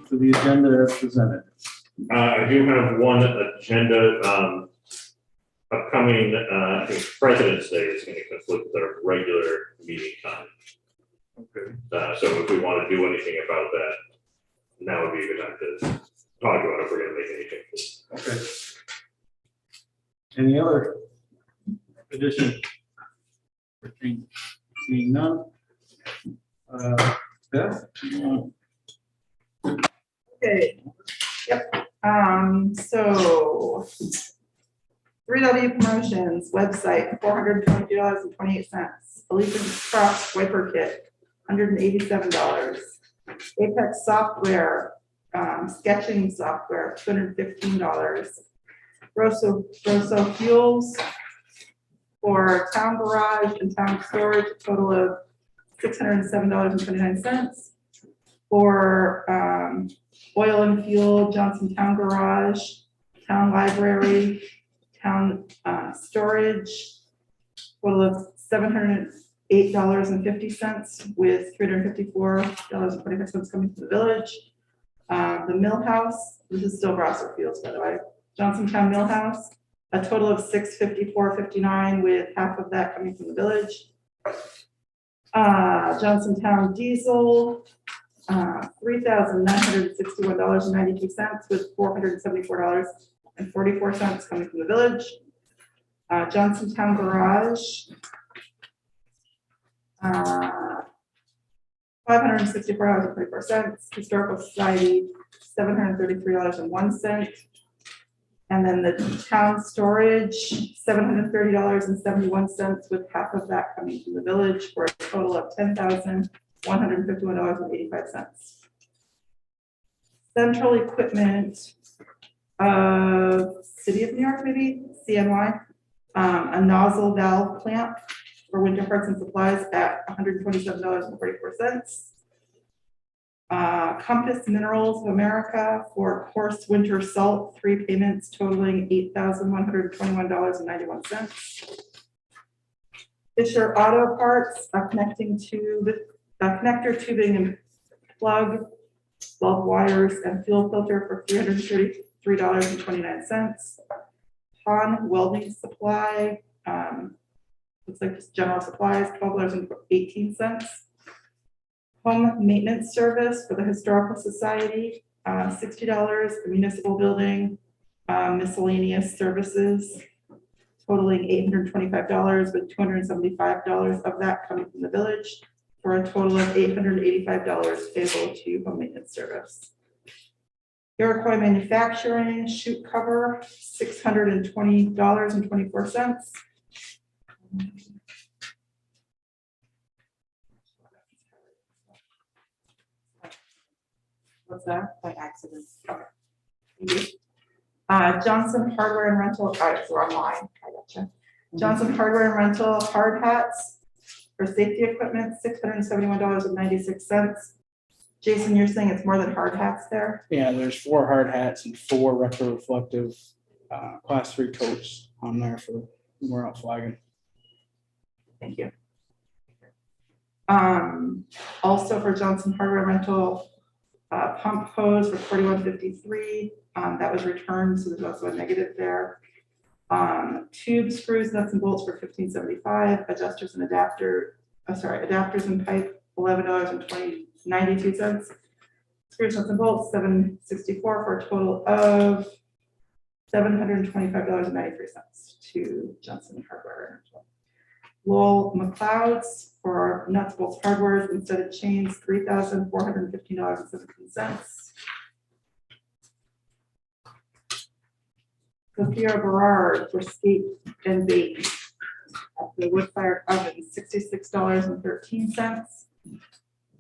to the agenda as presented? I do have one agenda, upcoming, I think President's Day is going to conflict with our regular meeting time. Okay. So if we want to do anything about that, now would be a good time to talk about if we're going to make any changes. Okay. Any other addition? Seeing none. Beth? Okay, yep, so 3W Promotions website, $422.28. Alicia Croft wiper kit, $187. Apex software, sketching software, $215. Grosso Fuels for town garage and town storage, a total of $607.29. For oil and fuel, Johnson Town Garage, Town Library, Town Storage, total of $708.50 with $354.25 coming from the village. The Mill House, this is still Grosser Fields, by the way. Johnson Town Mill House, a total of $654.59 with half of that coming from the village. Johnson Town Diesel, $3,961.92 with $474.44 coming from the village. Johnson Town Garage, $564.24. Historical Society, $733.01. And then the town storage, $730.71 with half of that coming from the village for a total of $10,151.85. Central equipment of City of New York, maybe CNY, a nozzle valve clamp for winter parts and supplies at $127.44. Compass Minerals of America for coarse winter salt, 3 payments totaling $8,121.91. Fisher Auto Parts, a connector tubing and plug, bulb wires, and fuel filter for $333.29. Han Welding Supply, looks like just general supplies, $12.18. Home maintenance service for the Historical Society, $60. The municipal building, miscellaneous services, totaling $825 with $275 of that coming from the village for a total of $885 payable to home maintenance service. Iroquois Manufacturing chute cover, $620.24. What's that? By accident. Okay. Johnson Hardware and Rental. All right, so we're online. I gotcha. Johnson Hardware and Rental hard hats for safety equipment, $671.96. Jason, you're saying it's more than hard hats there? Yeah, there's 4 hard hats and 4 retro-reflective class 3 coats on there for when we're out flagging. Thank you. Also for Johnson Hardware Rental, pump hose for $41.53. That was returned, so there's also a negative there. Tube screws, nuts and bolts for $15.75. Adjusters and adapters and pipe, $11.92. Screws, nuts and bolts, $7.64 for a total of $725.93 to Johnson Hardware. Lowell McLeod's for nuts, bolts, hardware instead of chains, $3,415.17. Sophia Berard for skate and bake at the wood-fired oven, $66.13.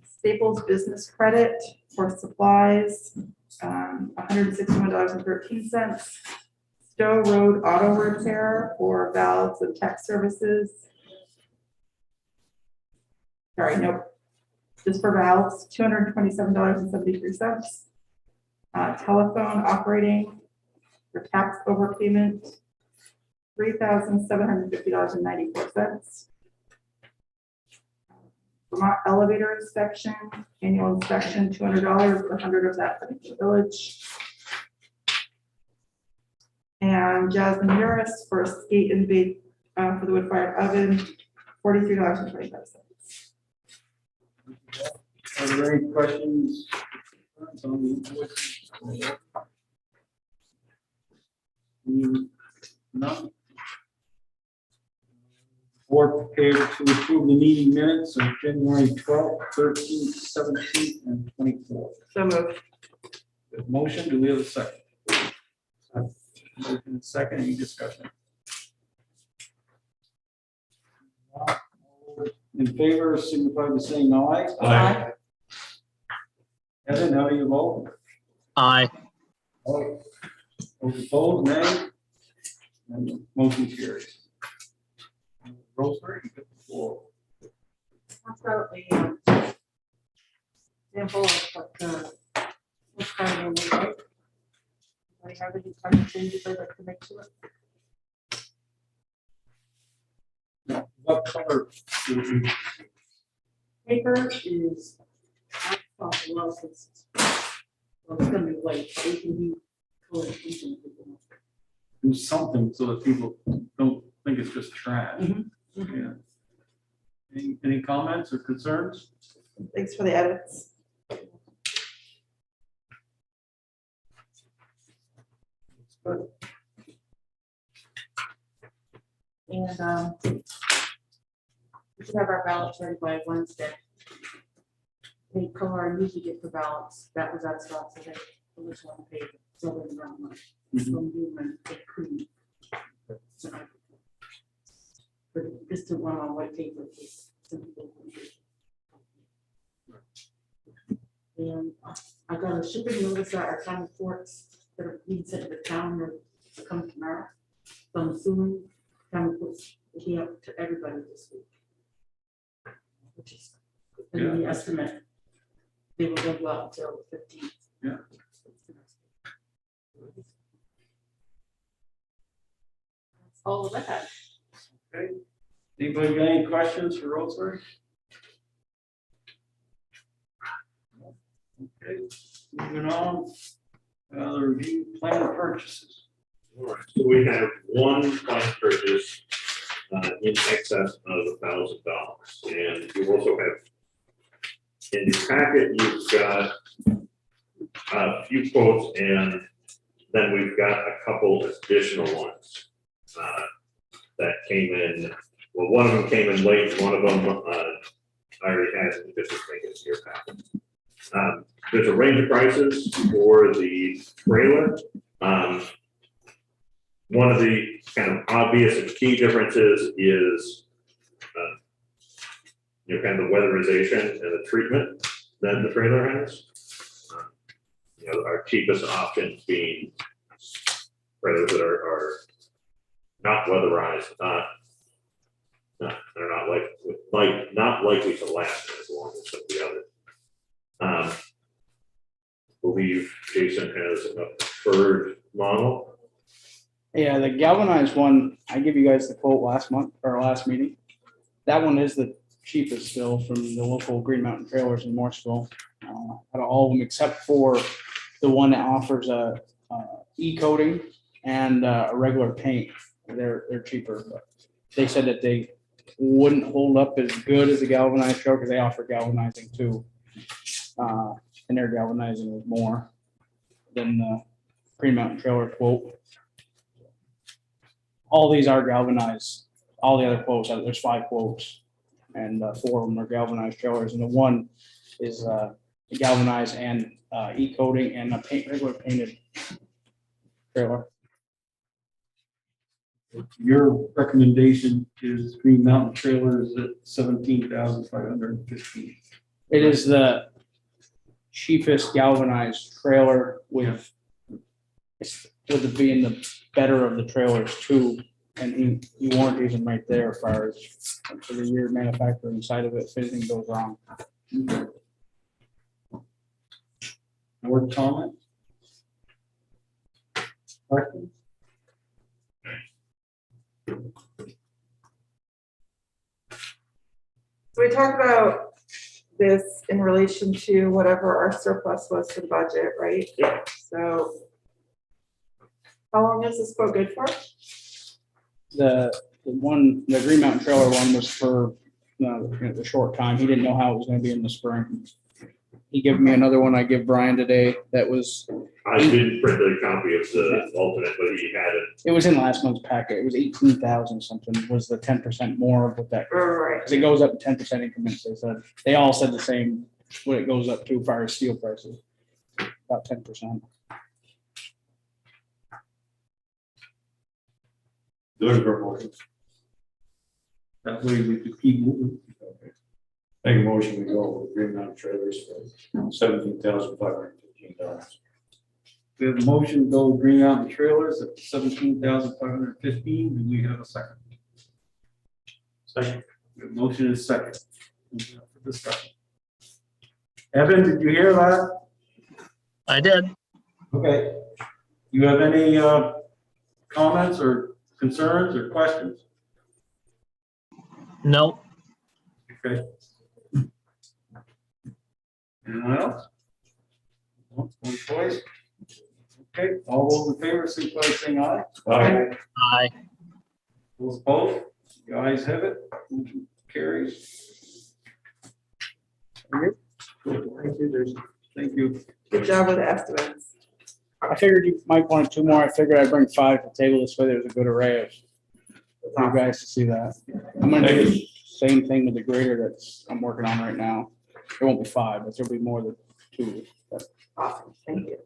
Staples Business Credit for supplies, $161.13. Stowe Road Auto Repair for valves and tech services. Sorry, nope. Just for valves, $227.73. Telephone operating for tax overpayment, $3,750.94. Vermont elevator inspection, annual inspection, $200, 100 of that for the village. And Jasmine Harris for skate and bake for the wood-fired oven, $43.25. Are there any questions? On the invoices? None. Board prepared to approve the meeting minutes of January 12th, 13th, 17th, and 24th. So moved. We have a motion, do we have a second? Motion and second, any discussion? In favor, signify by saying aye. Aye. Evan, how do you vote? Aye. Aye. Those opposed, nay? And the motion carries. Rosemary, you get the floor. That's about the example of what's kind of the right. I have any kind of changes I'd like to make to it. Now, what color will be? Paper is, I thought, well, it's gonna be white, so it can be colored. Do something so that people don't think it's just trash? Yeah. Any comments or concerns? Thanks for the edits. Good. And we should have our ballots ready by Wednesday. The color I usually get for ballots, that was that stuff, so they was one paper, so they're around one. From human to cream. So, but just to run on white paper, just some people won't do it. And I got a shipping notice that our town reports that are being sent to the town to come tomorrow. So I'm assuming town reports will be up to everybody this week. Which is, and the estimate, they will go out until the 15th. Yeah. That's all of that. Okay. Anybody got any questions for Rosemary? Okay, moving on. The review plan of purchases. All right, so we have one planned purchase in excess of $1,000. And you also have, in your packet, you've got a few quotes, and then we've got a couple additional ones that came in. Well, one of them came in late, and one of them I already had, and this is making it to your packet. There's a range of prices for the trailer. One of the kind of obvious and key differences is, kind of the weatherization and the treatment that the trailer has. Our cheapest option being trailers that are not weatherized, they're not likely to last as long as some of the others. Believe Jason has a preferred model. Yeah, the galvanized one, I gave you guys the quote last month or last meeting. That one is the cheapest still from the local Green Mountain Trailers in Morrisville. Out of all of them, except for the one that offers a e-coating and a regular paint. They're cheaper, but they said that they wouldn't hold up as good as a galvanized trailer because they offer galvanizing too. And their galvanizing was more than the Green Mountain Trailer quote. All these are galvanized. All the other quotes, there's 5 quotes, and 4 of them are galvanized trailers, and the one is galvanized and e-coating and a regular painted trailer. Your recommendation is Green Mountain Trailers at $17,515. It is the cheapest galvanized trailer with it being the better of the trailers too. And he warranties them right there as far as for the year manufacturing side of it, if anything goes wrong. Word comment? Questions? So we talked about this in relation to whatever our surplus was for the budget, right? Yeah. So how long is this quote good for? The Green Mountain trailer one was for the short time. He didn't know how it was gonna be in the spring. He gave me another one I give Brian today that was, I didn't print the copy of the alternate, but he had it. it was in last month's packet. It was 18,000 something, was the 10% more of what that, Right. because it goes up in 10% increments. They all said the same, what it goes up to as far as steel prices, about 10%. Looking for a motion. That way we could keep moving. Make a motion, we go with Green Mountain Trailers for $17,515. We have a motion to go with Green Mountain Trailers at 17,515. Do we have a second? Second. We have a motion and a second. For discussion. Evan, did you hear that? I did. Okay. You have any comments or concerns or questions? No. Okay. Anyone else? One choice. Okay, all those in favor, signify by saying aye. Aye. Those opposed? The ayes have it. Motion carries. Thank you, Jason. Thank you. Good job with the estimates. I figured you might want 2 more. I figured I'd bring 5 to the table. This way there's a good array of for you guys to see that. I'm gonna do the same thing with the grader I'm working on right now. There won't be 5, but there'll be more than 2. Awesome, thank you.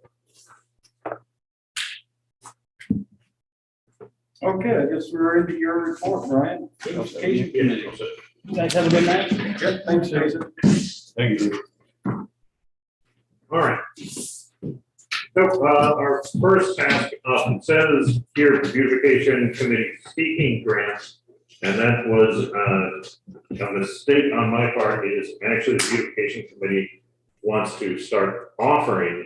Okay, I guess we're into your report, Brian. Education Committee. You guys have a good night. Yep, thanks, Jason. Thank you. All right. So our first task says here beautification committee speaking grants, and that was a mistake on my part. Is actually the beautification committee wants to start offering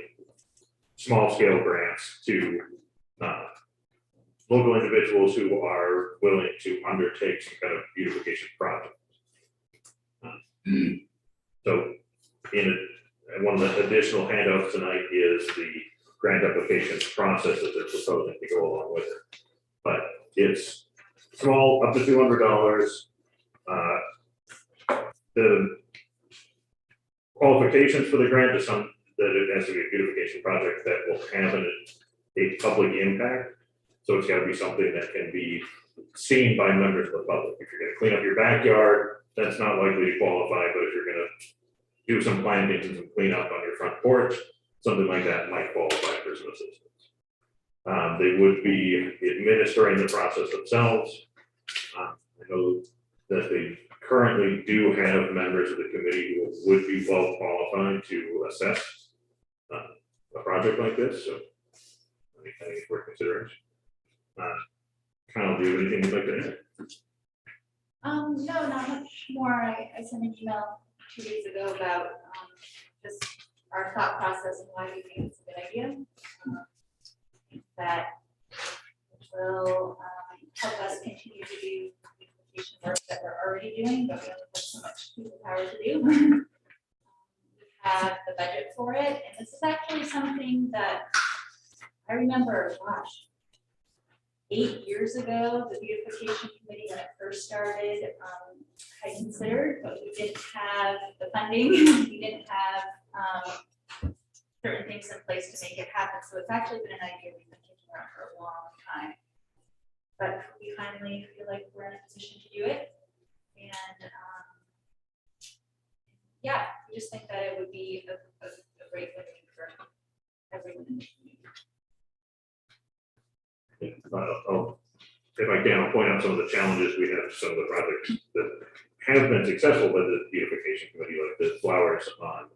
small scale grants to local individuals who are willing to undertake some kind of beautification project. So one of the additional handouts tonight is the grant application process that they're proposing to go along with it. But it's small, up to $200. The qualifications for the grant is that it has to be a beautification project that will have a public impact. So it's got to be something that can be seen by members of the public. If you're going to clean up your backyard, that's not likely to qualify. But if you're going to do some plantings and some cleanup on your front porch, something like that might qualify for some assistance. They would be administering the process themselves. I know that they currently do have members of the committee who would be well qualified to assess a project like this. So I think it's worth consideration. Kyle, do you have anything you'd like to add? No, not much more. I sent an email 2 days ago about just our thought process and why we think it's a good idea. That will help us continue to do communication work that we're already doing, but we only have so much people power to do. We have the budget for it, and this is actually something that I remember, gosh, 8 years ago, the beautification committee, when it first started, had considered, but we didn't have the funding. We didn't have certain things in place to make it happen. So it's actually been an idea we've been kicking around for a long time. But we finally feel like we're in a position to do it. And yeah, we just think that it would be a great thing for everyone in the community. If I can, I'll point out some of the challenges we have, some of the projects that have been successful by the beautification committee, like the flowers on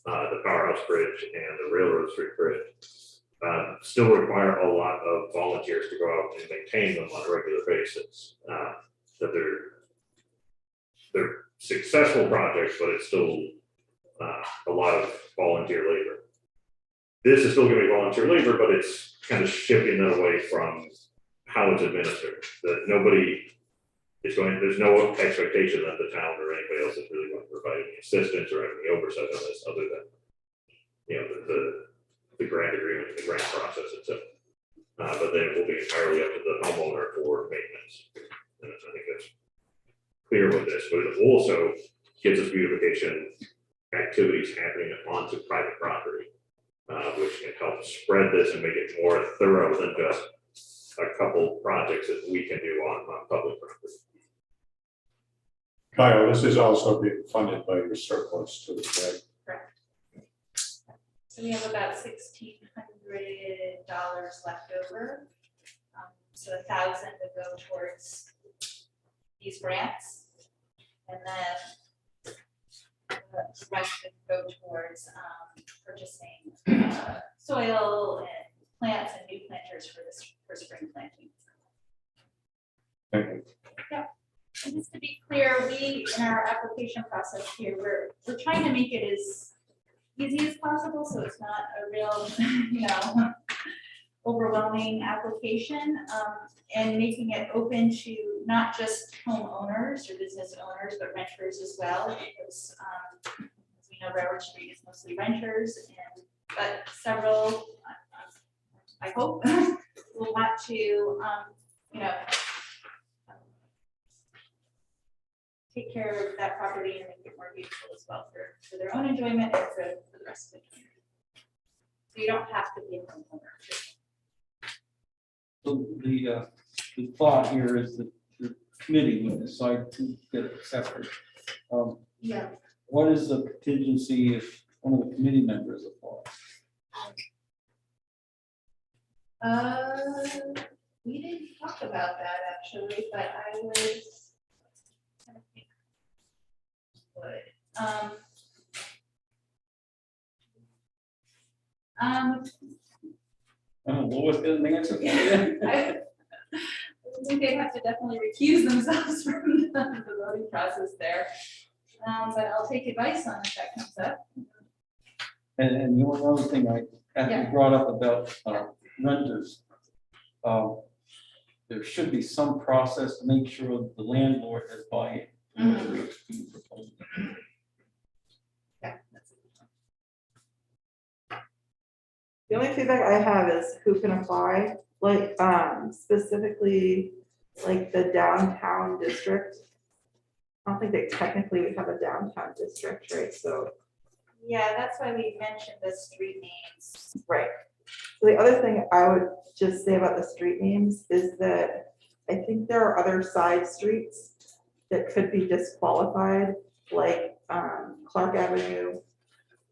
the Powerhouse Bridge and the Railroad Street Bridge, still require a lot of volunteers to go out and maintain them on a regular basis. That they're successful projects, but it's still a lot of volunteer labor. This is still going to be volunteer labor, but it's kind of shifting that away from how it's administered. That nobody there's no expectation that the town or anybody else is really going to provide any assistance or have any oversight on this other than, the grant agreement, the grant process itself. But then it will be entirely up to the homeowner for maintenance. And I think that's clear with this, but it also gives us beautification activities happening onto private property, which can help spread this and make it more thorough than just a couple projects that we can do on public property. Kyle, this is also being funded by your surplus to the state. Correct. So we have about $1,600 left over. So 1,000 would go towards these grants. And then the rest would go towards purchasing soil and plants and new planters for spring planting. Thank you. And just to be clear, we, in our application process here, we're trying to make it as easy as possible, so it's not a real, overwhelming application, and making it open to not just homeowners or business owners, but renters as well, because, as we know, Railroad Street is mostly renters, but several, I hope, will want to, take care of that property and make it more beautiful as well for their own enjoyment and for the rest of the community. So you don't have to be a homeowner. So the thought here is that the committee will decide to get accepted. Yeah. What is the contingency if one of the committee members applies? We didn't talk about that actually, but I was. What was the answer? I think they have to definitely recuse themselves from the voting process there. But I'll take advice on if that comes up. And the one other thing after you brought up about renters, there should be some process to make sure the landlord has buy-in. Yeah, that's it. The only feedback I have is who can apply, like, specifically, like the downtown district. I don't think they technically would have a downtown district, right? So, Yeah, that's why we mentioned the street names. right. So the other thing I would just say about the street names is that I think there are other side streets that could be disqualified, like Clark Avenue,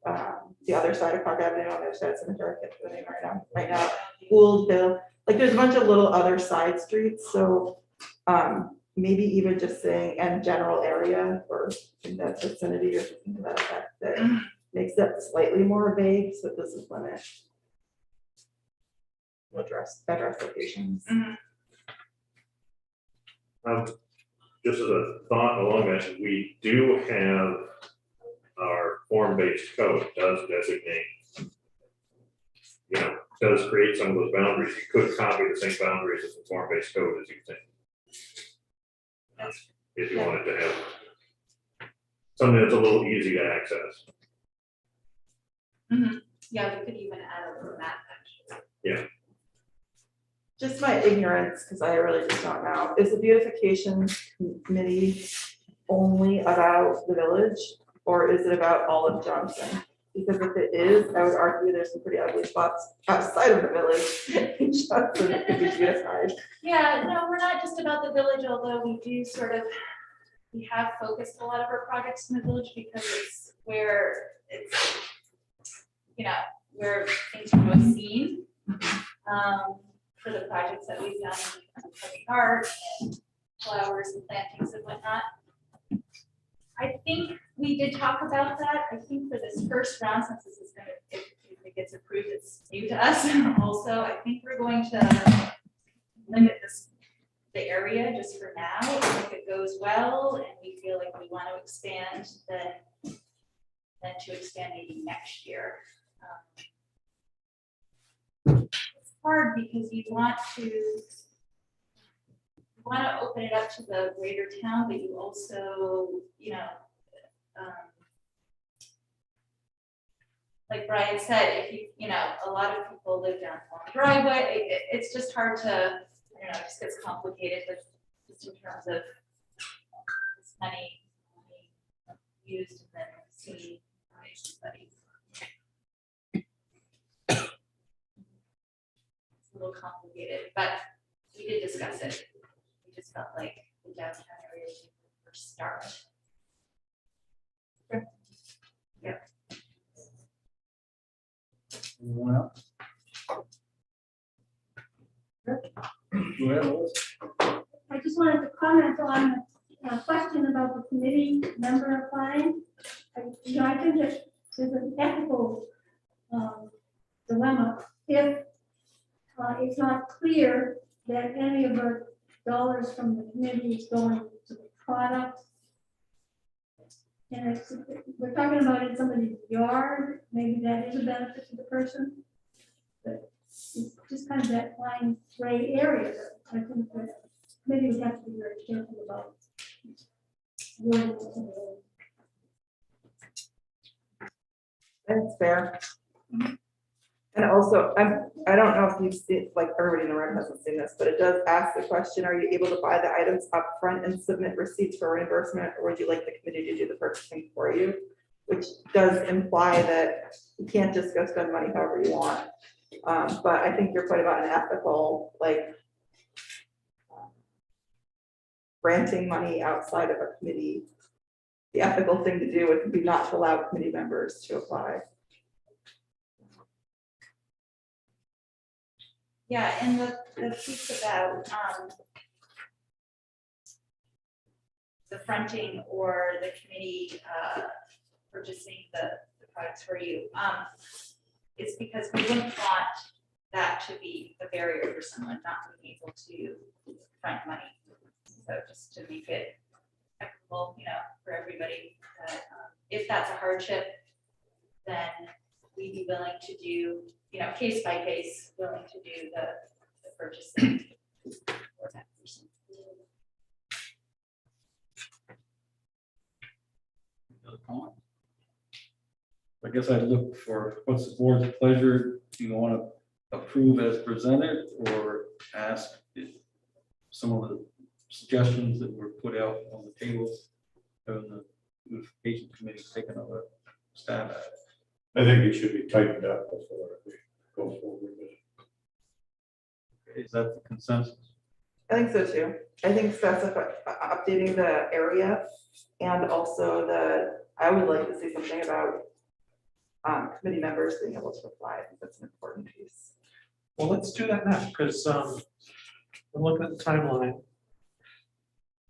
the other side of Clark Avenue, on the other side of Cemetery, I can't think of the name right now, Gouldville, like there's a bunch of little other side streets, so maybe even just saying and general area or in that vicinity or something to that effect, that makes that slightly more vague, so it doesn't limit address locations. Just as a thought along that, we do have our form-based code does designate, does create some of those boundaries. You could copy the same boundaries as the form-based code as you think. If you wanted to have something that's a little easy to access. Yeah, we could even add a map actually. Yeah. Just my ignorance, because I really just don't know, is the beautification committee only about the village, or is it about all of Johnson? Because if it is, I would argue there's some pretty ugly spots outside of the village in Johnson that could be beautified. Yeah, no, we're not just about the village, although we do we have focused a lot of our projects in the village because it's where where things are most seen. For the projects that we've done, like art and flowers and plantings and whatnot. I think we did talk about that. I think for this first round, since this is gonna, if it gets approved, it's new to us also. I think we're going to limit the area just for now. If it goes well and we feel like we want to expand, then to expand maybe next year. It's hard because you want to want to open it up to the greater town, but you also, you know, like Brian said, if you know, a lot of people live down the driveway, it's just hard to, I don't know, it just gets complicated with, just in terms of this money used and then see everybody. It's a little complicated, but we did discuss it. We just felt like the downtown area was the first start. Anyone else? Go ahead, Lois. I just wanted to comment on a question about the committee member applying. I think that there's an ethical dilemma if it's not clear that any of the dollars from the committee is going to the product. And it's, we're talking about in somebody's yard, maybe that is a benefit to the person. But it's just kind of that fine gray area that I think that maybe we have to be very careful about. wording it. That's fair. And also, I don't know if you've seen, like, everybody in the room hasn't seen this, but it does ask the question, are you able to buy the items up front and submit receipts for reimbursement, or would you like the committee to do the purchasing for you? Which does imply that you can't just go spend money however you want. But I think your point about an ethical, like, granting money outside of a committee, the ethical thing to do would be not to allow committee members to apply. Yeah, and the piece about the fronting or the committee purchasing the products for you, it's because we wouldn't want that to be a barrier for someone not being able to front money. So just to make it equitable, you know, for everybody, that if that's a hardship, then we'd be willing to do, you know, case by case, willing to do the purchasing for that person. Other comment? I guess I'd look for what's the board's pleasure. Do you want to approve as presented or ask if some of the suggestions that were put out on the table and the beautification committee take another stab at it? I think it should be tightened up before we go forward with it. Is that the consensus? I think so too. I think updating the area and also I would like to see something about committee members being able to apply. I think that's an important piece. Well, let's do that now, because we're looking at the timeline.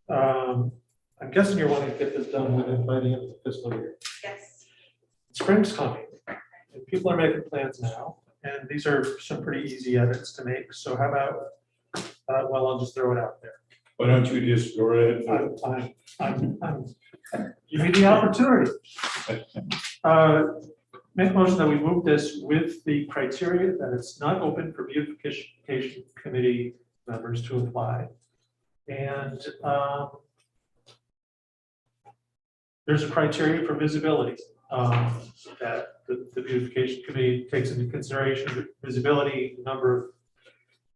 I'm guessing you're wanting to get this done by the end of the fiscal year. Yes. Spring's coming, and people are making plans now, and these are some pretty easy edits to make. So how about, well, I'll just throw it out there. Why don't you just go ahead? I'm give me the opportunity. Make a motion that we move this with the criteria that it's not open for beautification committee members to apply. And there's a criteria for visibility that the beautification committee takes into consideration: visibility, the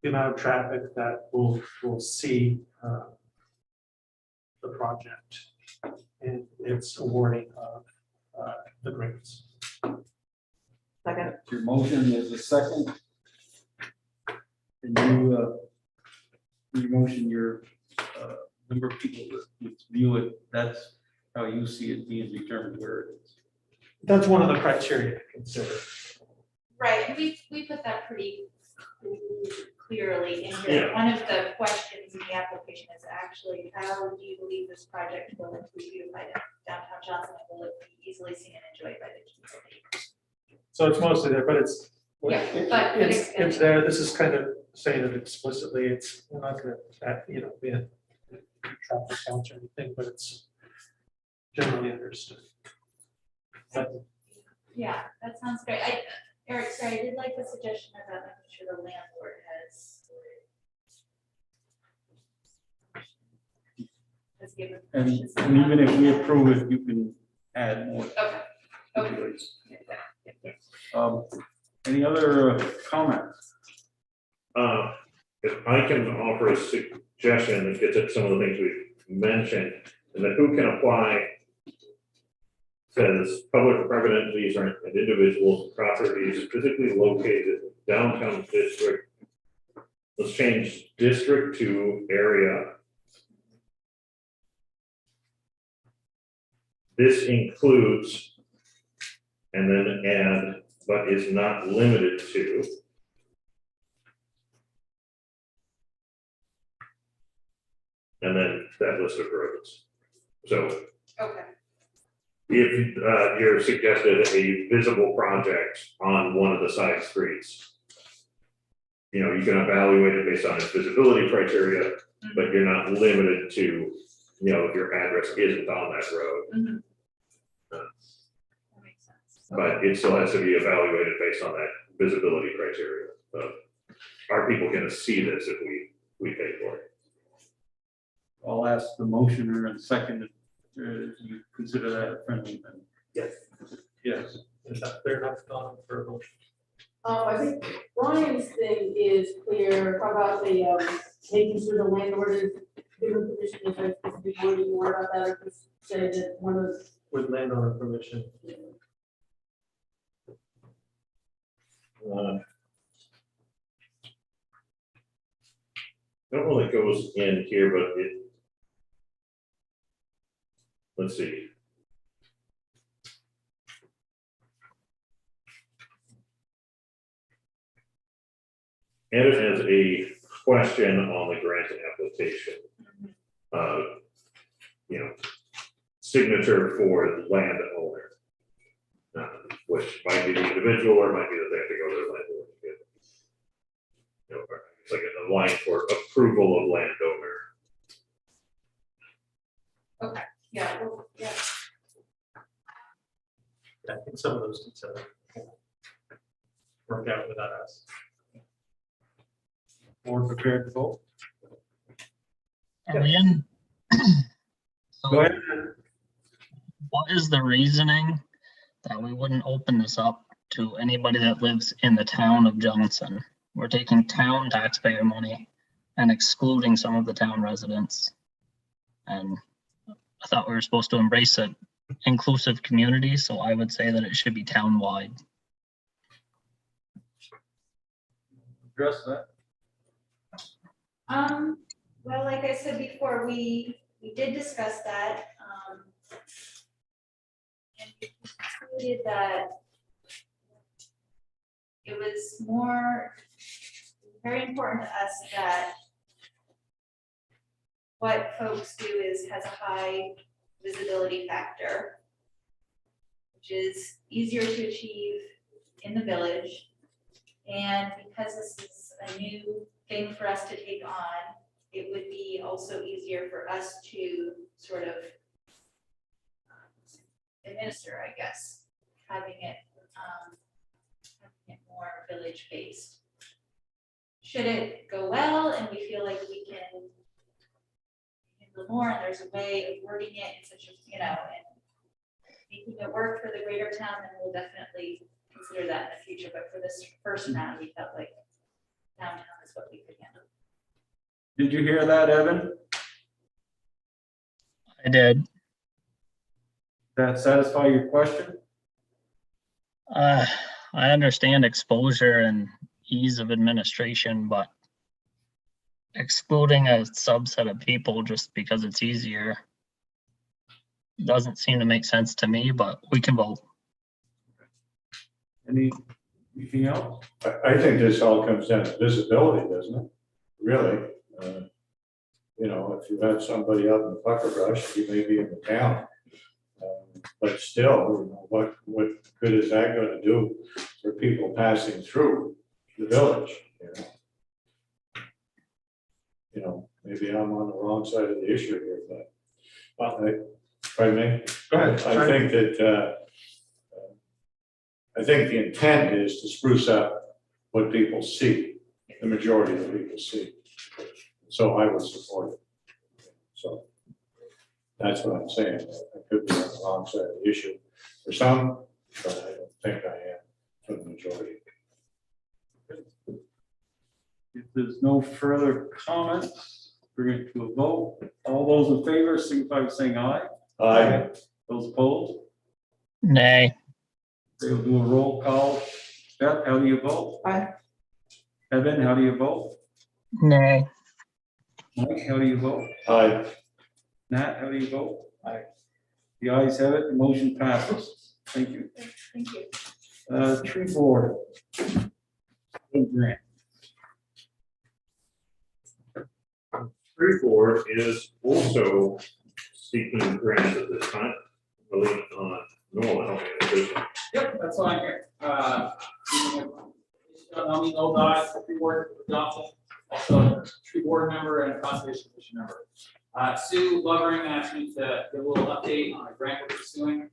amount of traffic that will see the project and its awarding of the grants. Second. Your motion is a second. And you motion your number of people that view it, that's how you see it being determined where it is. That's one of the criteria to consider. Right, and we put that pretty clearly in here. Yeah. One of the questions in the application is actually, how do you believe this project will improve beautify downtown Johnson, and will it be easily seen and enjoyed by the community? So it's mostly there, but it's Yeah, but it's there. This is kind of saying it explicitly. It's we're not going to be a traffic counts or anything, but it's generally understood. Yeah, that sounds great. Eric, sorry, I did like the suggestion about making sure the landlord has has given. And permission. and even if we approve it, you can add more. Okay, okay. stipulations. Any other comments? If I can offer a suggestion that gets at some of the things we've mentioned, and that who can apply says public or private entities and individuals, properties physically located in downtown district. Let's change district to area. This includes, and then add, but is not limited to. And then that list of roads. So Okay, if you're suggested a visible project on one of the side streets, you know, you can evaluate it based on its visibility criteria, but you're not limited to, you know, if your address isn't on that road. mhm. That makes sense. But it still has to be evaluated based on that visibility criteria. Are people gonna see this if we pay for it? I'll ask the motioner and second, you consider that a friendly amendment? Yes. Yes. Is that fair enough, Don, for a motion? I think Brian's thing is clear, how about the, making sure the landlord is given permission, if I specifically wording more about that, or just say that one of the. With landowner permission. I don't know if it goes in here, but it. Let's see. And it has a question on the grant application. You know, signature for the landowner. Which might be the individual, or might be that they have to go to the landlord to get. You know, it's like a line for approval of landowner. Okay, yeah, well, yeah. I think some of those details work out without us. Board prepared to vote? Are we in? So Go ahead. what is the reasoning that we wouldn't open this up to anybody that lives in the town of Johnson? We're taking town taxpayer money and excluding some of the town residents. And I thought we were supposed to embrace an inclusive community, so I would say that it should be town-wide. Address that. Well, like I said before, we did discuss that. And we concluded that it was very important to us that what folks do has a high visibility factor, which is easier to achieve in the village. And because this is a new thing for us to take on, it would be also easier for us to sort of administer, I guess, having it more village-based. Should it go well and we feel like we can handle more, and there's a way of wording it in such a, you know, and making it work for the greater town, then we'll definitely consider that in the future. But for this first round, we felt like downtown is what we could handle. Did you hear that, Evan? I did. That satisfy your question? I understand exposure and ease of administration, but excluding a subset of people just because it's easier doesn't seem to make sense to me, but we can vote. Anything else? I think this all comes down to visibility, doesn't it? Really. You know, if you have somebody out in the pucker brush, you may be in the town. But still, you know, what good is that going to do for people passing through the village? You know, maybe I'm on the wrong side of the issue here, but pardon me. Go ahead. I think that I think the intent is to spruce up what people see, the majority of the people see. So I would support it. So. That's what I'm saying. I could be on the wrong side of the issue for some, but I don't think I am for the majority. If there's no further comments, bring it to a vote. All those in favor, signify by saying aye. Aye. Those opposed? Nay. They'll do a roll call. Beth, how do you vote? Aye. Evan, how do you vote? Nay. Mike, how do you vote? Aye. Nat, how do you vote? Aye. The ayes have it, the motion passes. Thank you. Thank you. Tree board. Grant. 3-4 is also seeking grants at this time. Nolan, help me with this one. Yep, that's why I'm here. Nomi Nodai, tree board for Johnson, also a tree board member and conservation commission member. Sue Lovering asked me to give a little update on a grant we're pursuing.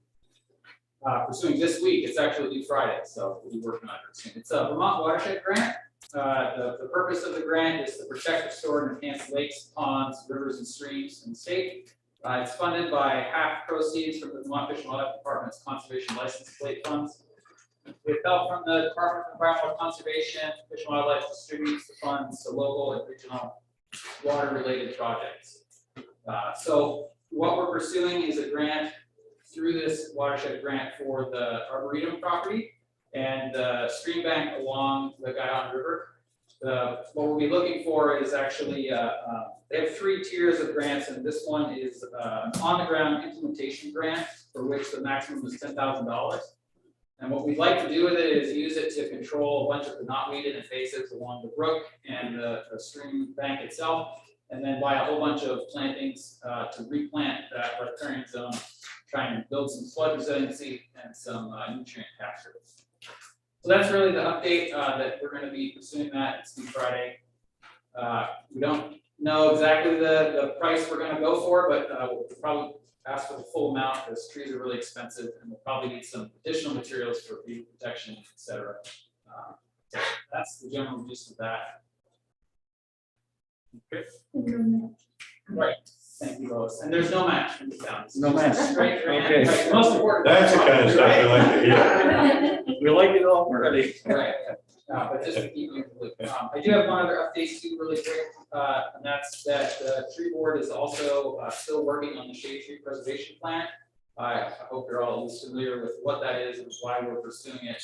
Pursuing this week, it's actually due Friday, so we'll be working on it soon. It's a Vermont watershed grant. The purpose of the grant is to protect, restore, and enhance lakes, ponds, rivers, and streams in the state. It's funded by half proceeds from the Vermont Fish and Wildlife Department's conservation license plate funds. With help from the Department of Environmental Conservation, Fish and Wildlife distributes the funds to local and regional water-related projects. So what we're pursuing is a grant through this watershed grant for the Arboretum property and the stream bank along the Guyon River. What we'll be looking for is actually, they have 3 tiers of grants, and this one is an on-the-ground implementation grant for which the maximum is $10,000. And what we'd like to do with it is use it to control a bunch of the knotweed invasives along the brook and the stream bank itself, and then buy a whole bunch of plantings to replant that riparian zone, try and build some flood resiliency and some nutrient capture. So that's really the update that we're going to be pursuing that. It's due Friday. We don't know exactly the price we're going to go for, but we'll probably ask for the full amount because trees are really expensive and we'll probably need some additional materials for beetle protection, et cetera. So that's the general gist of that. Okay. Right. Thank you, Lois. And there's no match in the town. No match. Great grant. Okay. Right, the most important. That's the kind of stuff we like to hear. We like it already. Right, but just to keep you in the loop. I do have one other update too, really quick, and that's that the tree board is also still working on the shade tree preservation plan. I hope you're all at least familiar with what that is and why we're pursuing it.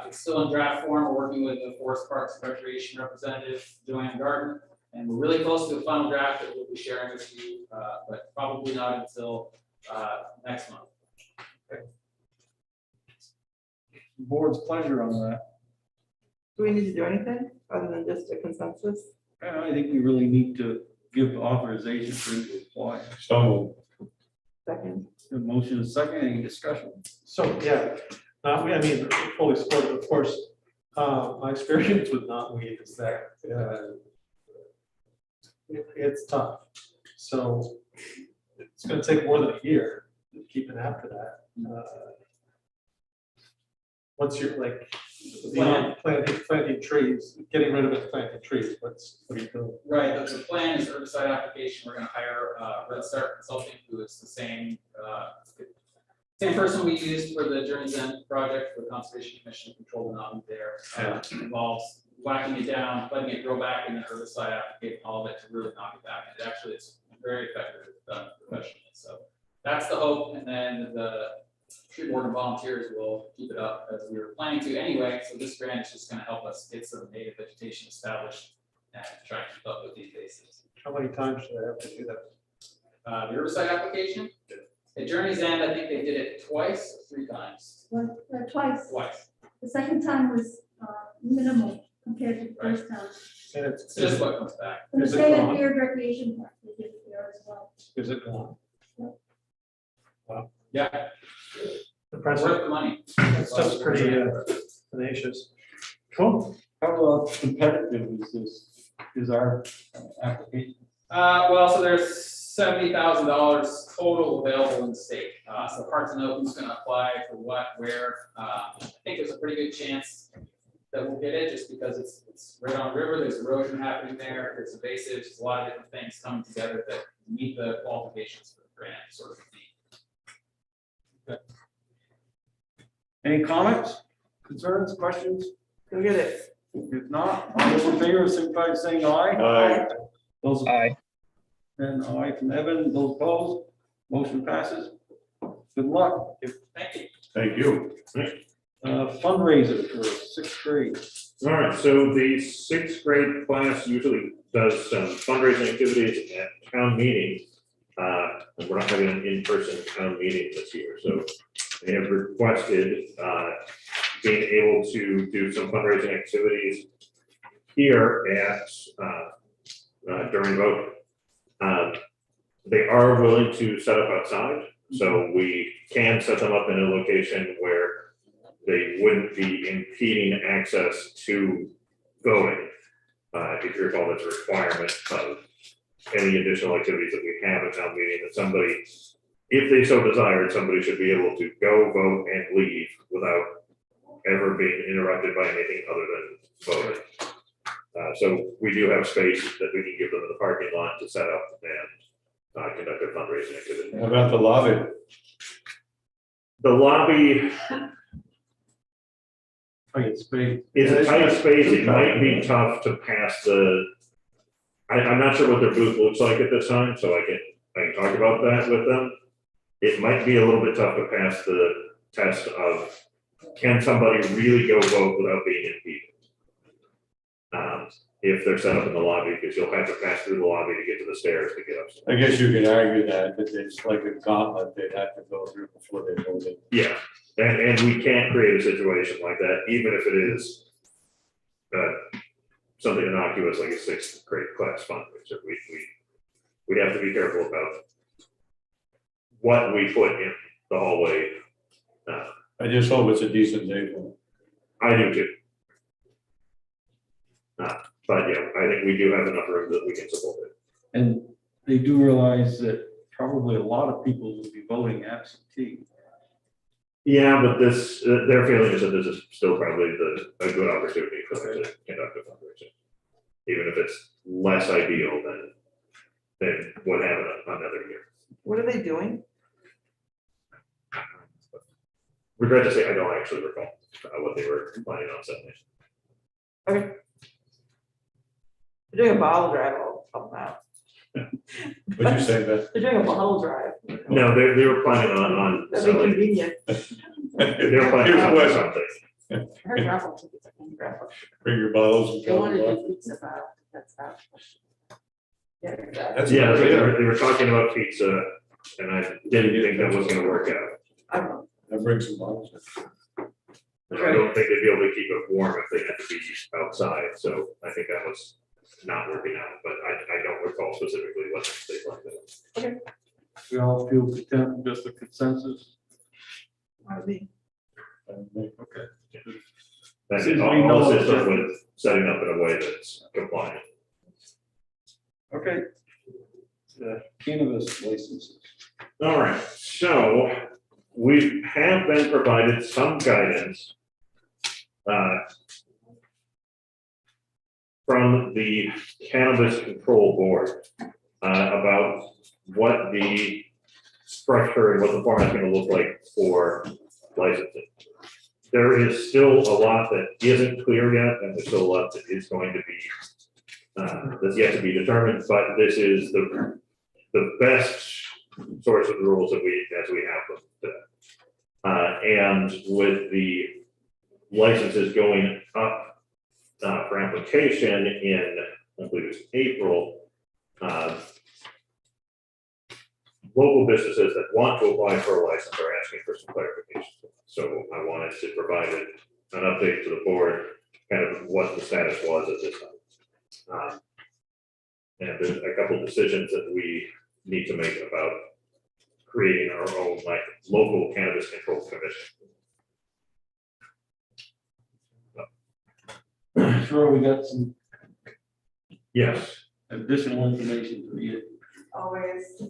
It's still in draft form. We're working with the Forest Parks and Recreation representative, Joanne Garden, and we're really close to a final draft that we'll be sharing with you, but probably not until next month. Okay. Board's pleasure on that. Do we need to do anything other than just a consensus? I think we really need to give authorization for him to apply. So, Second. The motion is second, any discussion? So, yeah, I mean, fully supported, of course. My experience with knotweed is that it's tough. So it's going to take more than a year to keep it after that. Once you're like planting trees, getting rid of it, planting trees, what do you do? Right, the plan is herbicide application. We're gonna hire Red Star Consulting, who is the same person we used for the Journey's End project for the Conservation Commission to control the knotweed there. It involves whacking it down, letting it grow back, and then herbicide applicating all of it to really knock it back. And it actually is very effective, done professionally. So that's the hope, and then the tree board and volunteers will keep it up as we were planning to anyway. So this grant is just going to help us get some native vegetation established and try to keep up with these invasives. How many times do they have to do that? The herbicide application, at Journey's End, I think they did it twice or 3 times. Twice. Twice. The second time was minimal compared to the first time. And It's just what comes back. And the Is it same at gone? Beard Recreation Park, they did it there as well. is it gone? Yeah, Impressive. worth the money. That stuff's pretty tenacious. Cool. How competitive is this, is our application? Well, so there's $70,000 total available in the state. So hard to know who's going to apply for what, where. I think there's a pretty good chance that we'll get it just because it's right on the river. There's erosion happening there. There's invasives, there's a lot of different things coming together that meet the qualifications for the grant sort of thing. Any comments, concerns, questions? Go get it. If not, all those in favor, signify by saying aye. Aye. Those, Aye. and aye from Evan, those opposed, motion passes. Good luck. Thank you. Thank you. Fundraiser for sixth grade. All right, so the sixth grade class usually does some fundraising activities at town meeting. And we're not having an in-person town meeting this year, so they have requested being able to do some fundraising activities here at during voting. They are willing to set up outside, so we can set them up in a location where they wouldn't be impeding access to voting. If you recall, that's a requirement of any additional activities that we have at town meeting, that somebody, if they so desired, somebody should be able to go vote and leave without ever being interrupted by anything other than voting. So we do have space that we can give them in the parking lot to set up and conduct a fundraising activity. How about the lobby? The lobby Tight space. is a tight space. It might be tough to pass the, I'm not sure what their booth looks like at this time, so I can talk about that with them. It might be a little bit tough to pass the test of, can somebody really go vote without being impeded? If they're set up in the lobby, because you'll have to pass through the lobby to get to the stairs to get upstairs. I guess you could argue that it's like a gauntlet they'd have to go through before they vote in. Yeah, and we can't create a situation like that, even if it is something innocuous like a sixth grade class fundraiser. We'd have to be careful about what we put in the hallway. I just hope it's a decent day for them. I do too. But yeah, I think we do have enough room that we can support it. And they do realize that probably a lot of people will be voting absentee. Yeah, but this, their feeling is that this is still probably a good opportunity for them to conduct a fundraiser. Even if it's less ideal than what happened another year. What are they doing? Regret to say, I don't actually recall what they were planning on Sunday. Okay. They're doing a bottle drive, I'll help them out. What'd you say, Beth? They're doing a bottle drive. No, they were planning on That'd be selling, convenient. they were planning on Here's something. I heard raffle tickets, I think raffle. Bring your bottles and They wanted go. to pizza about, that's out. Yeah, exactly. That's Yeah, good. they were talking about pizza, and I didn't think that was gonna work out. I don't know. I'll bring some bottles. I don't think they'd be able to keep it warm if they had to be outside, so I think that was not working out, but I don't recall specifically what they planned. We all feel content, just a consensus. Might be. Okay. That's Seems it, to be all no system objection. with setting up in a way that's compliant. Okay. The cannabis licenses. All right, so we have been provided some guidance from the Cannabis Control Board about what the structure and what the format is going to look like for licensing. There is still a lot that isn't clear yet, and there's still a lot that is going to be that's yet to be determined, but this is the best source of the rules that we have them today. And with the licenses going up for application in, I believe it's April, local businesses that want to apply for a license are asking for some clarification. So I wanted to provide an update to the board, kind of what the status was at this time. And there's a couple of decisions that we need to make about creating our own local cannabis control commission. I'm sure we got some Yes. additional information for you. Always.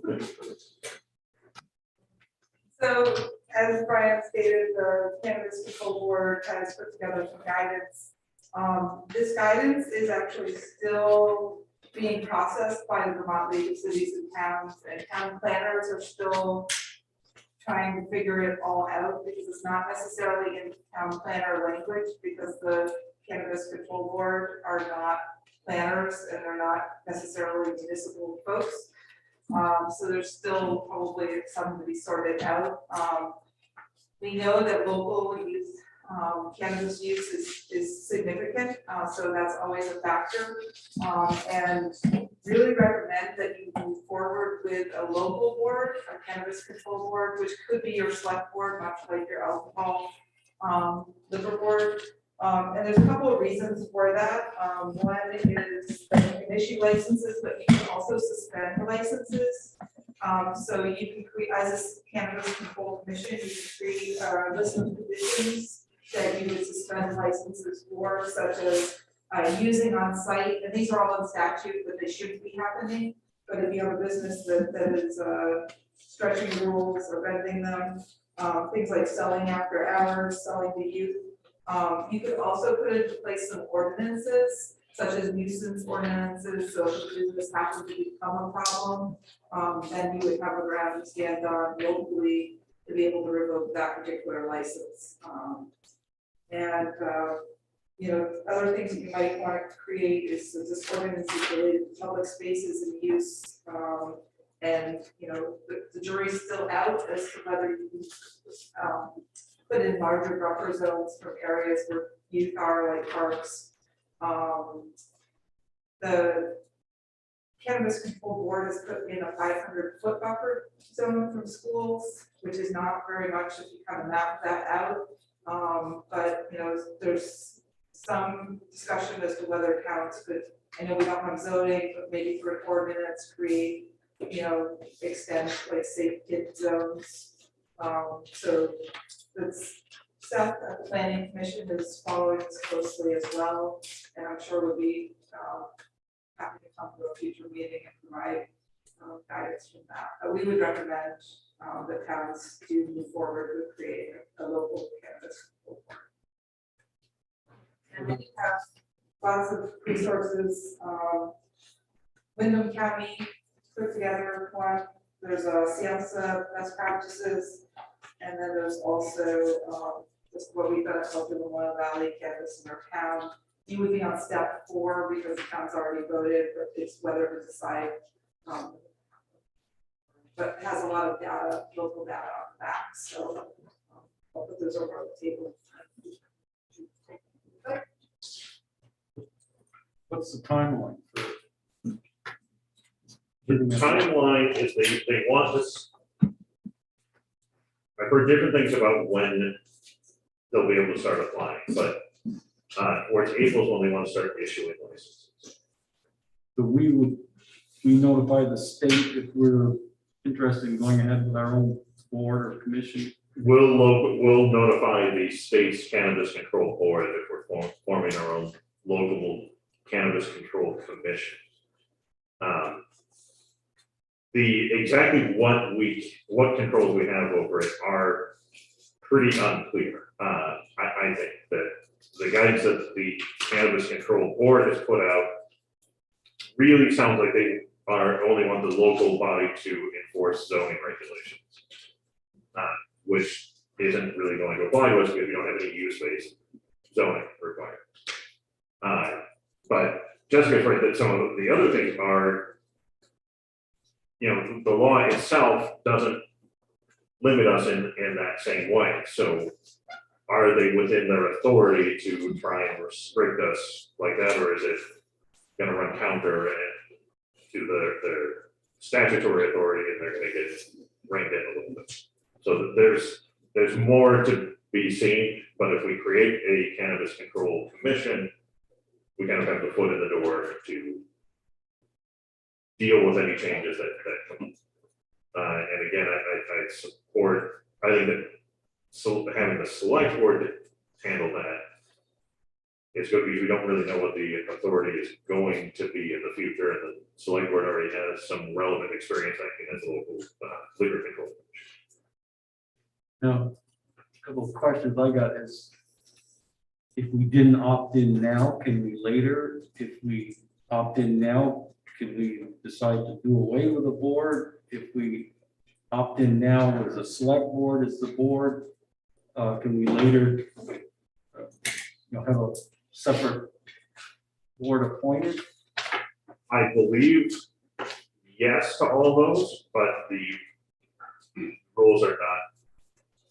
So, as Brian stated, the Cannabis Control Board has put together some guidance. This guidance is actually still being processed by the Vermont League of Cities and Towns, and town planners are still trying to figure it all out, because it's not necessarily in town planner language, because the Cannabis Control Board are not planners and they're not necessarily municipal folks. So there's still probably some to be sorted out. We know that local use, cannabis use is significant, so that's always a factor. And really recommend that you move forward with a local board, a cannabis control board, which could be your select board, much like your alcohol liquor board. And there's a couple of reasons for that. One is that you can issue licenses, but you can also suspend the licenses. So you can create, as a cannabis control commission, you can create a list of conditions that you would suspend licenses for, such as using on site, and these are all in statute, but they shouldn't be happening. But if you have a business that is stretching rules or bending them, things like selling after hours, selling to youth. You could also put into place some ordinances, such as nuisance ordinances, so if the business happens to become a problem, then you would have a ground to stand on locally to be able to revoke that particular license. You know, other things that you might want to create is this ordinances related to public spaces and use. And, you know, the jury's still out as to whether you can put in larger buffer zones from areas where youth are, like parks. The Cannabis Control Board has put in a 500-foot buffer zone from schools, which is not very much if you kind of map that out. But, you know, there's some discussion as to whether towns could, I know we don't have zoning, but maybe for an ordinance, create, you know, extend like safe kid zones. So that's stuff that the Planning Commission is following this closely as well, and I'm sure we'll be happy to come to a future meeting and provide guidance from that. But we would recommend that towns do move forward with creating a local cannabis control board. And we have lots of resources. Wyndham County put together one. There's a Cienza best practices, and then there's also just what we've done at Health in the Loyal Valley Cannabis in our town. You would be on step 4 because the town's already voted, but it's whether to decide. But it has a lot of data, local data on the back, so I'll put those over on the table. What's the timeline for? The timeline is they want this. I've heard different things about when they'll be able to start applying, but towards April is when they want to start issuing licenses. So we notify the state if we're interested in going ahead with our own board or commission. We'll notify the state's cannabis control board if we're forming our own local cannabis control commission. The exactly what controls we have over it are pretty unclear. I think that the guidance that the Cannabis Control Board has put out really sounds like they only want the local body to enforce zoning regulations, which isn't really going to apply to us because we don't have any use-based zoning required. But Jessica's right that some of the other things are, you know, the law itself doesn't limit us in that same way. So are they within their authority to try and restrict us like that, or is it going to run counter to their statutory authority and they're going to get reined in a little bit? So there's more to be seen, but if we create a cannabis control commission, we kind of have the foot in the door to deal with any changes that come. And again, I support, I think that having the select board handle that is good because we don't really know what the authority is going to be in the future. And the select board already has some relevant experience acting as a local liquor control commission. Now, a couple of questions I got is, if we didn't opt in now, can we later, if we opt in now, can we decide to do away with the board if we opt in now as a select board as the board? Can we later, have a separate board appointed? I believe yes to all those, but the rules are not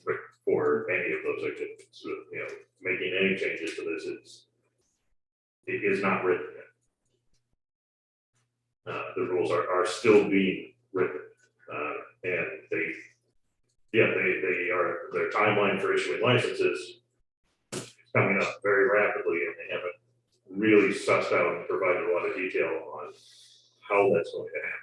written for any of those activities. So, making any changes to this it is not written yet. The rules are still being written, and they are, their timeline for issuing licenses is coming up very rapidly, and they haven't really sussed out and provided a lot of detail on how that's going to happen.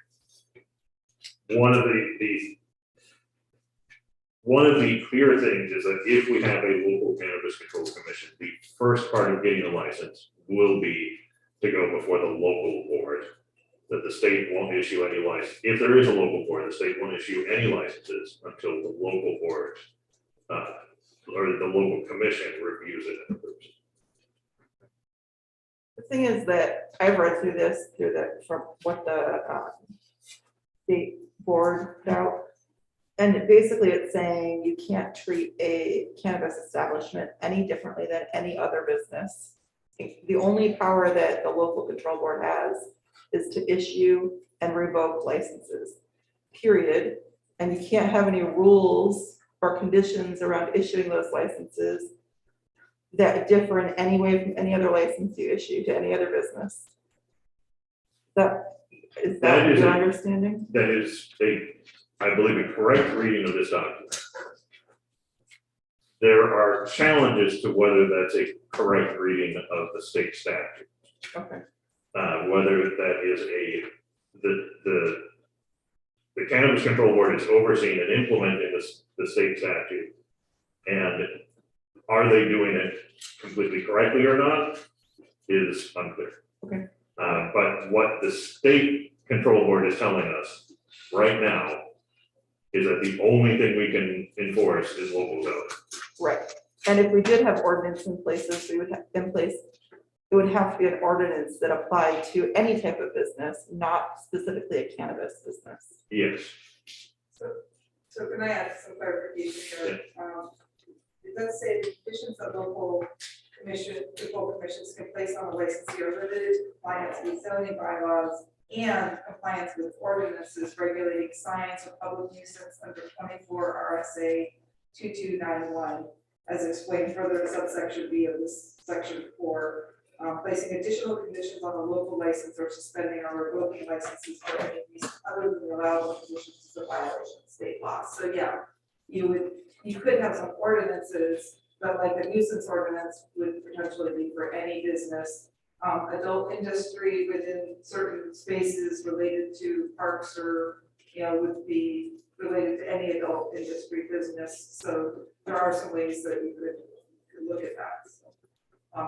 One of the clear things is that if we have a local cannabis control commission, the first part of getting a license will be to go before the local board. That the state won't issue any license. If there is a local board, the state won't issue any licenses until the local board or the local commission reviews it and approves it. The thing is that I've read through this, from what the state board put out. And basically it's saying you can't treat a cannabis establishment any differently than any other business. The only power that the local control board has is to issue and revoke licenses, period. And you can't have any rules or conditions around issuing those licenses that differ in any way from any other license you issue to any other business. Is that your understanding? That is I believe, a correct reading of this document. There are challenges to whether that's a correct reading of the state statute. Okay. Whether that is the Cannabis Control Board is overseeing and implementing the state statute, and are they doing it completely correctly or not is unclear. Okay. But what the state control board is telling us right now is that the only thing we can enforce is local zoning. Right. And if we did have ordinance in places, we would have in place, it would have to be an ordinance that applied to any type of business, not specifically a cannabis business. Yes. So can I add some clarification here? It does say the conditions of local control commissions can place on a licensee are limited to compliance with zoning bylaws and compliance with ordinances regulating signs of public nuisance under 24 RSA 2291, as explained further in subsection B of this section 4. Placing additional conditions on a local license or suspending or revoking licenses for any reason other than the allowable conditions is a violation of state law. So yeah, you could have some ordinances, but like a nuisance ordinance would potentially be for any business. Adult industry within certain spaces related to parks or, would be related to any adult industry business. So there are some ways that you could look at that. So,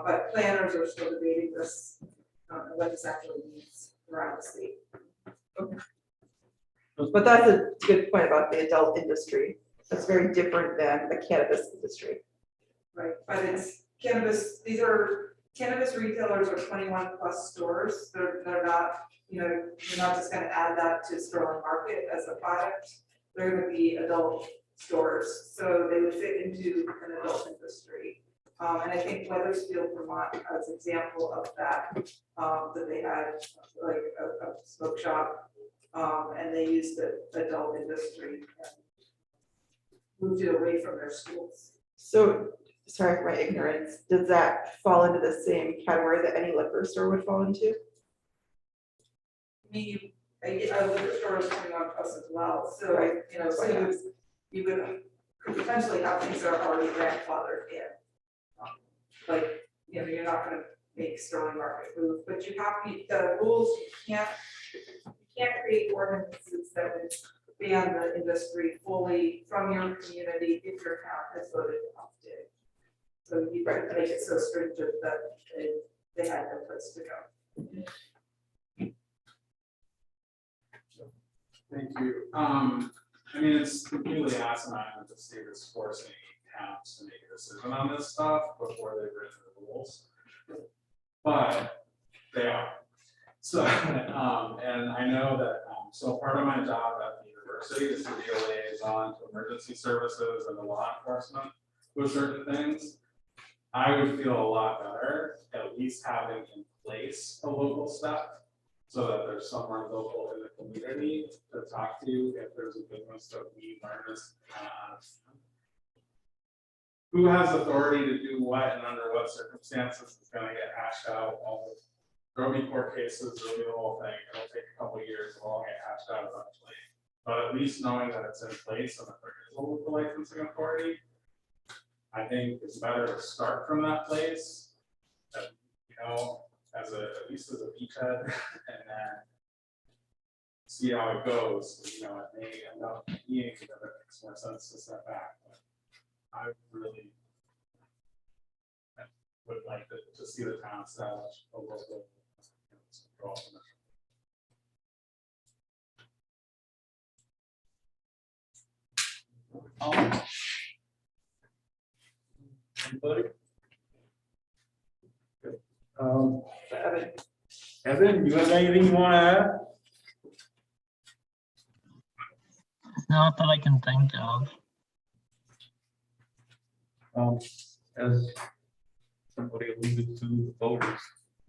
but planners are still debating this, what this actually means around the state. Okay. But that's a good point about the adult industry. That's very different than the cannabis industry. Right, but it's cannabis, these are cannabis retailers are 21 plus stores. They're not, you're not just gonna add that to Sterling Market as a product. They're gonna be adult stores, so they would fit into an adult industry. And I think Weathersfield, Vermont, as an example of that, that they had like a smoke shop, and they used the adult industry and moved it away from their schools. So, sorry for my ignorance, does that fall into the same category that any liquor store would fall into? A liquor store is 21 plus as well, so so you would could potentially have things that are already grandfathered in. Like, you're not gonna make Sterling Market move, but you have the rules, you can't create ordinances that would ban the industry fully from your community if your town has voted to opt in. So you have to make it so stringent that they had no place to go. Thank you. It's completely asinine that the state is forcing towns to make a decision on this stuff before they've written the rules. But they are. So, and I know that, so part of my job at the university is to be a liaison to emergency services and the law enforcement with certain things. I would feel a lot better at least having in place a local step so that there's someone local in the community to talk to if there's a business that we learn is who has authority to do what and under what circumstances is gonna get hashed out. All the there'll be court cases, there'll be the whole thing. It'll take a couple of years, it'll all get hashed out eventually. But at least knowing that it's in place and that there is a local licensing authority, I think it's better to start from that place. That, you know, as a, at least as a beachhead, and then see how it goes. You know, it may end up being that it makes more sense to step back. But I really would like to see the town establish a local control. Anybody? Evan, you have anything you want to add? Not that I can think of. As somebody alluded to, the voters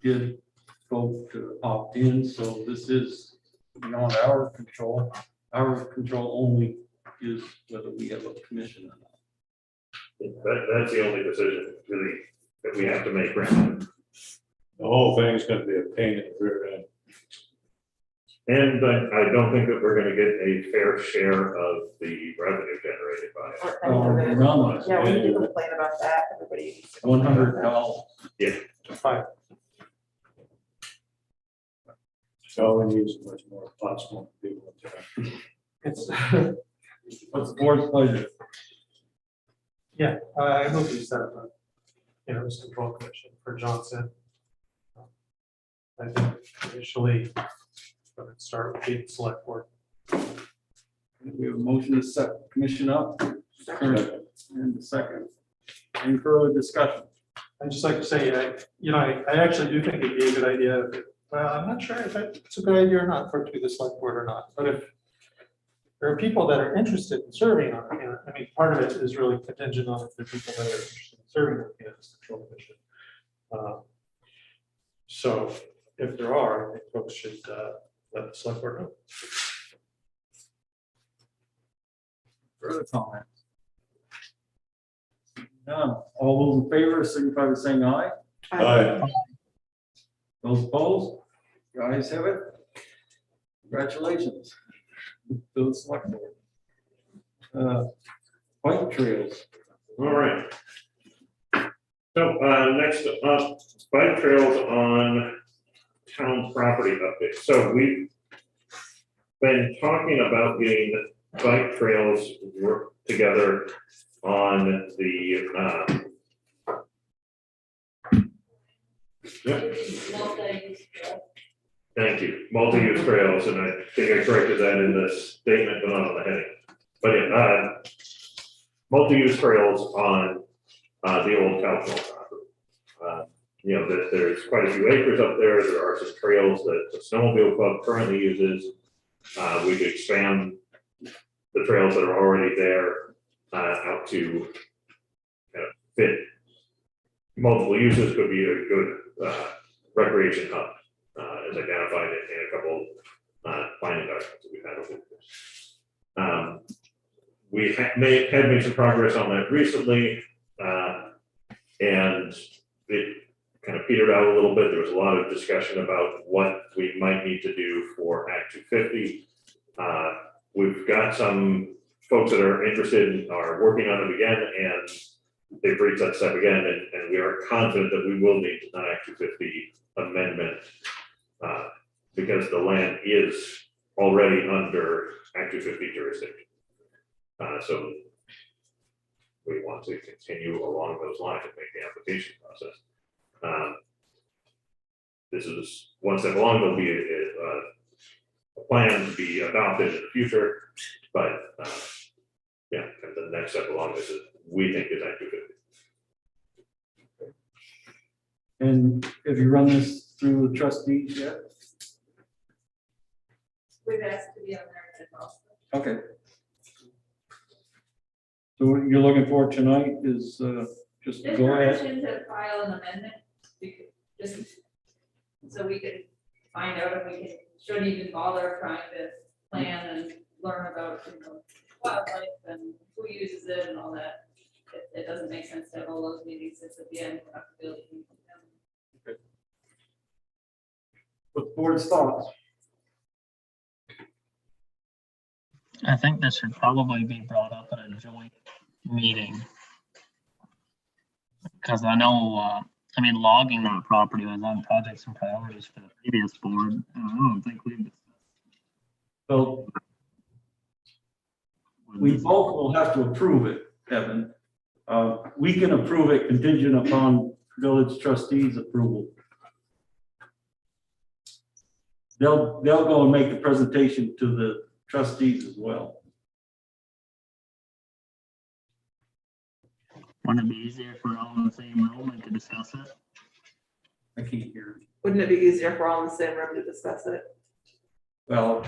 did vote to opt in, so this is beyond our control. Our control only is whether we have a commission or not. That's the only decision really that we have to make, right? The whole thing's gonna be a pain in the rear end. And I don't think that we're gonna get a fair share of the revenue generated by it. Or any of it. None. Yeah, we need to complain about that, everybody. $100. Fine. So we need much more possible people in town. It's, What's the board's pleasure? yeah, I move to set up a Interest Control Commission for Johnson. I think initially, I'm gonna start with the select board. We have a motion to set the commission up. And the second. Any further discussion? I'd just like to say, I actually do think it'd be a good idea. Well, I'm not sure if it's a good idea or not for it to be the select board or not, but if there are people that are interested in serving on it, I mean, part of it is really contingent on if there are people that are interested in serving on the Interest Control Commission. So if there are, I think folks should let the select board know. Further comment? None. All those in favor signify by saying aye. Aye. Those opposed? The ayes have it. Congratulations to the select board. Bike trails. All right. So next up, bike trails on town property update. So we've been talking about getting bike trails work together on the thank you, multi-use trails, and I think I corrected that in the statement, but not on the heading. But yeah, multi-use trails on the old town property. You know, there's quite a few acres up there. There are some trails that the snowmobile club currently uses. We could expand the trails that are already there out to fit multiple uses. Could be a good recreation hub, as identified in a couple planning documents that we've had over the years. We had made some progress on that recently, and it kind of petered out a little bit. There was a lot of discussion about what we might need to do for Act 250. We've got some folks that are interested and are working on it again, and they've reached that step again, and we are confident that we will need an Act 250 amendment because the land is already under Act 250 jurisdiction. So we want to continue along those lines and make the application process. This is one step along. There'll be a plan to be adopted in the future, but yeah, and the next step along this is we think is Act 250. And have you run this through the trustees yet? we've asked to be on there as well. Okay. So what you're looking for tonight is just to Just go ahead. permission to file an amendment, just so we can find out if we can, shouldn't even bother trying to plan and learn about, wildlife and who uses it and all that. It doesn't make sense to have all those meetings, it's at the end. We'll have to build it. What the board's thoughts? I think this should probably be brought up at a joint meeting. Because I know, I mean, logging that property was on projects and priorities for the previous board. And I don't think we've. So we both will have to approve it, Kevin. We can approve it contingent upon village trustees' approval. They'll go and make the presentation to the trustees as well. Wouldn't it be easier if we're all in the same room and could discuss it? I can't hear. Wouldn't it be easier for all in the same room to discuss it? Well,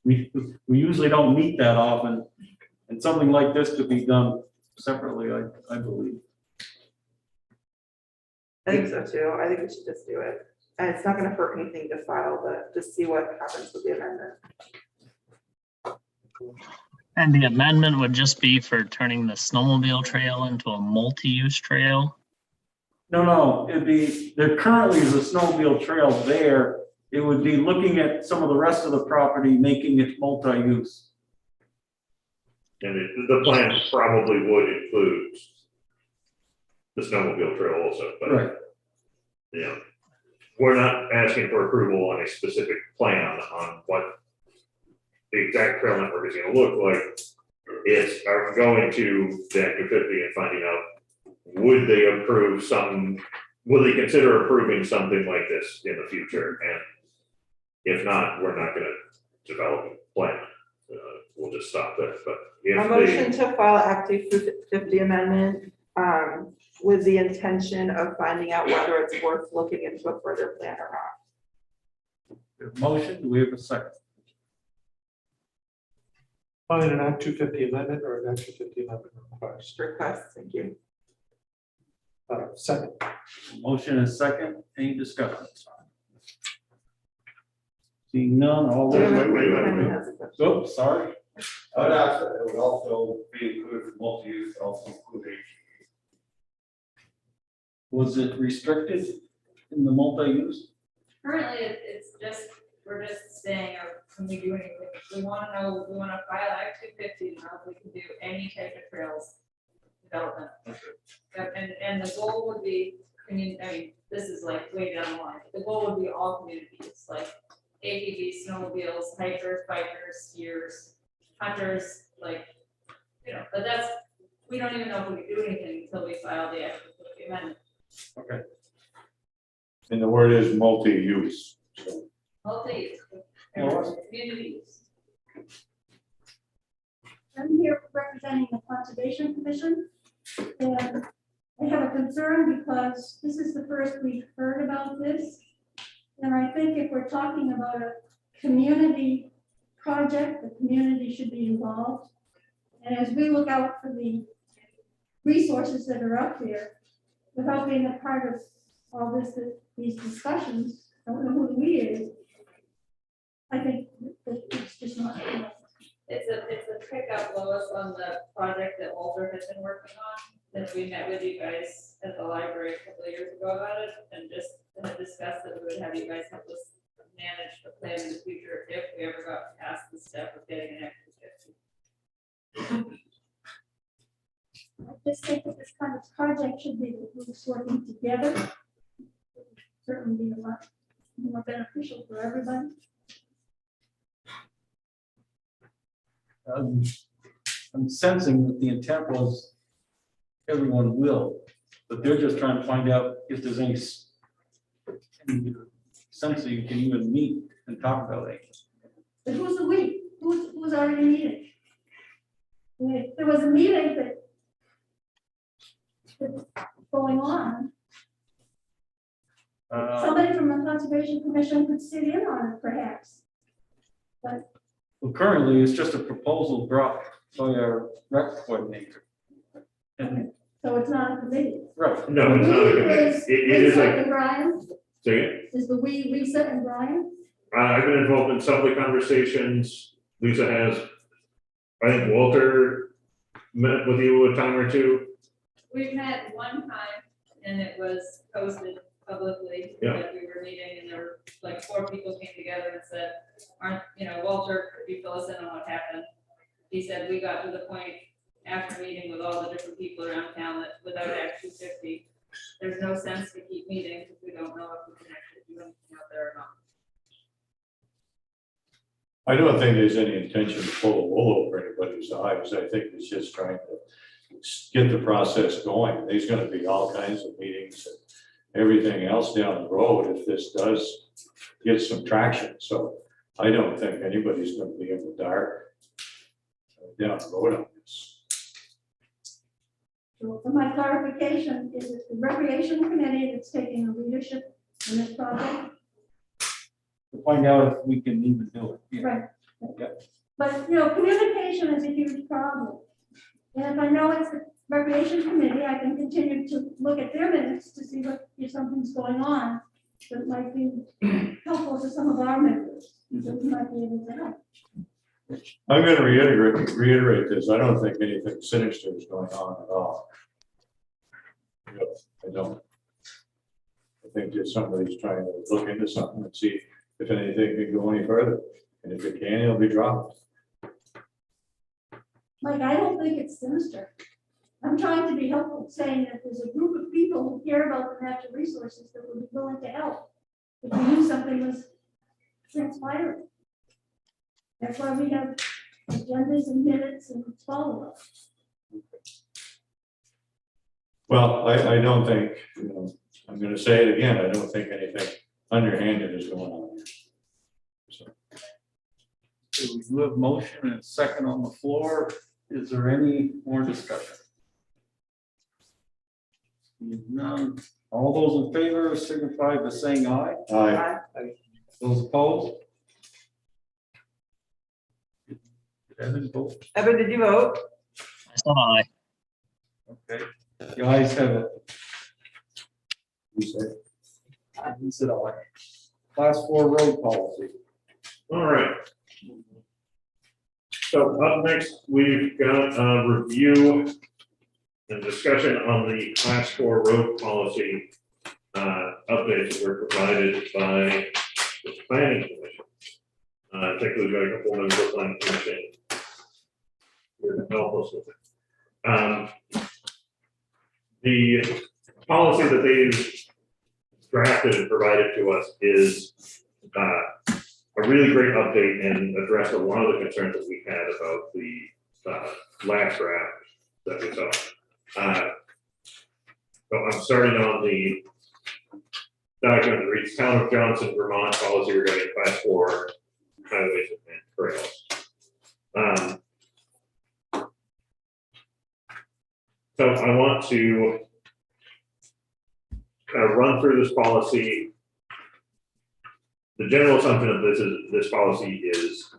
we usually don't meet that often, and something like this could be done separately, I believe. I think so too. I think we should just do it. And it's not gonna hurt anything to file, but just see what happens with the amendment. And the amendment would just be for turning the snowmobile trail into a multi-use trail. No, there currently is a snowmobile trail there. It would be looking at some of the rest of the property, making it multi-use. And the plan probably would include the snowmobile trail also, but. Right. Yeah, we're not asking for approval on a specific plan on what the exact trail network is gonna look like. It's are going to the Act 250 and finding out, would they approve will they consider approving something like this in the future? And if not, we're not gonna develop a plan. We'll just stop there, but A if motion they, to file Act 250 amendment, with the intention of finding out whether it's worth looking into a further plan or not. We have a motion, do we have a second? Find an Act 250 amendment or an Act 250 amendment request. Request, thank you. Second. Motion is second, any discussion? Seeing none, all those. Brandon has a question. Oh, sorry. I'd ask that it would also be included for multi-use, also include Was it restricted in the multi-use? Currently, it's just, we're just saying, can we do anything? We wanna know, we wanna file Act 250, now if we can do any type of trails development. And the goal would be, I mean, this is like way down the line, the goal would be all communities, like ATVs, snowmobiles, hikers, bikers, skiers, hunters, like, but that's, we don't even know if we can do anything until we file the Act 250 amendment. Okay. And the word is multi-use. Multi, communities. I'm here representing the Conservation Commission. And I have a concern because this is the first we've heard about this. And I think if we're talking about a community project, the community should be involved. And as we look out for the resources that are up there, without being a part of all this, these discussions, don't know who the we is. I think that it's just not. It's a pickup, Lois, on the project that Walter has been working on, that we met with you guys at the library a couple of years ago about it, and just had discussed that we would have you guys help us manage the plan in the future if we ever got past the step of getting an extra 50. I just think that this kind of project should be the groups working together. It would certainly be a lot more beneficial for everybody. I'm sensing that the intent was everyone will, but they're just trying to find out if there's any sense that you can even meet and talk about it. But who's the we? Who's already meeting? There was a meeting that's going on. Somebody from the Conservation Commission could sit in on it perhaps. Well, currently, it's just a proposal brought by our rec coordinator. And, So it's not a committee. right. No, it's not a committee. It is Lisa like, and Brian, say it. is the we, Lisa and Brian? I've been involved in some of the conversations. Lisa has. I think Walter met with you a time or two. We've met one time and it was posted publicly Yeah. that we were meeting and there were like 4 people came together and said, Walter, could you fill us in on what happened? He said, we got to the point after meeting with all the different people around town that without Act 250, there's no sense to keep meeting because we don't know if we can actually do anything out there or not. I don't think there's any intention to pull the wool over anybody's eyes. I think it's just trying to get the process going. There's gonna be all kinds of meetings and everything else down the road if this does get some traction. So I don't think anybody's gonna be in the dark down the road on this. So for my clarification, is it the recreation committee that's taking the leadership in this project? To find out if we can even do it. Yeah. Right. Yeah. But, communication is a huge problem. And if I know it's the recreation committee, I can continue to look at their minutes to see if something's going on that might be helpful to some of our members, that we might be able to help. I'm gonna reiterate this. I don't think anything sinister is going on at all. I don't. I think that somebody's trying to look into something and see if anything can go any further. And if it can, it'll be dropped. Mike, I don't think it's sinister. I'm trying to be helpful, saying that there's a group of people who care about the natural resources that would be willing to help if we knew something was transpiring. That's why we have agendas and minutes and follow-up. Well, I don't think, I'm gonna say it again, I don't think anything underhanded is going on here. So, So we do have motion and a second on the floor. Is there any more discussion? Seeing none. All those in favor signify by saying aye. aye. Those opposed? Did Evan vote? Evan, did you vote? I said aye. Okay, the ayes have it. You say? He said aye. Class 4 road policy. All right. So up next, we've got a review and discussion on the class 4 road policy updates that were provided by the planning commission. I think we've got a couple members of the planning commission here to help us with it. The policy that they've drafted and provided to us is a really great update and addressed a lot of the concerns that we had about the last draft that we saw. So I'm starting on the document that reads Town of Johnson, Vermont policy regarding class 4 highways and trails. So I want to kind of run through this policy. The general assumption of this policy is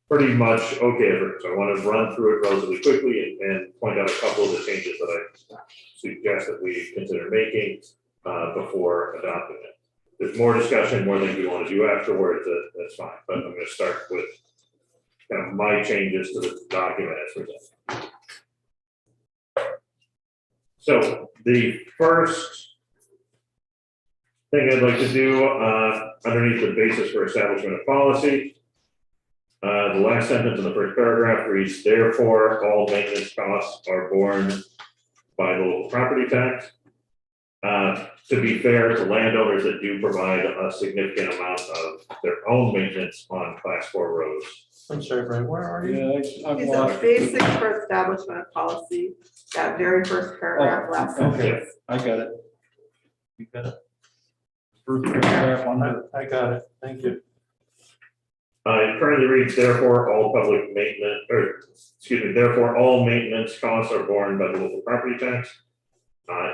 pretty much okay. So I want to run through it relatively quickly and point out a couple of the changes that I suggest that we consider making before adopting it. There's more discussion, more things we want to do afterwards, that's fine. But I'm going to start with kind of my changes to the document as presented. So the first thing I'd like to do underneath the basis for establishment of policy, the last sentence in the first paragraph reads, therefore, all maintenance costs are borne by the local property tax. To be fair to landowners that do provide a significant amount of their own maintenance on class 4 roads. I'm sorry, Brian, where are you? Yeah, I've He lost said it. basic for establishment of policy, that very first paragraph, last Okay, sentence. I got it. You got it. First paragraph under. I got it, thank you. It currently reads, therefore, all public maintenance, therefore, all maintenance costs are borne by the local property tax.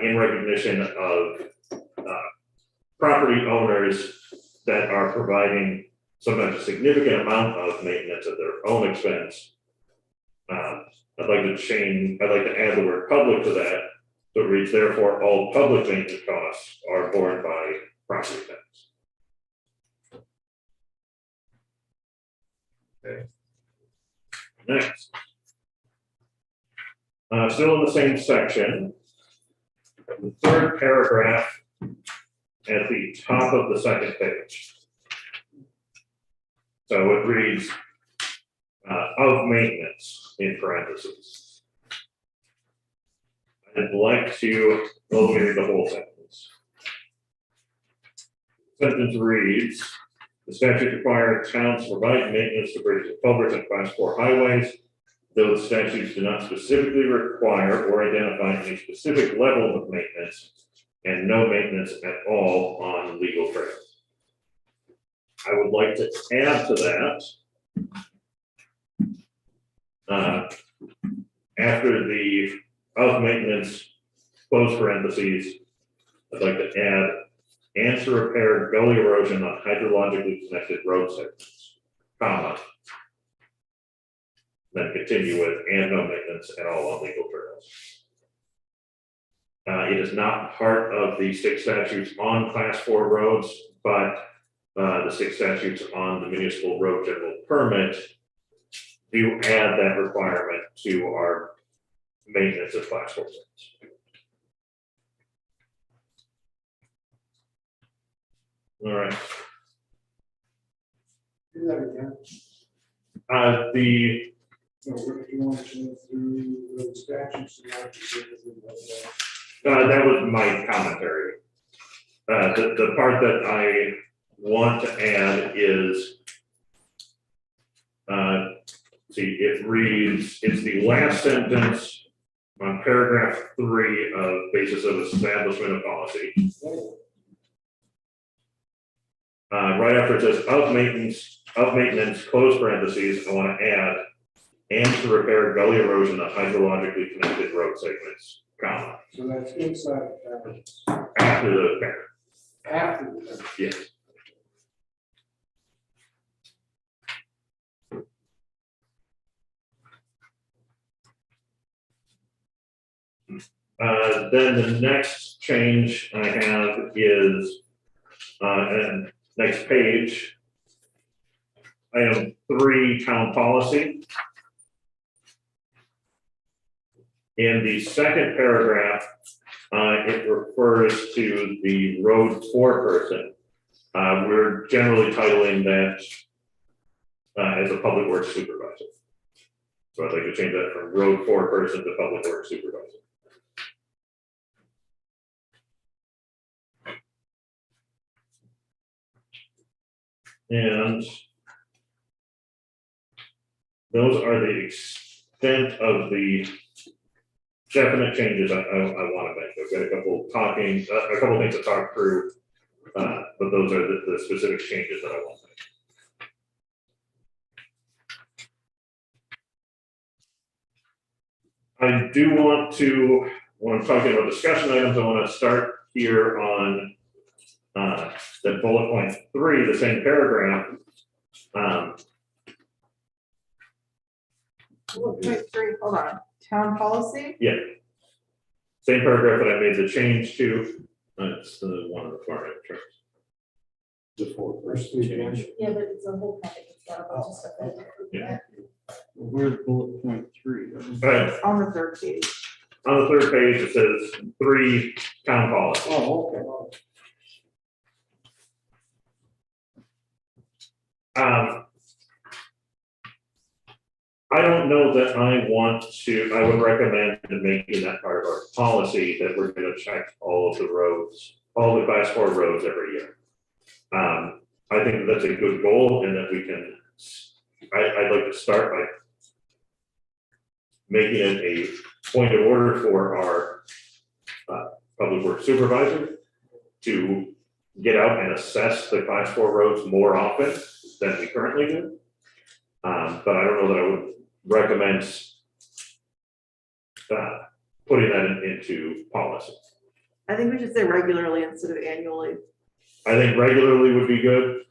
In recognition of property owners that are providing sometimes a significant amount of maintenance at their own expense. I'd like to add the word public to that, so it reads, therefore, all public maintenance costs are borne by property tax. Okay. Next. Still in the same section, the third paragraph at the top of the second page. So it reads, of maintenance in parentheses. I'd like to read the whole sentence. Sentence reads, the statute requires towns to provide maintenance to bridges and culverts and class 4 highways. Those statutes do not specifically require or identify any specific level of maintenance and no maintenance at all on legal trails. I would like to add to that, after the of maintenance, close parentheses, I'd like to add and to repair gully erosion on hydrologically connected road segments, comma. Then continue with and no maintenance at all on legal trails. It is not part of the 6 statutes on class 4 roads, but the 6 statutes on the municipal road general permit do add that requirement to our maintenance of class 4 roads. All right. Do that again. So what do you want to go through the statutes? That was my commentary. The part that I want to add is, see, it reads, it's the last sentence on paragraph 3 of basis of establishment of policy. Right after it says of maintenance, close parentheses, I want to add, and to repair gully erosion on hydrologically connected road segments, comma. So that's inside the paragraphs. After the parent. After the paragraph. Yes. Then the next change I have is, and next page, item 3, town policy. In the second paragraph, it refers to the road foreperson. We're generally titling that as a public works supervisor. So I'd like to change that from road foreperson to public works supervisor. And those are the extent of the definite changes I want to make. I've got a couple things to talk through, but those are the specific changes that I want to make. I do want to, when I'm talking about discussion items, I want to start here on the bullet point 3, the same paragraph. Bullet point 3, hold on, town policy? Yeah. Same paragraph that I made the change to. That's the one of the far right terms. The foreperson change. Yeah, but it's a whole package, it's got a bunch of stuff in it. Yeah. Where's bullet point 3? Right. On the 3rd page. On the 3rd page, it says 3 town policy. Oh, okay. I don't know that I would recommend making that part of our policy that we're going to check all of the roads, all the class 4 roads every year. I think that's a good goal and that we can, I'd like to start by making it a point of order for our public works supervisor to get out and assess the class 4 roads more often than we currently do. But I don't know that I would recommend putting that into policy. I think we should say regularly instead of annually. I think regularly would be good.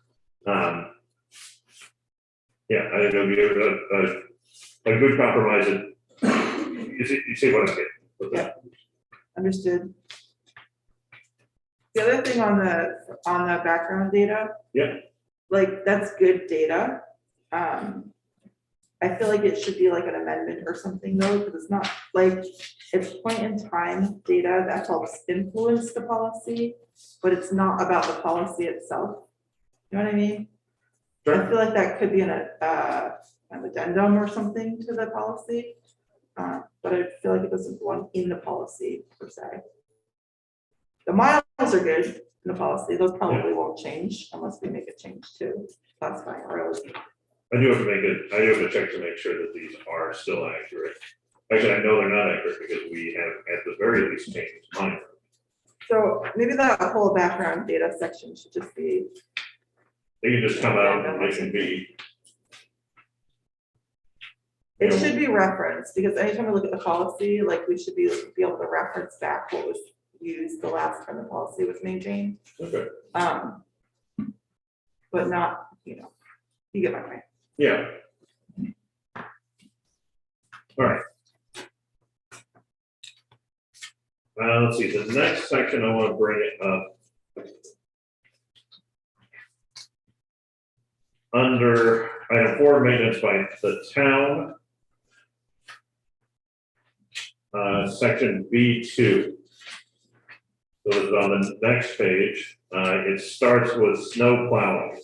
Yeah, I think it would be a good compromise. You see what I'm getting? with that. Understood. The other thing on the background data. Yeah. Like, that's good data. I feel like it should be like an amendment or something though, because it's not like, it's point in time data that helps influence the policy, but it's not about the policy itself. You know what I mean? Sure. I feel like that could be an addendum or something to the policy. But I feel like it doesn't belong in the policy per se. The miles are good in the policy, those probably won't change unless we make a change to classifying roads. I do have to check to make sure that these are still accurate. Actually, I know they're not accurate because we have at the very least changed mine. So maybe that whole background data section should just be. They can just come out and they can be. It should be referenced, because anytime we look at the policy, like, we should be able to reference back what was used the last time the policy was maintained. Okay. But not, you get my point. Yeah. All right. Let's see, the next section, I want to bring it up. Under item 4, maintenance by the town. Section B2. So it's on the next page. It starts with snow plowing.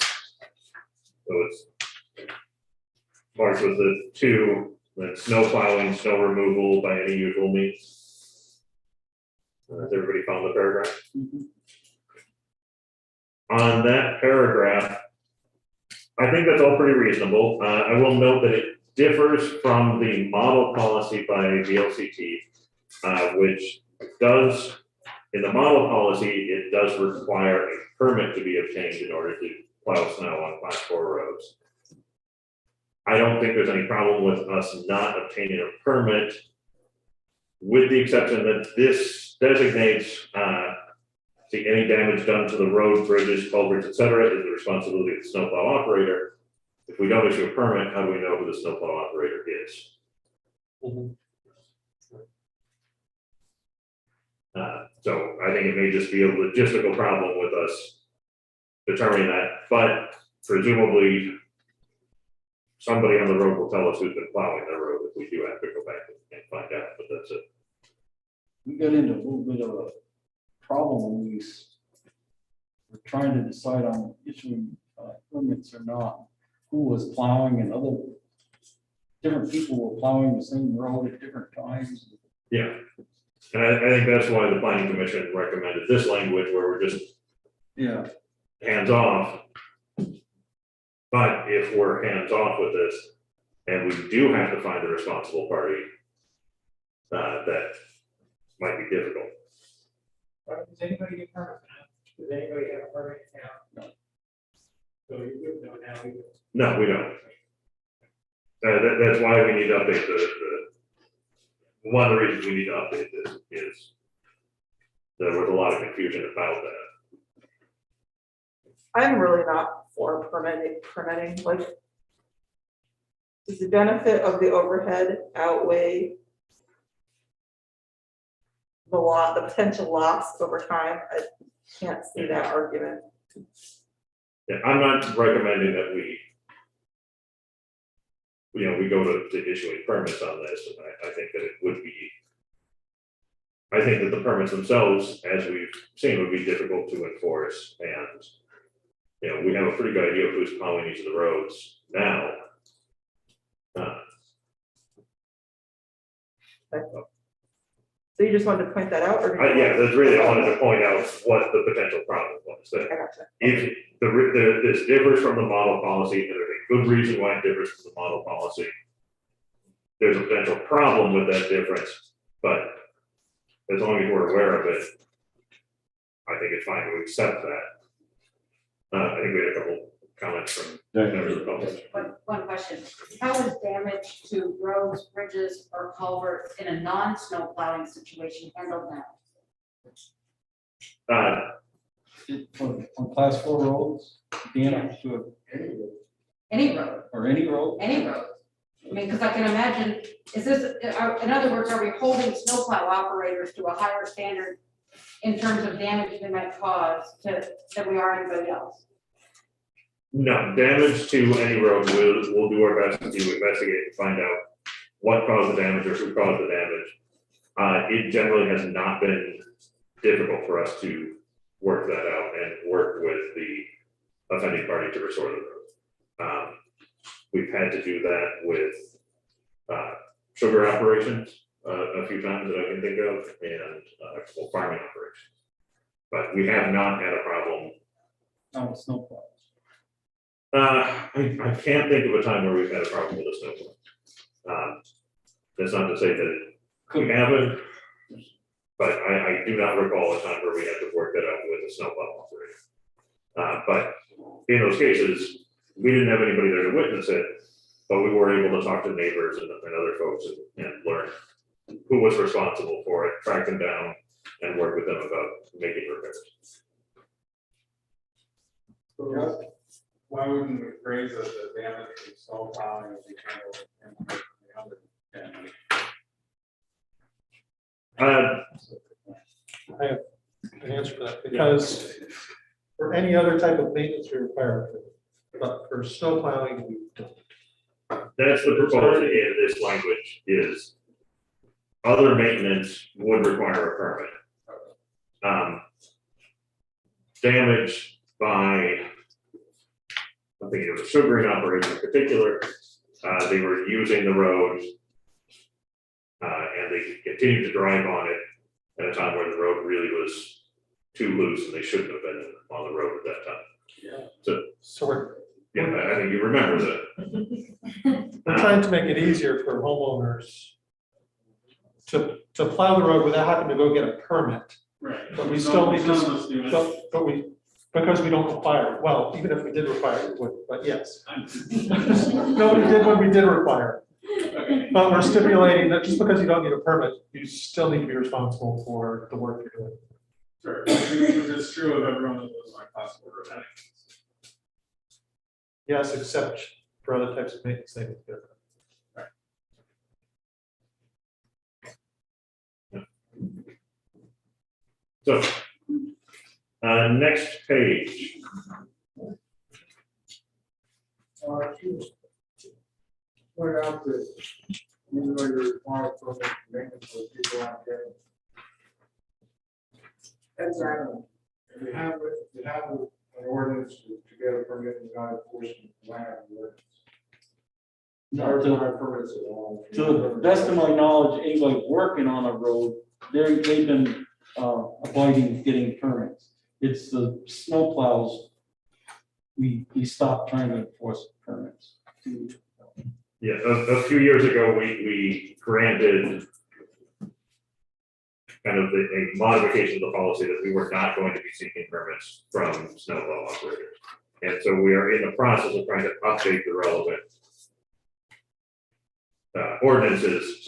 So it's starts with the 2, then snow plowing, snow removal by any usual means. Has everybody found the paragraph? On that paragraph, I think that's all pretty reasonable. I will note that it differs from the model policy by VLCT, which does, in the model policy, it does require a permit to be obtained in order to plow snow on Class 4 roads. I don't think there's any problem with us not obtaining a permit, with the exception that this designates any damage done to the road, bridges, culverts, etc., is the responsibility of the snowplow operator. If we don't issue a permit, how do we know who the snowplow operator is? So I think it may just be a logistical problem with us determining that, but presumably somebody on the road will tell us who's been plowing their road if we do have to go back and find out, but that's it. We got into a little bit of a problem when we were trying to decide on issuing permits or not. Who was plowing, and other different people were plowing the same road at different times. Yeah, and I think that's why the planning commission recommended this language where we're just hands off. But if we're hands off with this, and we do have to find the responsible party, that might be difficult. Does anybody get permit now? Does anybody have a permit now? No. So you would know now. No, we don't. That's why we need to update one of the reasons we need to update this is there was a lot of confusion about that. I'm really not for permitting, like, does the benefit of the overhead outweigh the potential loss over time? I can't see that argument. Yeah, I'm not recommending that we go to issuing permits on this, and I think that it would be, I think that the permits themselves, as we've seen, would be difficult to enforce, and we have a pretty good idea of who's plowing each of the roads now. So you just wanted to point that out, or? Yeah, that's really, I wanted to point out what the potential problem was. That I gotcha. if this differs from the model policy, and there's a good reason why it differs from the model policy, there's a potential problem with that difference, but as long as we're aware of it, I think it's fine to accept that. I think we had a couple comments from members of the public. One question, how is damage to roads, bridges, or culverts in a non-snow plowing situation handled now? on class 4 roads, damage to Any road, or any road? any road. I mean, because I can imagine, is this, in other words, are we holding snowplow operators to a higher standard in terms of damage they might cause than we are anybody else? No, damage to any road, we'll do our best to investigate and find out what caused the damage or who caused the damage. It generally has not been difficult for us to work that out and work with the offending party to restore the road. We've had to do that with sugar operations a few times that I can think of, and farming operations. But we have not had a problem. No, snowplow. I can't think of a time where we've had a problem with a snowplow. That's not to say that it could happen, but I do not recall a time where we had to work that out with a snowplow operator. But in those cases, we didn't have anybody there to witness it, but we were able to talk to neighbors and other folks and learn who was responsible for it, track them down, and work with them about making repairs. Why wouldn't we phrase it the damage from snow plowing as you handle the other damage? I have an answer for that, because for any other type of maintenance we require, but for snow plowing, we don't. That's the proposal in this language is other maintenance would require a permit. Damage by, I'm thinking of a sugaring operation in particular, they were using the road and they continued to drive on it at a time where the road really was too loose and they shouldn't have been on the road at that time. Yeah. So we're I think you remember that. we're trying to make it easier for homeowners to plow the road without having to go get a permit. Right. But we still need to, because we don't require it. Well, even if we did require it, we would, but yes. Nobody did when we did require it. Okay. But we're stipulating that just because you don't need a permit, you still need to be responsible for the work you're doing. Sure. It's true of everyone that lives on class 4 road. Yes, except for other types of maintenance, they need to get it. So, next page. Point out that even though you're required for maintenance for people out there. That's animal. If you have an ordinance to get a permit, you're not enforcing the land ordinance. No, Not permits at all. to the best of my knowledge, anybody working on a road, they've been avoiding getting permits. It's the snow plows, we stopped trying to enforce permits. Yeah, a few years ago, we granted kind of a modification of the policy that we were not going to be seeking permits from snowplow operators. And so we are in the process of trying to update the relevant ordinances,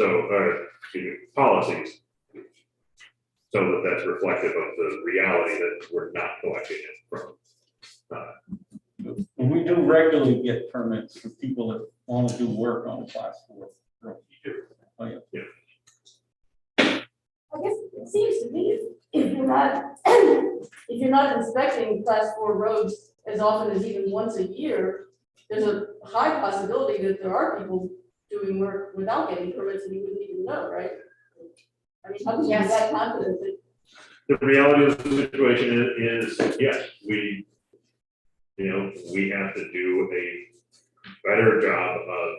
policies, so that that's reflective of the reality that we're not collecting it from. And we do regularly get permits for people that want to do work on a class 4 road. Oh, yeah. I guess it seems to me if you're not inspecting class 4 roads as often as even once a year, there's a high possibility that there are people doing work without getting permits and you wouldn't even know, right? I mean, how can you be that confident that? The reality of the situation is yes, we have to do a better job of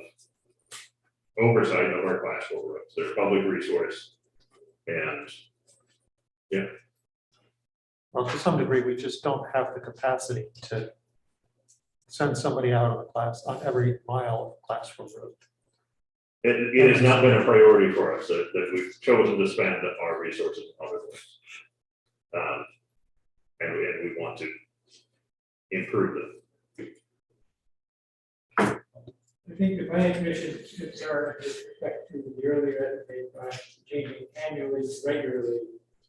oversight of our class 4 roads. They're a public resource. And yeah. Well, to some degree, we just don't have the capacity to send somebody out on every mile of class 4 road. It has not been a priority for us that we've chosen to spend our resources on other things. And we want to improve them. I think the planning commission's concern with respect to the earlier estimated by changing annually, regularly.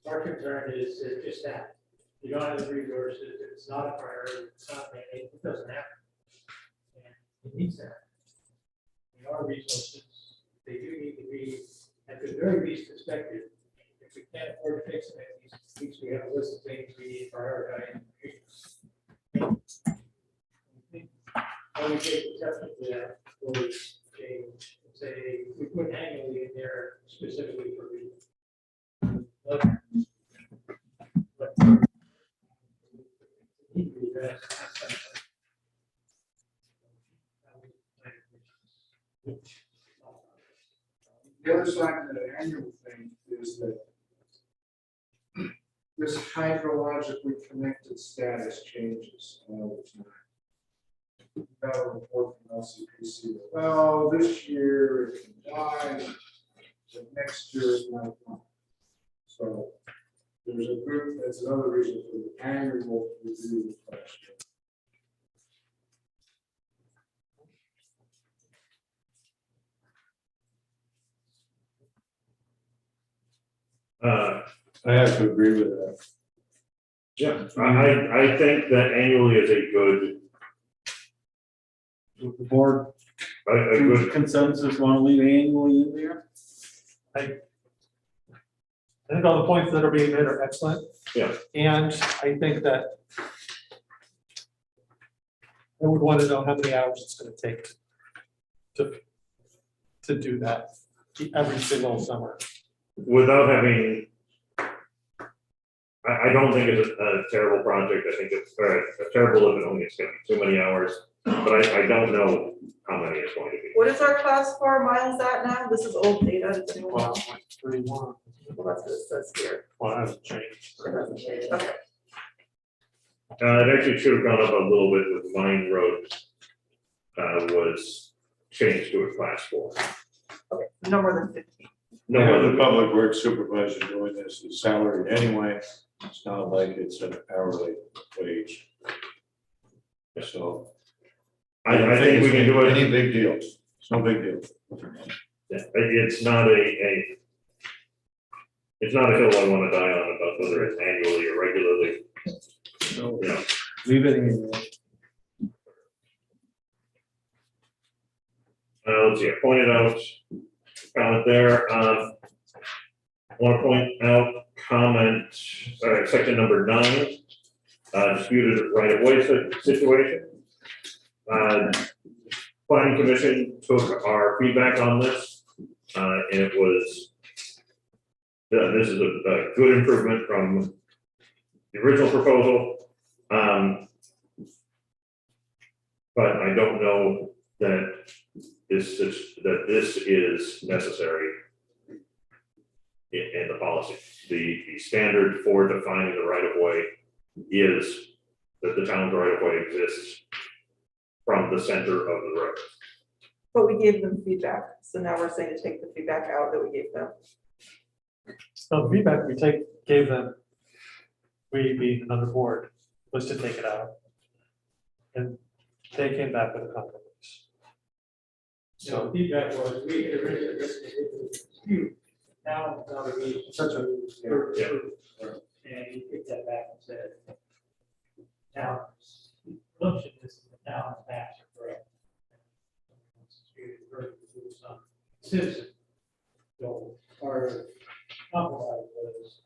Our concern is just that. you don't have the resources, it's not a priority, it's not, it doesn't happen. And it needs that. There are resources, they do need to be, at the very least, expected. If we can't afford to fix them, at least we have a list of things we need to prioritize. I would take exception to that, or say, we put annually in there specifically for reasons. The other side of the annual thing is that this hydrologically connected status changes all the time. We got a report from LCPC, well, this year it can die, but next year it's not fine. So there's a group, that's another reason for the annual review last year. I have to agree with that. Yeah, I think that annually is a good, With the board a good, consensus, want to leave annually in there? I think all the points that are being made are excellent. Yeah. And I think that I would want to know how many hours it's going to take to do that every single summer. without having, I don't think it's a terrible project. I think it's a terrible if it only it's gonna be too many hours, but I don't know how many it's going to be. What is our class 4 miles at now? This is old data. Does anyone know? 31. Well, that's what it says here. Well, that hasn't changed. It hasn't changed. Okay. It actually should have gone up a little bit with Vine Road, was changed to a class 4. Okay, no more than 15. No, Yeah, other the public works supervisor doing this is salaried anyway. It's not like it's an hourly wage. So. I think we can do it. Any big deal. It's no big deal. Yeah, it's not it's not a hill I want to die on about whether it's annually or regularly. So, Yeah. leave it in. Let's see, I pointed out, comment there, I want to point out comment, section number 9, disputed right-of-way situation. Planning Commission took our feedback on this, and it was, this is a good improvement from the original proposal. But I don't know that this is necessary in the policy. The standard for defining the right of way is that the town's right of way exists from the center of the road. But we gave them feedback, so now we're saying to take the feedback out that we gave them. So the feedback we gave them, we being another board, was to take it out. And they came back with a compromise. So feedback was, we had originally listed it was a dispute. Now it's not a reason, such a. And he picked that back and said, now, assumption is the town's maps are correct. Some citizen. So our compromise was.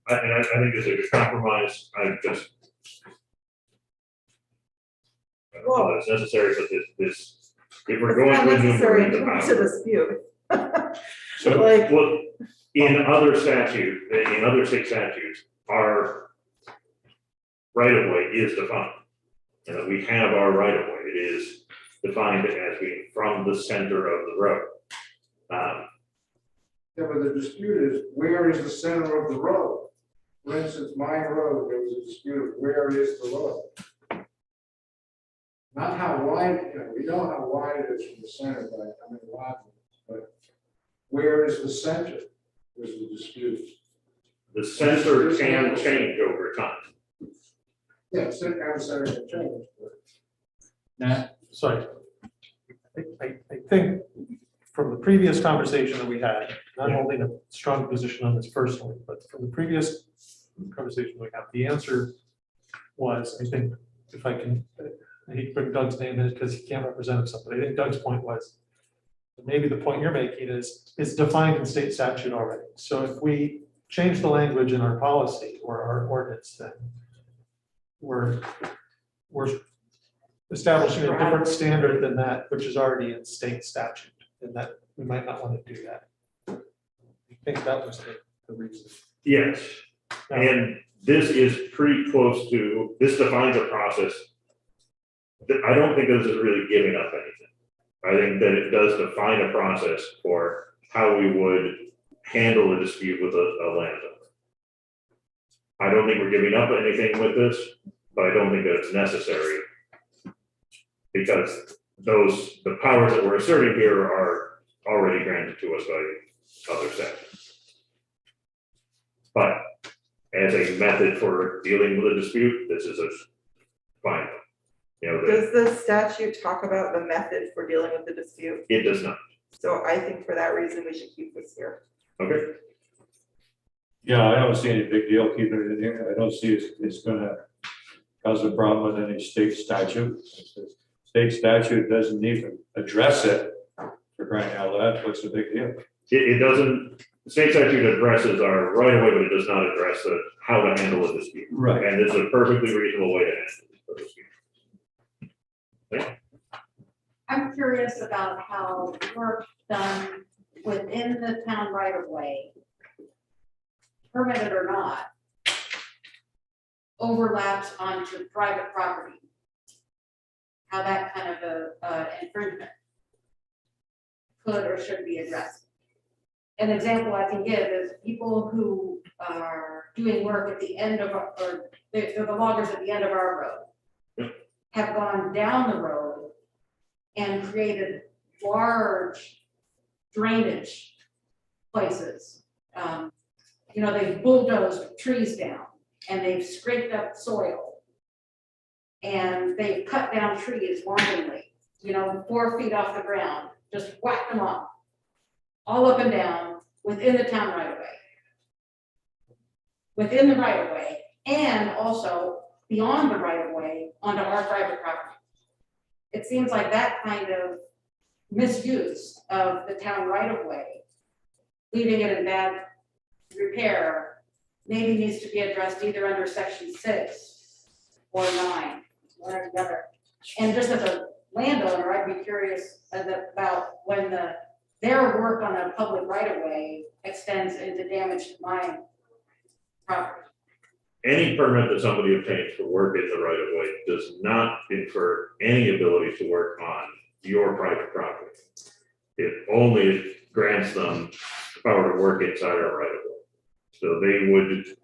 I think it's a good compromise. I just, I don't know that it's necessary, but this, if we're going It's to not necessary enumerate the to power. dispute. So, Like- well, in other state statutes, our right of way is defined. And we have our right of way. It is defined as being from the center of the road. Yeah, but the dispute is, where is the center of the road? For instance, my road, there was a dispute of where is the road? Not how wide, we know how wide it is from the center, but where is the center? Was the dispute. The center can change over time. Yeah, the center can change, but. Sorry. I think from the previous conversation that we had, not holding a strong position on this personally, but from the previous conversation we had, the answer was, I think, if I can, I hate to bring Doug's name in it because he can't represent himself, but I think Doug's point was, maybe the point you're making is, it's defined in state statute already. So if we change the language in our policy or our ordinance, then we're establishing a different standard than that, which is already in state statute, and that we might not want to do that. I think that was the reason. Yes, and this is pretty close to, this defines a process. I don't think this is really giving up anything. I think that it does define a process for how we would handle a dispute with a landowner. I don't think we're giving up anything with this, but I don't think that it's necessary. Because the powers that we're asserting here are already granted to us by other sections. But as a method for dealing with a dispute, this is a fine. You know, Does the statute talk about the method for dealing with the dispute? it does not. So I think for that reason, we should keep this here. Okay. Yeah, I don't see any big deal keeping it in here. I don't see it's gonna cause a problem with any state statute. State statute doesn't even address it, for crying out loud. What's the big deal? It doesn't, the state statute addresses our right of way, but it does not address how to handle a dispute. Right. And this is a perfectly reasonable way to handle a dispute. I'm curious about how work done within the town right of way, permitted or not, overlaps onto private property. How that kind of a infringement could or should be addressed. An example I can give is people who are doing work at the end of, or they're the loggers at the end of our road, have gone down the road and created large drainage places. You know, they've bulldozed trees down and they've scraped up soil. And they've cut down trees wantonly, you know, 4 feet off the ground, just whack them up, all up and down within the town right of way. Within the right of way, and also beyond the right of way onto our private property. It seems like that kind of misuse of the town right of way, leaving it in bad repair, maybe needs to be addressed either under section 6 or 9. One or the other. And just as a landowner, I'd be curious about when their work on a public right of way extends into damage to my property. Any permit that somebody obtains for work in the right of way does not infer any ability to work on your private property. It only grants them the power to work inside our right of way. So they would,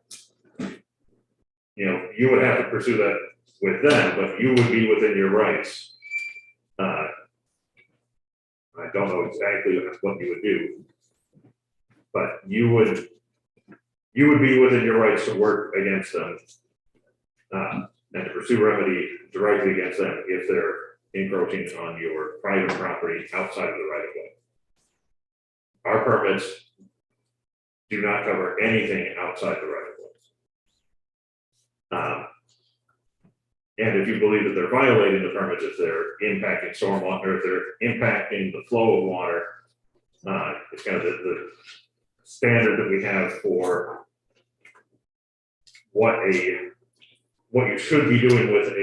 you know, you would have to pursue that with them, but you would be within your rights. I don't know exactly what you would do, but you would be within your rights to work against them and to pursue remedy directly against them if they're encroaching on your private property outside of the right of way. Our permits do not cover anything outside the right of way. And if you believe that they're violating the permits, if they're impacting stormwater, if they're impacting the flow of water, it's kind of the standard that we have for what you should be doing with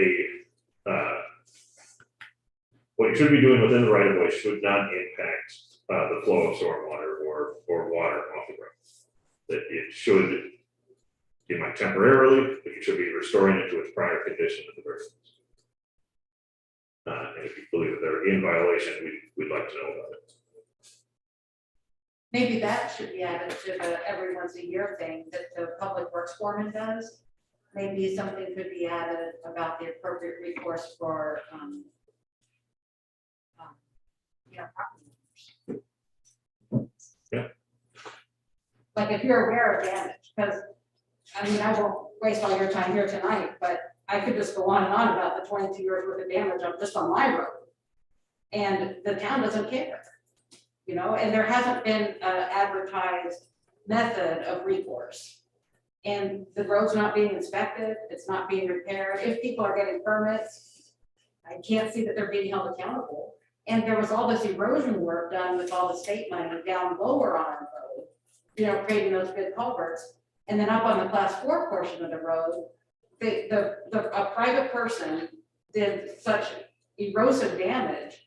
what you should be doing within the right of way should not impact the flow of stormwater or water off the ground. That it should. It might temporarily, but you should be restoring it to its prior condition at the very least. And if you believe that they're in violation, we'd like to know about it. Maybe that should be added to the every once a year thing that the public works foreman does. Maybe something could be added about the appropriate recourse for, you know, property owners. Yeah. Like if you're aware of damage, because I mean, I won't waste all your time here tonight, but I could just go on and on about the 22 years worth of damage just on my road. And the town doesn't care. you know, and there hasn't been an advertised method of recourse. And the road's not being inspected, it's not being repaired. If people are getting permits, I can't see that they're being held accountable. And there was all this erosion work done with all the state money down lower on our road, you know, creating those big culverts. And then up on the class 4 portion of the road, a private person did such erosive damage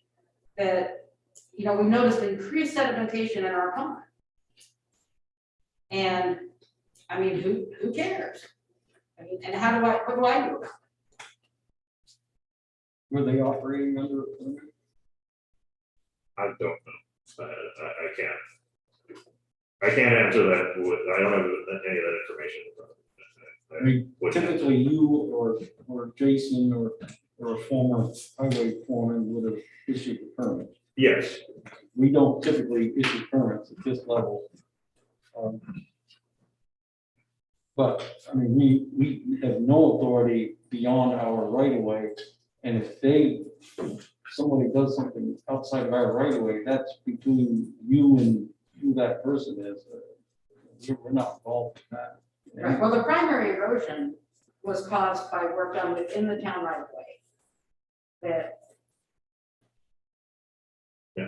that, you know, we noticed increased sedimentation in our pond. And I mean, who cares? I mean, and what do I do about it? Were they operating under a permit? I don't know. I can't answer that. I don't have any of that information. I mean, typically you or Jason or a former highway foreman would have issued a permit. Yes. We don't typically issue permits at this level. But, I mean, we have no authority beyond our right of way. And if somebody does something outside of our right of way, that's between you and who that person is. We're not involved in that. Right, well, the primary erosion was caused by work done within the town right of way. That,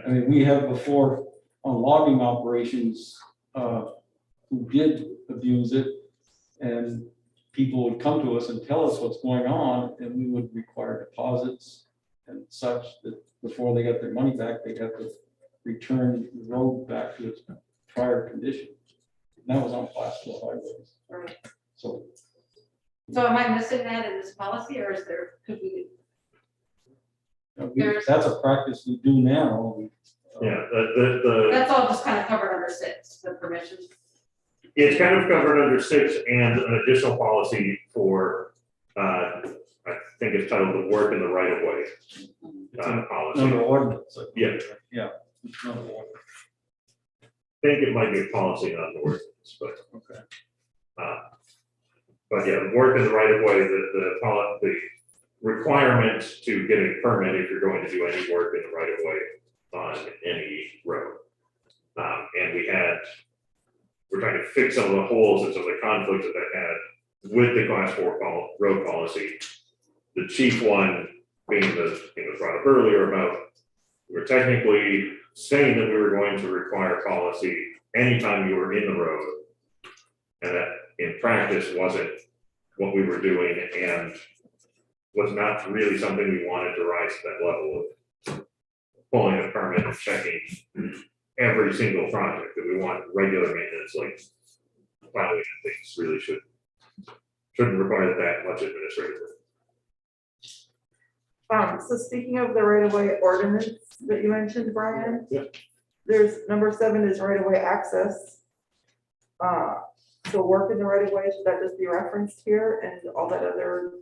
I mean, we have before on logging operations, who did abuse it, and people would come to us and tell us what's going on, and we would require deposits and such that before they got their money back, they'd have to return the road back to its prior condition. And that was on class 4 highways. right. So So am I missing that in this policy, or is there, could we? that's a practice we do now. Yeah, That's all just kind of covered under 6, the permissions. it's kind of covered under 6 and an additional policy for, I think it's titled the work in the right of way. Policy. Another ordinance. Yeah. Yeah. It's not an ordinance. I think it might be a policy, not an ordinance, but. Okay. But yeah, the work in the right of way, the requirement to get a permit if you're going to do any work in the right of way on any road. And we're trying to fix some of the holes and some of the conflicts that had with the class 4 road policy. The chief one being the, brought up earlier about, we're technically saying that we were going to require policy anytime you were in the road. And that in practice wasn't what we were doing and was not really something we wanted to rise to that level of pulling a permit and checking every single project that we want regular maintenance, like plowing and things really shouldn't require that much administrative work. So speaking of the right-of-way ordinance that you mentioned, Brian. Yep. There's number 7 is right-of-way access. So work in the right-of-way, should that just be referenced here and all that other?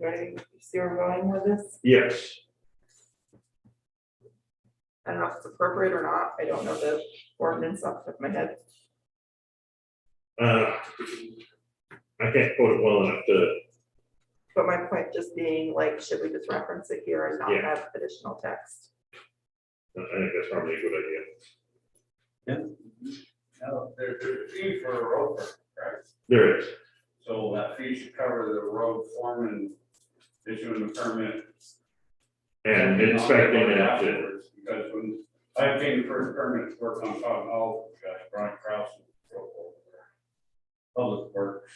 You see where I'm going with this? Yes. I don't know if it's appropriate or not. I don't know the ordinance off the top of my head. I can't quote it well enough to. But my point just being like, should we just reference it here and not Yeah. have additional text? I think that's probably a good idea. Now, there's a fee for a road permit, right? There is. So that fee should cover the road foreman issuing the permit. And inspecting it after. Afterwards, because when I came the first permit to work on Cotton Hall, guys, Brian Kraus, Public Works.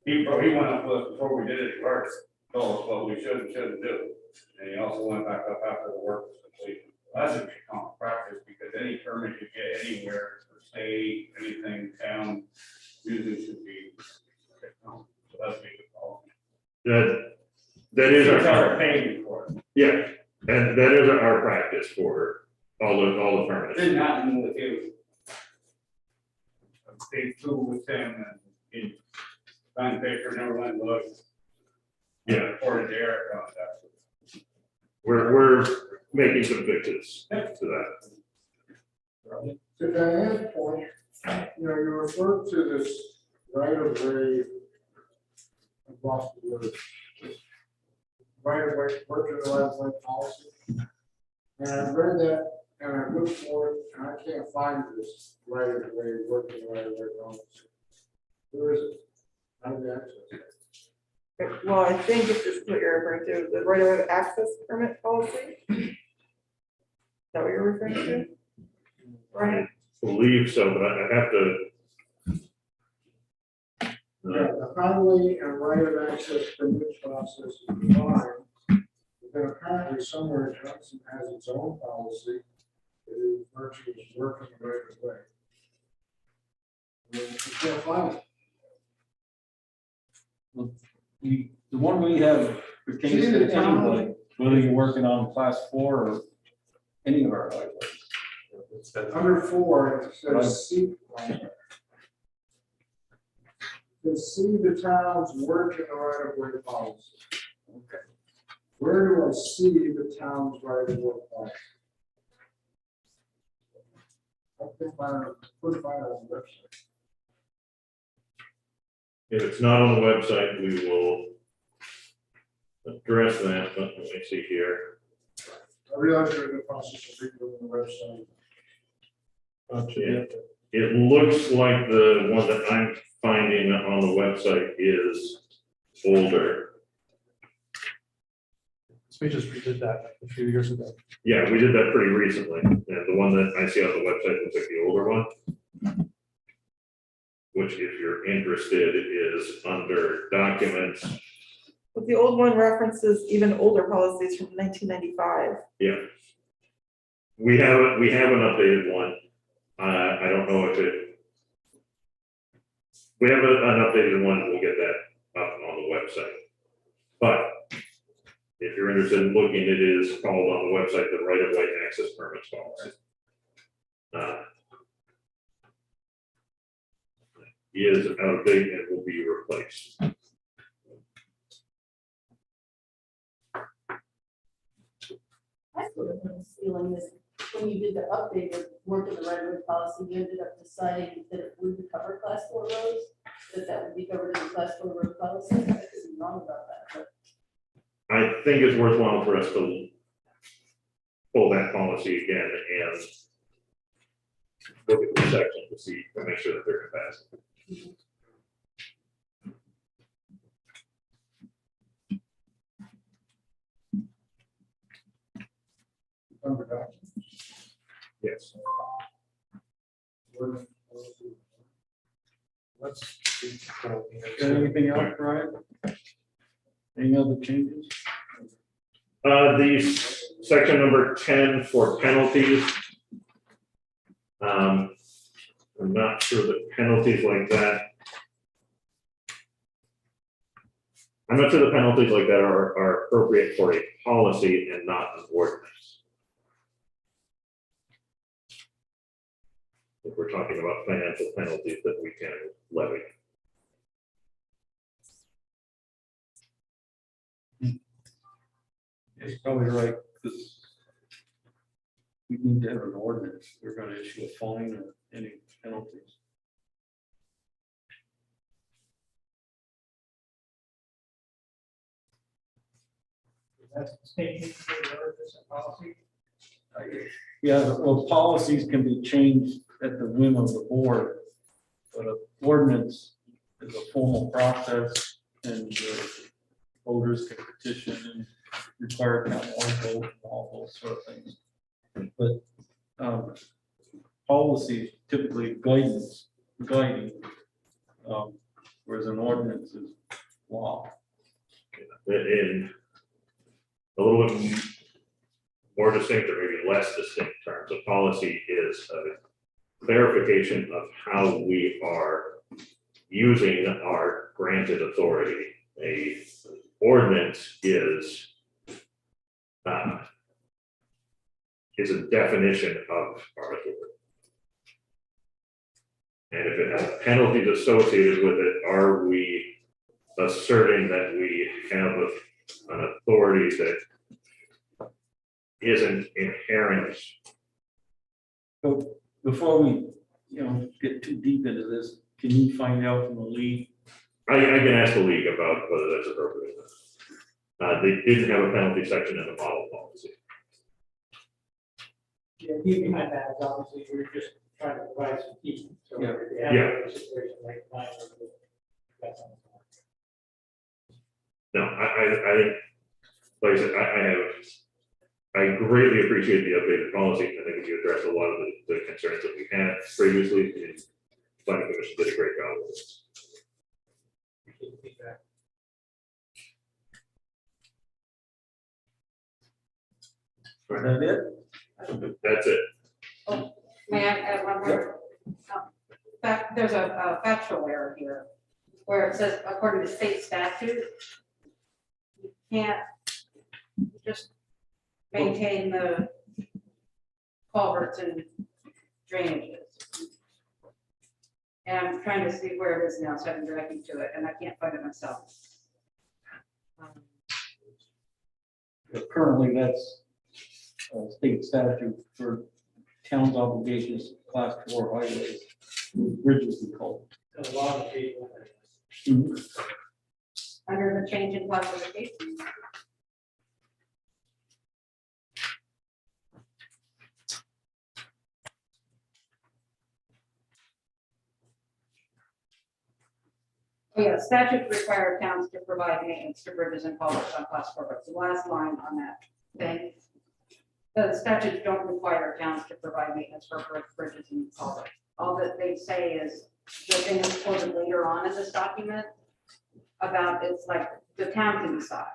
He went up with us before we did it first, told us what we should and shouldn't do. And he also went back up after the work was complete. That's a common practice because any permit you get anywhere, for state, anything, town, usually should be. So that's a good policy. That is Our our paying for it. yeah, and that is our practice for all the permits. Didn't happen with you. They flew with them and he signed paper, never went and looked. Yeah. Reported to Eric on that. We're making some fixes to that. To Diane's point, you referred to this right of way. I've lost the word. Right of way, work in the right of way policy. And I read that, and I looked for it, and I can't find this right of way, working right of way policy. Where is it? How do you access it? Well, I think if this is what you're referring to, the right of way access permit policy. Is that what you're referring to? Right, Believe so, but I have to. Yeah, the highway and right of access permit process is fine. But then apparently somewhere Johnson has its own policy that is virtually working right of way. And you can't find it. The one we have pertains See, to the town- anybody, whether you're working on class 4 or any of our highways. Under 4, it says seek plan. To see the town's working right of way policy. Okay. Where do I see the town's right of way policy? I think I couldn't find it on the website. If it's not on the website, we will address that, but let me see here. I realize you're in the process of redoing the website. It looks like the one that I'm finding on the website is older. So we just redid that a few years ago. Yeah, we did that pretty recently, and the one that I see on the website looks like the older one. Which, if you're interested, is under documents. but the old one references even older policies from 1995. Yeah. We have an updated one. I don't know if it. We have an updated one, we'll get that up on the website. But if you're interested in looking, it is called on the website, the right of way access permits policy. Is out of date and will be replaced. I sort of have a feeling that when you did the updated work of the right of way policy, you ended up deciding that it would cover class 4 roads, that would be covered in the class 4 road policy. I could be wrong about that, but I think it's worthwhile for us to pull that policy again and look at the section to see, to make sure that they're compatible. Under documents. Yes. Let's. Got anything else, Brian? Any other changes? The section number 10 for penalties. I'm not sure that penalties like that. I'm not sure the penalties like that are appropriate for a policy and not an ordinance. If we're talking about financial penalties that we can levy. It's probably right, because we need to have an ordinance. We're gonna issue a fine or any penalties. That's the state needs to do this policy. Yeah, well, policies can be changed at the whim of the board, but an ordinance is a formal process, and voters can petition and require town vote and all those sort of things. But policy typically guiding, whereas an ordinance is law. In a little bit more distinct or maybe less distinct terms, a policy is a clarification of how we are using our granted authority. A ordinance is a definition of our authority. And if it has penalties associated with it, are we asserting that we have an authority that isn't inherent? So before we, get too deep into this, can you find out from the league? I can ask the league about whether that's appropriate. They didn't have a penalty section in the model policy. The idea behind that is obviously we're just trying to provide some heat. So Yeah. if you have a situation like mine, that's on the phone. No, I think, like I said, I greatly appreciate the updated policy. I think you addressed a lot of the concerns that we had previously, and planning commission did a great job with it. Appreciate the feedback. Is that it? That's it. May I add one more? There's a factual error here, where it says according to state statute, you can't just maintain the culverts and drainages. And I'm trying to see where it is now, so I can direct you to it, and I can't find it myself. Currently, that's state statute for town's obligations, class 4 highways, bridges and culverts. A lot of people. Under the change in classification. Oh, yeah, statutes require towns to provide maintenance to bridges and culverts on class 4 roads. The last line on that thing. The statutes don't require towns to provide maintenance for bridges and culverts. All that they say is the thing that's quoted later on in this document about it's like the town can decide.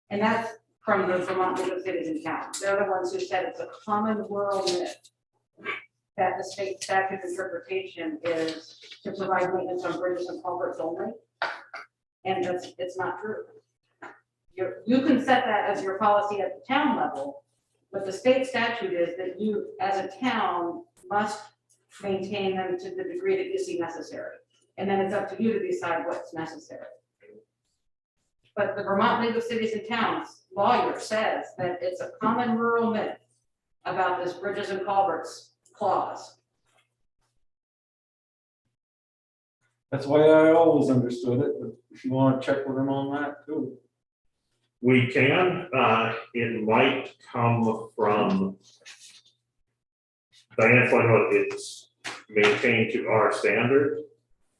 And that's from the Vermont League of Cities and Towns. They're the ones who said it's a common rural myth that the state statute interpretation is to provide maintenance on bridges and culverts only. And it's not true. You can set that as your policy at the town level, but the state statute is that you, as a town, must maintain them to the degree that you see necessary. And then it's up to you to decide what's necessary. But the Vermont League of Cities and Towns lawyer says that it's a common rural myth about this bridges and culverts clause. That's why I always understood it, but if you want to check with them on that too. We can, it might come from Diane pointed out it's maintained to our standard.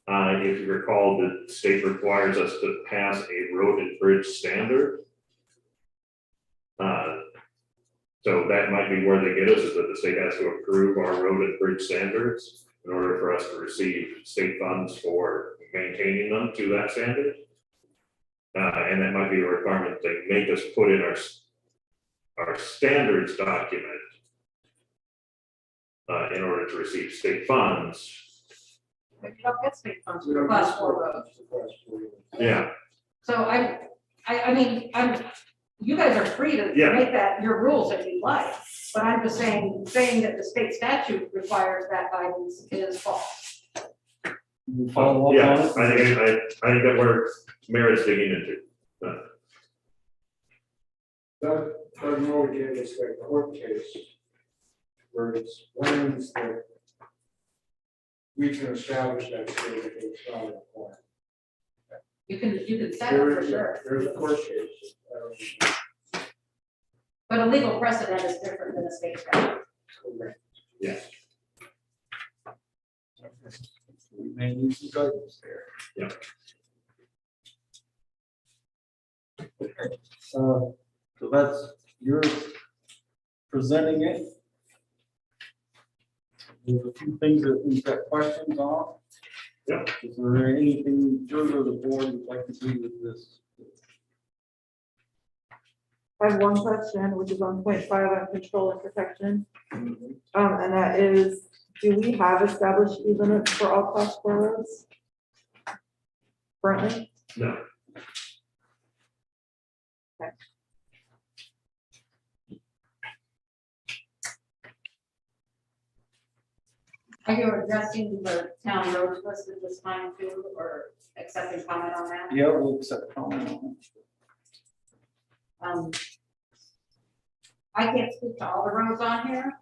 If you recall, the state requires us to pass a road and bridge standard. So that might be where they get us, is that the state has to approve our road and bridge standards in order for us to receive state funds for maintaining them to that standard. And that might be a requirement they make us put in our standards document in order to receive state funds. But you don't get state funds for class 4 roads. Yeah. So I mean, you guys are free to make that your rules if you like, but I'm just saying that the state statute requires that guidance is false. Follow up Yeah, on it? I think that where Mary's digging into. Doug Moore gave us that court case where it's lands that we can establish that state if it's not in point. You can set it for sure. There's a court case. But a legal precedent is different than a state statute. Yes. We may need some guidance there. Yeah. So that's, you're presenting it. There's a few things that we've got questions on. Yeah. Is there anything further the board would like to do with this? I have one question, which is on point 5 on control and protection. And that is, do we have established speed limits for all class 4 roads? Currently? No. Okay. Are you addressing the town roads list at this time too, or accepting comment on that? Yeah, we'll accept comment on I can't speak to all the roads on here.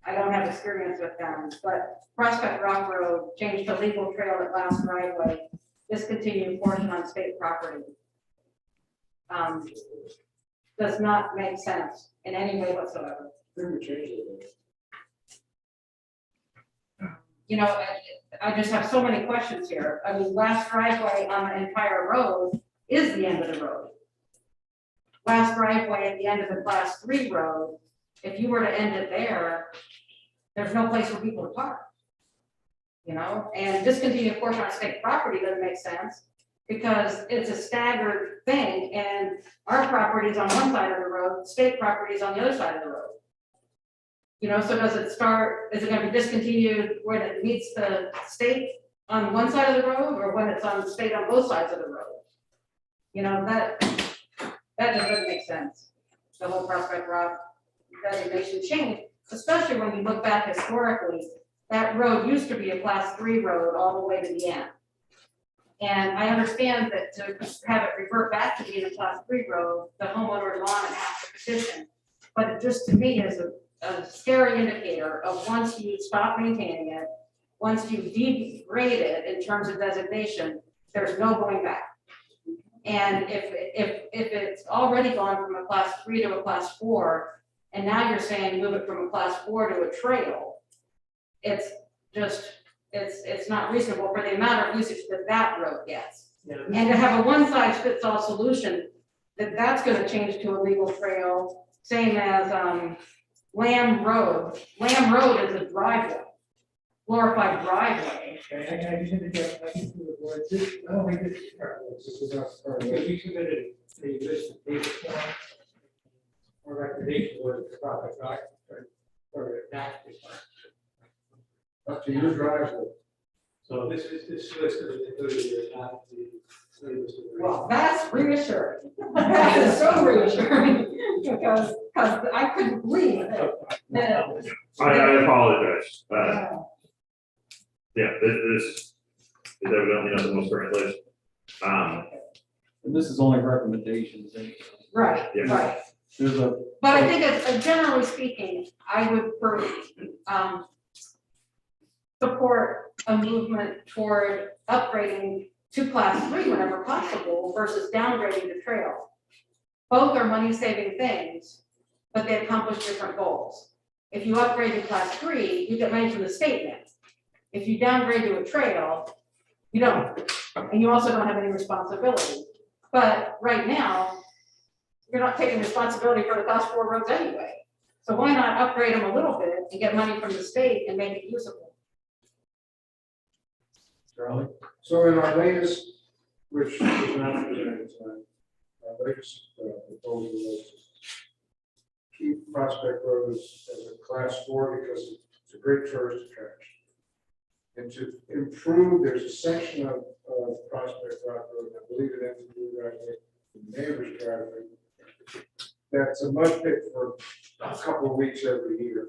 I don't have experience with them, but Prospect Rock Road changed to legal trail at last right away, discontinued portion on state property. Does not make sense in any way whatsoever. think we changed it. You know, I just have so many questions here. I mean, last driveway on the entire road is the end of the road. Last driveway at the end of the class 3 road, if you were to end it there, there's no place for people to park. You know, and discontinue a portion on state property doesn't make sense because it's a staggered thing and our property is on one side of the road, state property is on the other side of the road. You know, so does it start, is it gonna be discontinued when it meets the state on one side of the road or when it's on the state on both sides of the road? You know, that just doesn't make sense. The whole Prospect Rock designation change, especially when you look back historically, that road used to be a class 3 road all the way to the end. And I understand that to have it revert back to being a class 3 road, the homeowner is on and has to petition. But it just to me is a scary indicator of once you stop maintaining it, once you degrade it in terms of designation, there's no going back. And if it's already gone from a class 3 to a class 4, and now you're saying move it from a class 4 to a trail, it's just, it's not reasonable for the amount of usage that road gets. And to have a one-size-fits-all solution, that's gonna change to a legal trail, same as Lamb Road. Lamb Road is a driveway, glorified driveway. Okay, I just interject, I think the word, I don't think this is part of this is our part of it. We submitted a list of data forms. Our recommendation was the proper doc for tax department. Up to your driveway. So this list is included not the. Well, that's reassuring. That is so reassuring because I couldn't believe that. I apologize. Yeah, this is evidently not the most current list. And this is only recommendations. Right, Yeah. right. There's a. But I think it's, generally speaking, I would support a movement toward upgrading to class 3 whenever possible versus downgrading to trail. Both are money-saving things, but they accomplish different goals. If you upgrade to class 3, you get money from the state now. If you downgrade to a trail, you don't, and you also don't have any responsibility. But right now, you're not taking responsibility for the class 4 roads anyway. So why not upgrade them a little bit and get money from the state and make it usable? Charlie? So in our latest, which is not presented tonight, our latest proposal was to keep Prospect Road as a class 4 because it's a great tourist attraction. And to improve, there's a section of Prospect Rock Road, I believe it ends in Blue Driveway, the neighbor's driveway. That's a mud pit for a couple of weeks every year.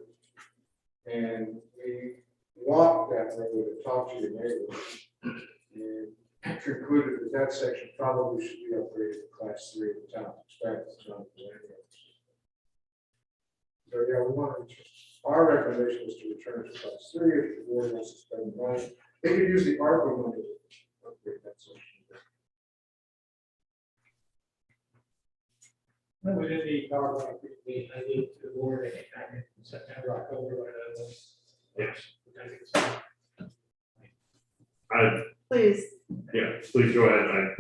And we walked that road and talked to the neighbors. And concluded that that section probably should be upgraded to class 3 of the town. So yeah, we want to, our recommendation is to return to class 3 if the board wants to spend money. They could use the ARPA money to upgrade that section. When we did the power line, I gave to the board, I think back in September, October, whatever it was. Yes. I think it's- Please. Yeah, please go ahead.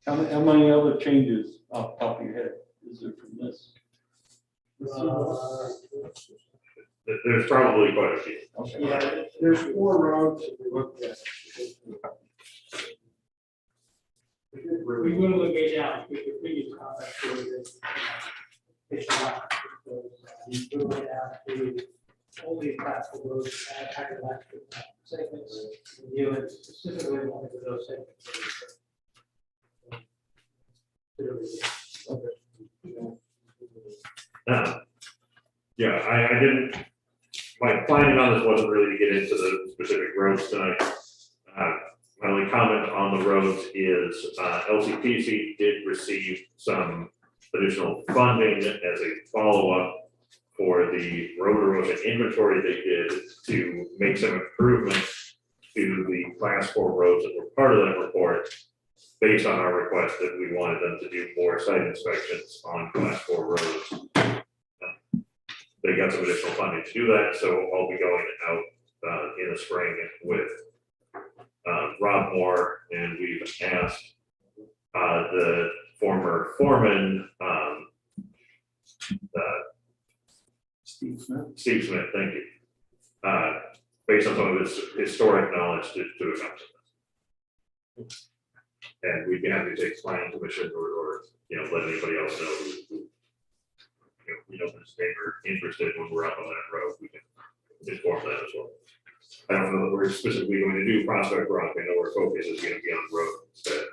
How many other changes off the top of your head is there from this? There's probably quite a few. Okay. Yeah, there's 4 roads that we looked at. We will look it down, we could previous comment for this. It's not, because we will it down to only practical roads, agricultural segments, and dealing specifically with one of those segments. Yeah, I didn't, my planning on this wasn't really to get into the specific roads tonight. My only comment on the roads is LCPC did receive some additional funding as a follow-up for the road erosion inventory they did to make some improvements to the class 4 roads that were part of that report, based on our request that we wanted them to do more site inspections on class 4 roads. they got some additional funding to do that, so I'll be going out in the spring with Rob Moore, and we've asked the former foreman, Steve Smith. Steve Smith, thank you. Based on some of his historic knowledge to attempt this. And we'd be happy to take planning commission or let anybody else know who we know this neighbor interested when we're out on that road, we can inform that as well. I don't know that we're specifically going to do Prospect Rock, I know our focus is going to be on the road instead.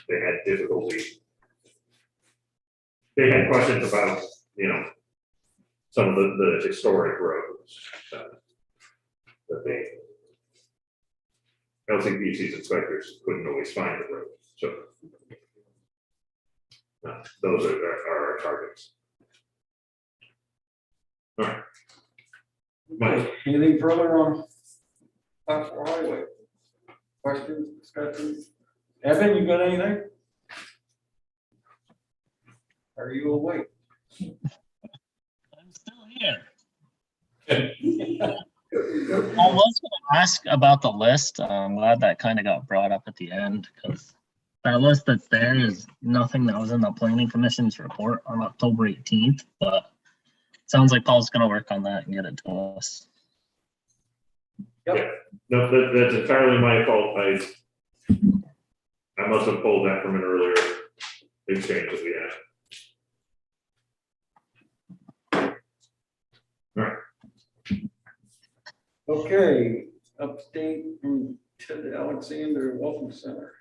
They had difficulty. They had questions about, some of the historic roads that they, LCPC's inspectors couldn't always find the road, so those are our targets. All right. Mike, Anything further on Plattsburgh Highway? Questions, discussions? Evan, you got anything? Are you awake? I'm still here. I was going to ask about the list. I'm glad that kind of got brought up at the end, because that list that's there is nothing that was in the planning commission's report on October 18th, but it sounds like Paul's going to work on that and get it to us. yeah, no, that's entirely my fault. I must have pulled that from an earlier exchange that we had. All right. Okay, update from Ted Alexander Welcome Center.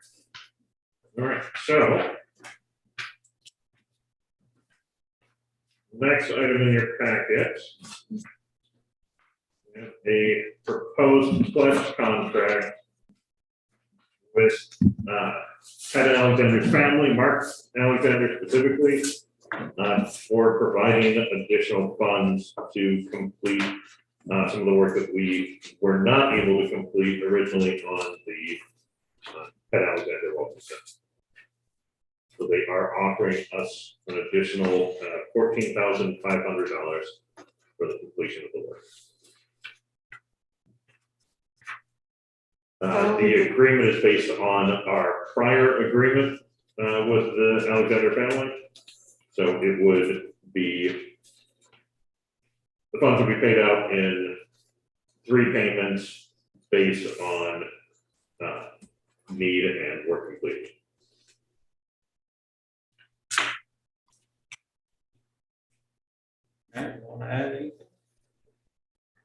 All right, so next item in your packet, we have a proposed pledge contract with Ted Alexander's family, Mark Alexander specifically, for providing additional funds to complete some of the work that we were not able to complete originally on the Ted Alexander Welcome Center. So they are offering us an additional $14,500 for the completion of the work. The agreement is based on our prior agreement with the Alexander family. So it would be, the funds would be paid out in 3 payments based on need and work completed. Matt, you want to add anything?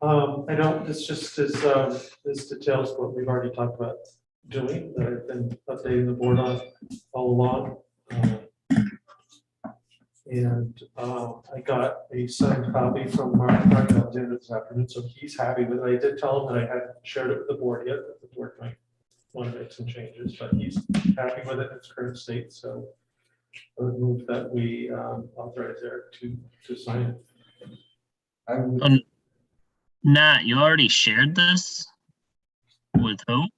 I don't, it's just this details what we've already talked about doing, that I've been updating the board on all along. And I got a signed copy from Mark Alexander this afternoon, so he's happy with it. I did tell him that I hadn't shared it with the board yet, that the board might want to make some changes, but he's happy with it in its current state, so I would move that we authorize Eric to sign it. Nat, you already shared this with who?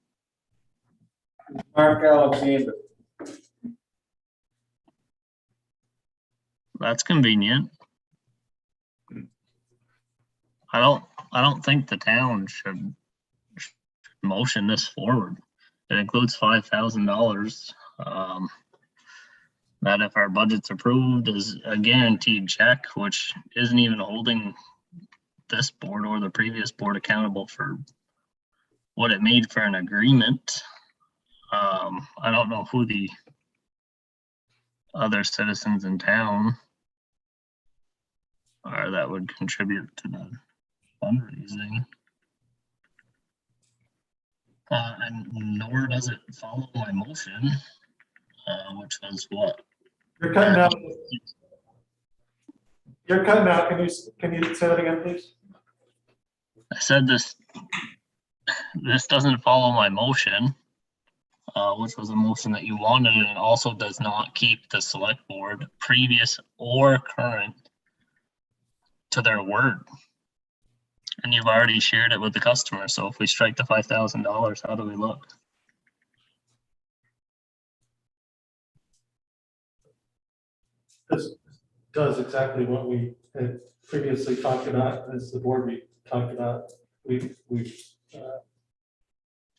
Mark Alexander. That's convenient. I don't think the town should motion this forward. It includes $5,000. That if our budget's approved is a guaranteed check, which isn't even holding this board or the previous board accountable for what it made for an agreement. I don't know who the other citizens in town are that would contribute to the fundraising. And nor does it follow my motion, which was what? You're cutting out. You're cutting out. Can you say that again, please? I said this doesn't follow my motion, which was a motion that you wanted, and it also does not keep the select board, previous or current, to their word. And you've already shared it with the customer, so if we strike the $5,000, how do we look? does exactly what we had previously talked about, as the board we talked about. We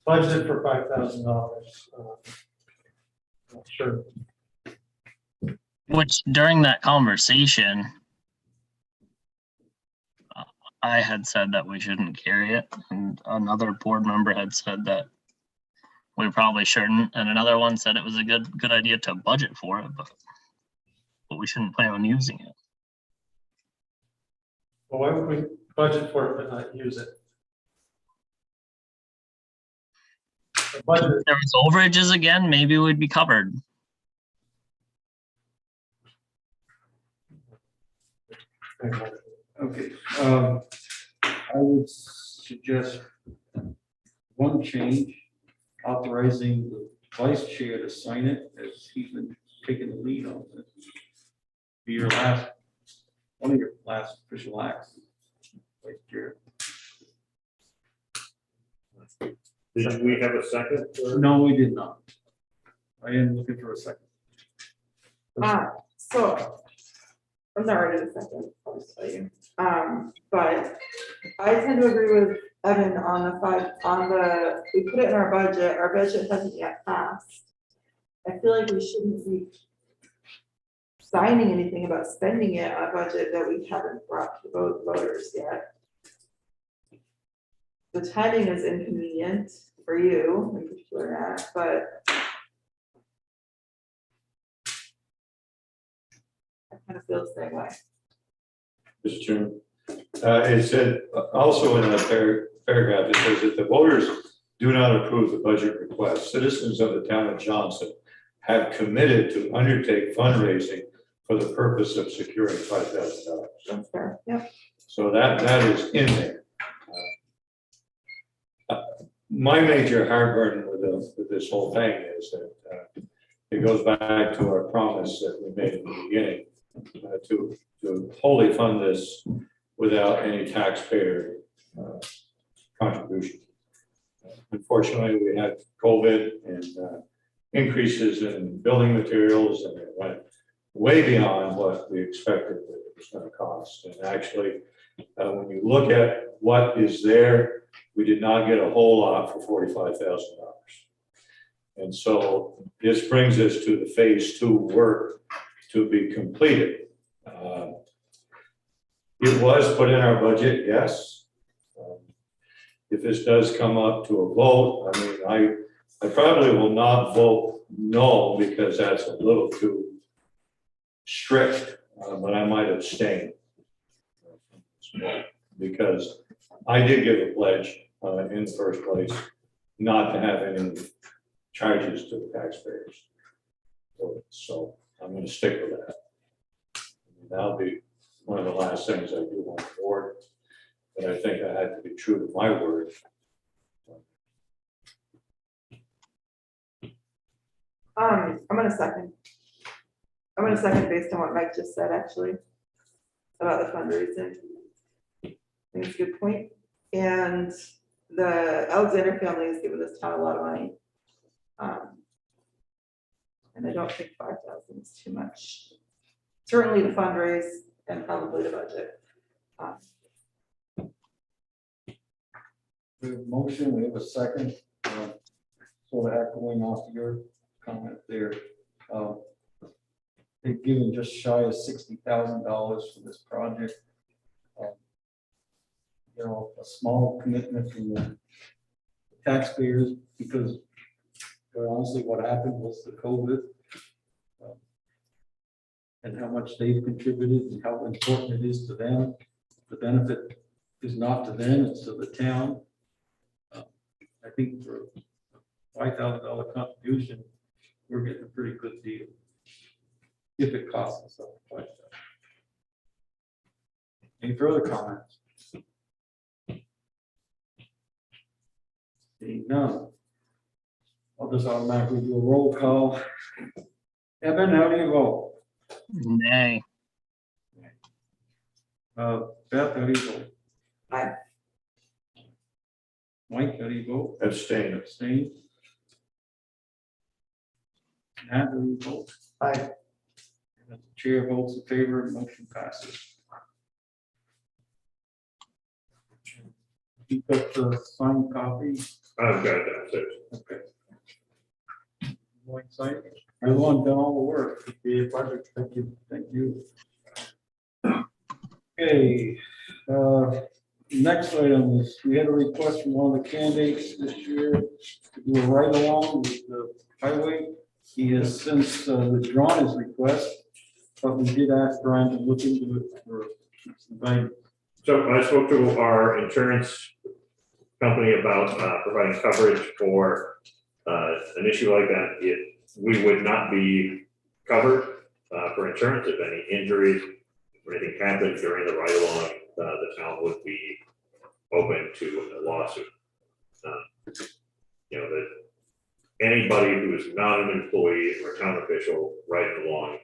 budgeted for $5,000. Not sure. Which during that conversation, I had said that we shouldn't carry it, and another board member had said that we probably shouldn't, and another one said it was a good idea to budget for it, but we shouldn't plan on using it. Well, why would we budget for it but not use it? The budget, If there was overages again, maybe we'd be covered. Okay, I would suggest one change, authorizing the vice chair to sign it, as he's been taking the lead on it. Be your last, one of your last official acts, vice chair. Did we have a second? No, we did not. I am looking for a second. So, I'm not ready to second, I'll just tell you. But I tend to agree with Evan on we put it in our budget hasn't yet passed. I feel like we shouldn't be signing anything about spending it on a budget that we haven't brought to voters yet. The timing is inconvenient for you in particular, Nat, but I kind of feel the same way. Mr. Chairman, it said, also in that paragraph, it says that the voters do not approve the budget request. Citizens of the town of Johnson have committed to undertake fundraising for the purpose of securing $5,000. That's fair, yep. So that is in there. My major heartburn with this whole thing is that it goes back to our promise that we made in the beginning to wholly fund this without any taxpayer contribution. Unfortunately, we had COVID and increases in building materials, and it went way beyond what we expected that it was going to cost. And actually, when you look at what is there, we did not get a whole lot for $45,000. And so this brings us to the phase 2 work to be completed. It was put in our budget, yes. If this does come up to a vote, I mean, I probably will not vote no, because that's a little too strict, but I might abstain. Because I did give a pledge in the first place not to have any charges to the taxpayers. So I'm going to stick with that. That'll be one of the last things I do on the board, but I think I had to be true to my word. I'm gonna second. I'm gonna second based on what Mike just said, actually, about the fundraising. I think it's a good point. And the Alexander family has given this town a lot of money. And I don't think 5,000 is too much. Certainly the fundraise and probably the budget. We have a motion, we have a second. Sort of echoing off your comment there. They've given just shy of $60,000 for this project. You know, a small commitment from the taxpayers, because quite honestly, what happened was the COVID. And how much they've contributed and how important it is to them. The benefit is not to them, it's to the town. I think for a $5,000 contribution, we're getting a pretty good deal. If it costs us something like that. Any further comments? Seeing none. I'll just automatically do a roll call. Evan, how do you vote? Nay. Beth, how do you vote? Aye. Mike, how do you vote? Abstain. Abstain. Nat, how do you vote? Aye. And The chair votes in favor, motion passes. You got the signed copy? I've got that, so. Okay. One sign. Everyone done all the work. It'd be a pleasure. Thank you. Thank you. Okay, next item is, we had a request from one of the candidates this year to do a ride along with the highway. He has since withdrawn his request, but we did ask Brian to look into it for inviting. So I spoke to our insurance company about providing coverage for an issue like that. We would not be covered for insurance if any injuries or anything happened during the ride along. The town would be open to a lawsuit. You know, that anybody who is not an employee or a town official riding along,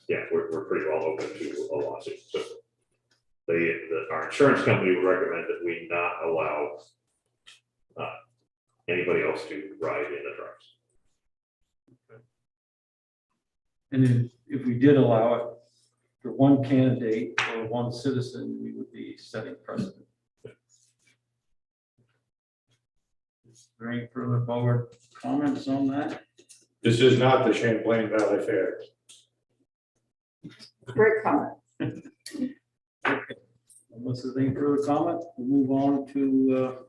yeah, we're pretty well open to a lawsuit. So our insurance company would recommend that we not allow anybody else to ride in the trucks. And if we did allow it for one candidate or one citizen, we would be setting precedent. Is there any further forward comments on that? This is not the Champlain Valley Fair. Great comment. Okay. Unless there's any further comment, we'll move on to,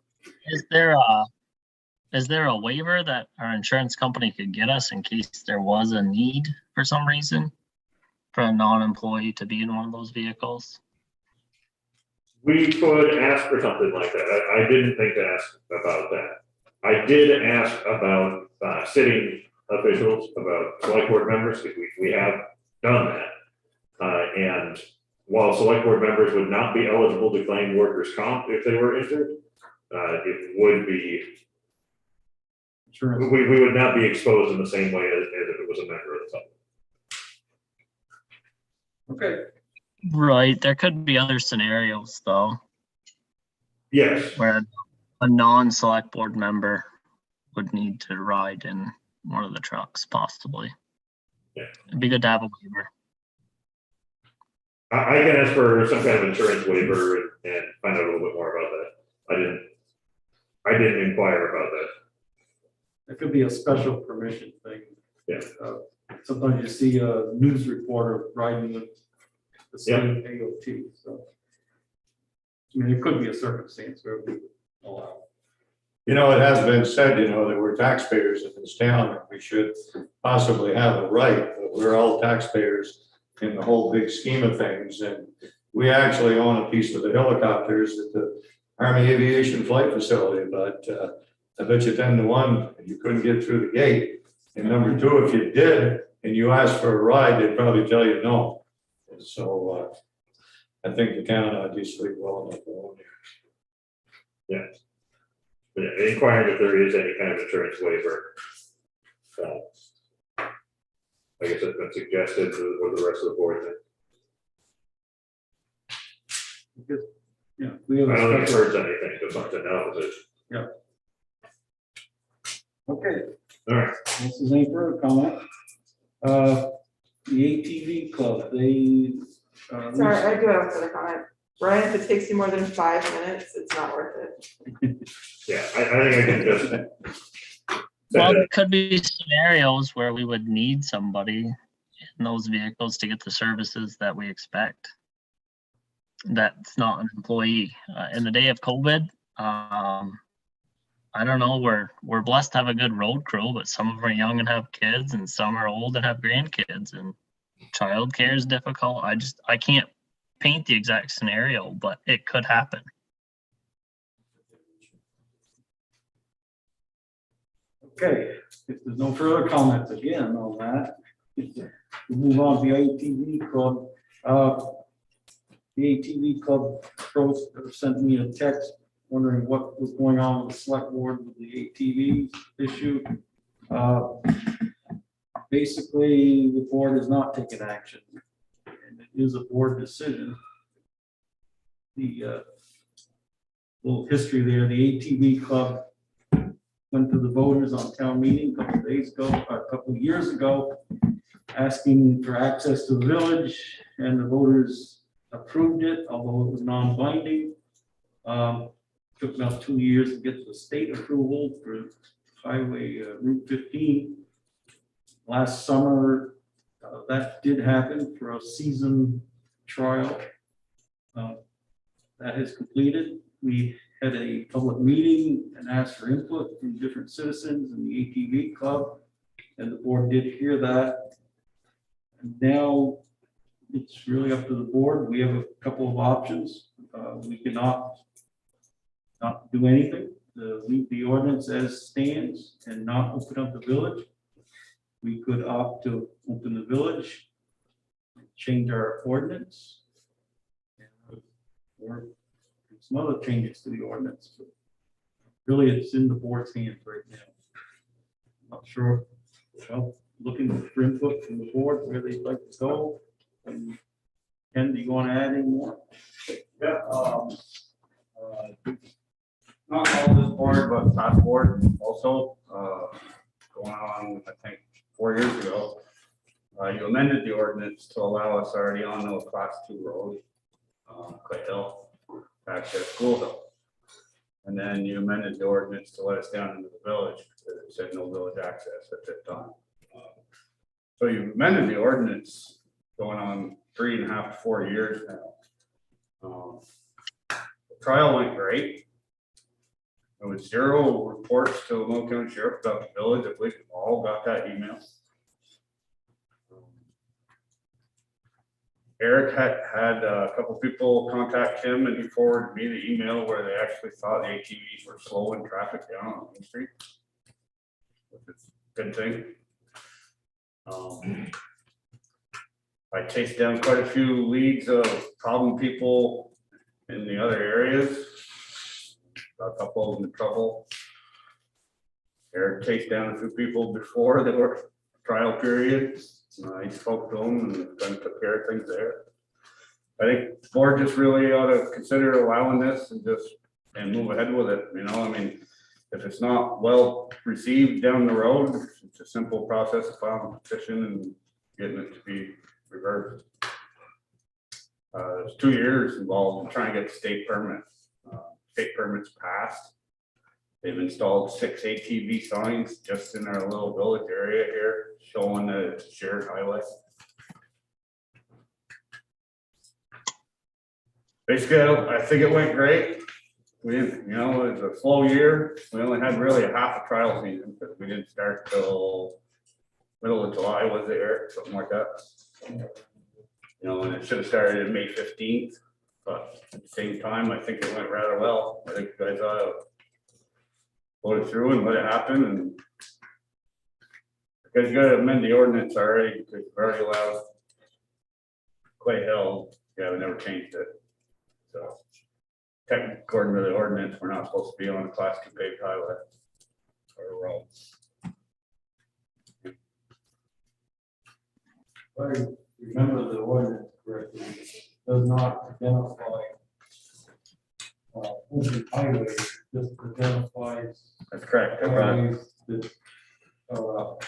Is there a waiver that our insurance company could get us in case there was a need for some reason for a non-employee to be in one of those vehicles? We could ask for something like that. I didn't think to ask about that. I did ask about sitting officials, about select board members, because we have done that. And while select board members would not be eligible to claim workers' comp if they were injured, it would be, we would not be exposed in the same way as if it was a member of the public. okay. Right, there could be other scenarios though. Yes. Where a non-select board member would need to ride in one of the trucks, possibly. Yeah. It'd be good to have a waiver. I can ask for some kind of insurance waiver and find out a little bit more about that. I didn't inquire about that. It could be a special permission thing. Yeah. Sometimes you see a news reporter riding with the same AOT, so. I mean, it could be a circumstance where we allow. You know, it has been said, you know, that we're taxpayers in this town, and we should possibly have a right, but we're all taxpayers in the whole big scheme of things. And we actually own a piece of the helicopters at the Army Aviation Flight Facility, but I bet you 10 to 1, you couldn't get through the gate. And number 2, if you did, and you asked for a ride, they'd probably tell you no. And so I think the town obviously well enough alone here. Yeah. But yeah, inquiring if there is any kind of insurance waiver. I guess it's been suggested with the rest of the board. Because, yeah, we have I a don't think it special. hurts anything to something else. Yeah. Okay. All right. This is any further comment. The ATV club, they. Sorry, I do have a further comment. Ryan, if it takes you more than 5 minutes, it's not worth it. Yeah, I think I can just. Well, there could be scenarios where we would need somebody in those vehicles to get the services that we expect. That's not an employee. In the day of COVID, I don't know, we're blessed to have a good road crew, but some of them are young and have kids, and some are old and have grandkids, and childcare is difficult. I can't paint the exact scenario, but it could happen. Okay, if there's no further comments again on that, we move on to the ATV club. The ATV club sent me a text wondering what was going on with the select board with the ATV issue. Basically, the board has not taken action, and it is a board decision. The little history there, the ATV club went to the voters on town meeting a couple of years ago, asking for access to the village, and the voters approved it, although it was non-binding. Took about 2 years to get the state approval for Highway Route 15. Last summer, that did happen for a season trial. That has completed. We had a public meeting and asked for input from different citizens in the ATV club, and the board did hear that. And now it's really up to the board. We have a couple of options. We cannot not do anything, leave the ordinance as stands and not open up the village. We could opt to open the village, change our ordinance, or some other changes to the ordinance. But really, it's in the board's hands right now. Not sure, well, looking for input from the board, where they'd like to go. And Ken, do you want to add any more? Yeah, not all this board, but past board also, going on, I think, 4 years ago. You amended the ordinance to allow us already on the class 2 road, Clay Hill, access School Hill. And then you amended the ordinance to let us down into the village, because it said no village access at that time. So you amended the ordinance going on 3.5 to 4 years now. The trial went great. There was 0 reports to Will County Sheriff about the village. I believe we all got that email. Eric had a couple people contact him, and he forwarded me the email where they actually thought the ATVs were slowing traffic down on Main Street, which is a good thing. I chased down quite a few leads of problem people in the other areas. Got a couple of them in trouble. Eric chased down a few people before the trial period. He spoke to them and then took care of things there. I think the board just really ought to consider allowing this and move ahead with it. You know, I mean, if it's not well received down the road, it's a simple process of filing a petition and getting it to be reversed. There's 2 years involved in trying to get the state permit. State permits passed. They've installed 6 ATV signs just in our little village area here, showing that it's a shared highway. Basically, I think it went great. We didn't, you know, it was a slow year. We only had really a half a trial season because we didn't start till middle of July, was it, Eric? Something like that. You know, and it should have started in May 15th, but at the same time, I think it went rather well. I think you guys voted through and let it happen, and because you got to amend the ordinance already, because you've already allowed Clay Hill. Yeah, we never changed it. So technically, according to the ordinance, we're not supposed to be on a class 2 paved highway or road. If I remember the ordinance correctly, it does not identify open highways, just identifies. That's correct. Highways that are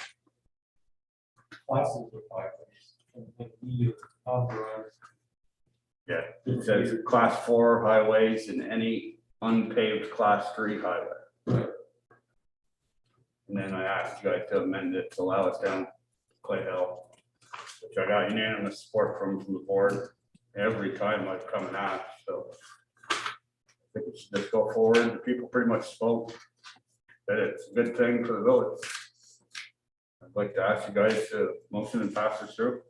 classes of highways, and that we authorize. Yeah, it says class 4 highways and any unpaved class 3 highway. Right. And then I asked you guys to amend it to allow us down Clay Hill, which I got unanimous support from the board every time I've come and asked. So I think we should just go forward. The people pretty much spoke that it's a good thing for the village. I'd like to ask you guys to motion and pass this through.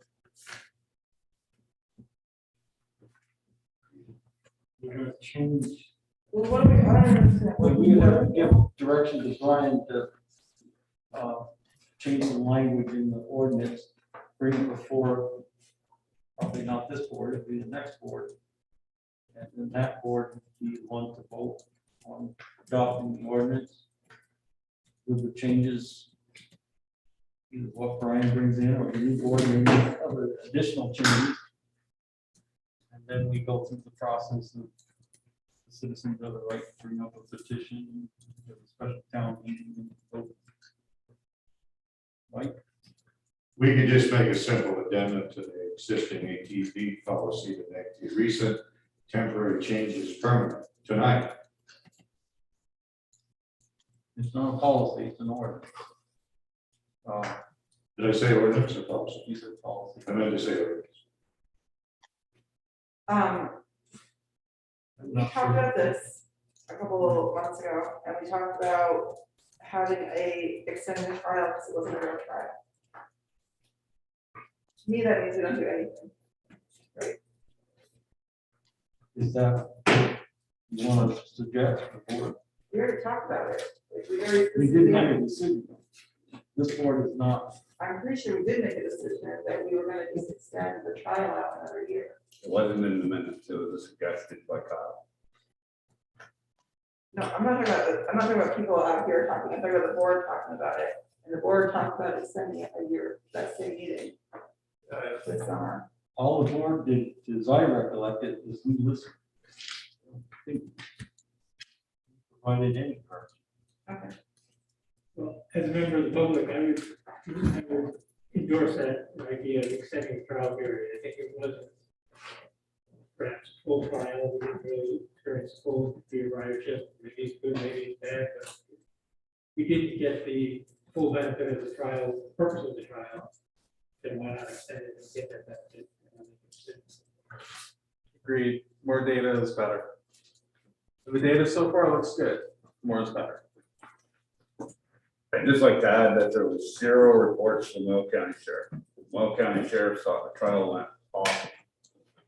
We're gonna change. Well, what do we, I don't understand. Well, we would have to give direction to Brian to change the language in the ordinance, bring it before, probably not this board, it'd be the next board. And then that board would be the one to vote on adopting the ordinance with the changes, either what Brian brings in or the new board, maybe other additional changes. And then we go through the process of the citizens have the right to bring up a petition, have a special town meeting and vote. Mike? We could just make a simple addendum to the existing ATV policy to make the recent temporary changes permanent tonight. It's not a policy, it's an order. Did I say ordinance or policy? You said policy. I meant to say ordinance. We talked about this a couple of months ago, and we talked about having a extended trial because it wasn't a real trial. To me, that means we don't do anything. Is that, you want to suggest before? We already talked about it. Like, we already. We didn't make a decision. This board is not. I'm pretty sure we did make a decision that we were gonna just extend the trial out another year. It wasn't in the minutes, it was suggested by Kyle. No, I'm not talking about people out here talking, I'm talking about the board talking about it. And the board talked about extending it a year, that same meeting. This summer. All the board did, as I recollect it, is we listened. I don't think provided any part. Okay. Well, as a member of the public, I would endorse that idea of extending the trial period. I think it wasn't perhaps full trial, we didn't really experience full the ridership, maybe it's good, maybe it's bad, but we didn't get the full benefit of the trial, purpose of the trial, then why not extend it and get that benefit? Agreed. More data is better. The data so far looks good. More is better. I'd just like to add that there was 0 reports from Will County Sheriff. Will County Sheriff thought the trial went off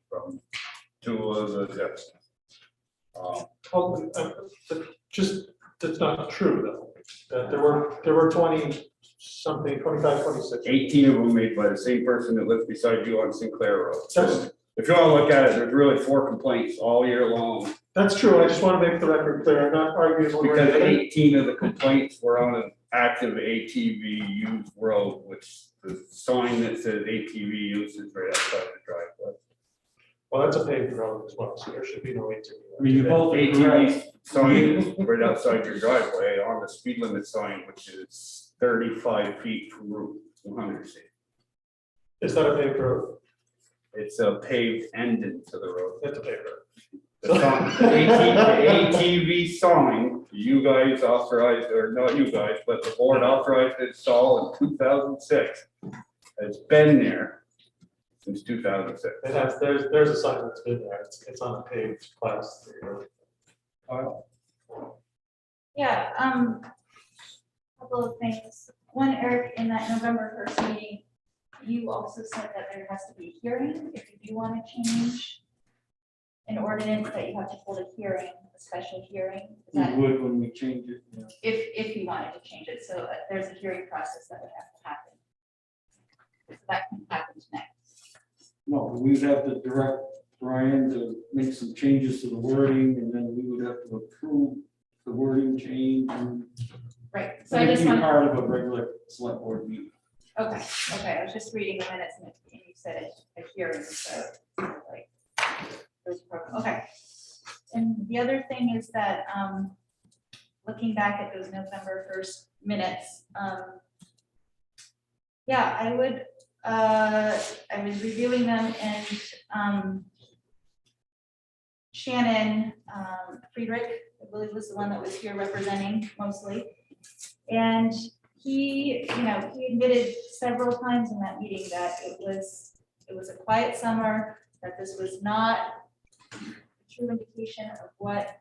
from 2 of the judges. Just, that's not true though. There were 20 something, 25, 26. 18 of them made by the same person that lives beside you on Sinclair Road. That's- If you want to look at it, there's really 4 complaints all year long. That's true. I just want to make the record clear. I'm not arguing. one way or Because the other. 18 of the complaints were on an active ATV used road, which the sign that says ATV use is right outside the driveway. Well, that's a paved road as well, so there should be no ATV. I mean, you both are correct. ATV sign is right outside your driveway on the speed limit sign, which is 35 feet from Route 100. Is that a paved road? It's a paved end into the road. That's a paved road. The sign- the ATV sign, you guys authorized, or not you guys, but the board authorized to install in 2006. It's been there since 2006. It has, there's a sign that's been there. It's on a paved class 3 road. Yeah, couple of things. One, Eric, in that November 1st meeting, you also said that there has to be a hearing if you do want to change an ordinance, that you have to hold a hearing, a special hearing. Is We that would when we change it. Yeah. if you wanted to change it, so there's a hearing process that would have to happen. So that can happen next. No, we would have to direct Brian to make some changes to the wording, and then we would have to approve the wording change. And Right, so I it'd just be want, part of a regular select board meeting. okay, I was just reading the minutes and you said a hearing, so like. Okay. And the other thing is that, looking back at those November 1st minutes, yeah, I would, I was reviewing them and, Shannon, Friedrich, I believe was the one that was here representing mostly. And he, he admitted several times in that meeting that it was a quiet summer, that this was not a true indication of what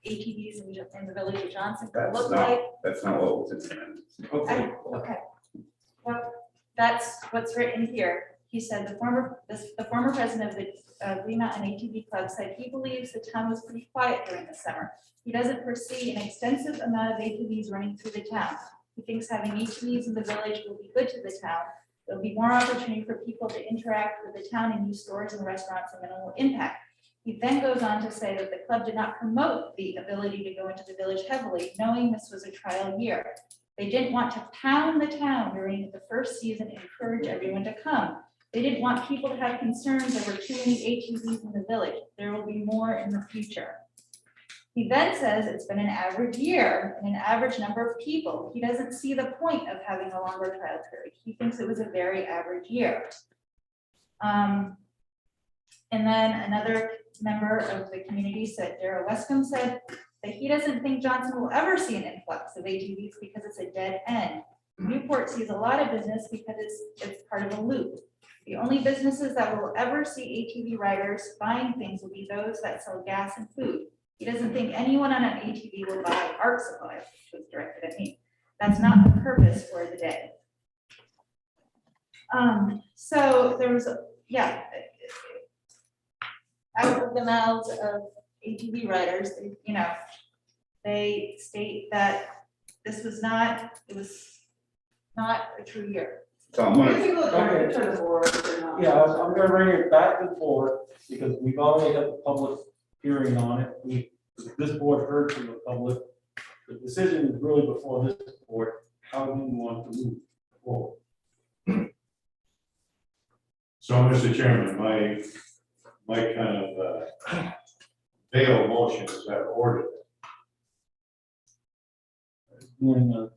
ATVs in the village of Johnson could look like. That's not what was in the minutes. Okay. Okay. Well, that's what's written here. He said the former president of the Green Mountain ATV Club said he believes the town was pretty quiet during the summer. He doesn't foresee an extensive amount of ATVs running through the town. He thinks having ATVs in the village will be good to the town. There'll be more opportunity for people to interact with the town and use stores and restaurants and minimal impact. He then goes on to say that the club did not promote the ability to go into the village heavily, knowing this was a trial year. They didn't want to pound the town during the first season and encourage everyone to come. They didn't want people to have concerns there were too many ATVs in the village. There will be more in the future. He then says it's been an average year and an average number of people. He doesn't see the point of having a longer trial period. He thinks it was a very average year. And then another member of the community said, Darrell Wescombe said that he doesn't think Johnson will ever see an influx of ATVs because it's a dead end. Newport sees a lot of business because it's part of a loop. The only businesses that will ever see ATV riders buying things will be those that sell gas and food. He doesn't think anyone on an ATV will buy art supplies, which was directed at me. That's not the purpose for the day. So there was, yeah, out of the mouths of ATV riders, you know, they state that this was not, it was not a true year. Tom, You can go back to the board or not. yeah, I'm gonna bring it back to the board because we've already had the public hearing on it. This board heard from the public. The decision is really before this board. How do you want to move forward? So, Mr. Chairman, my kind of bail motion is that order. Move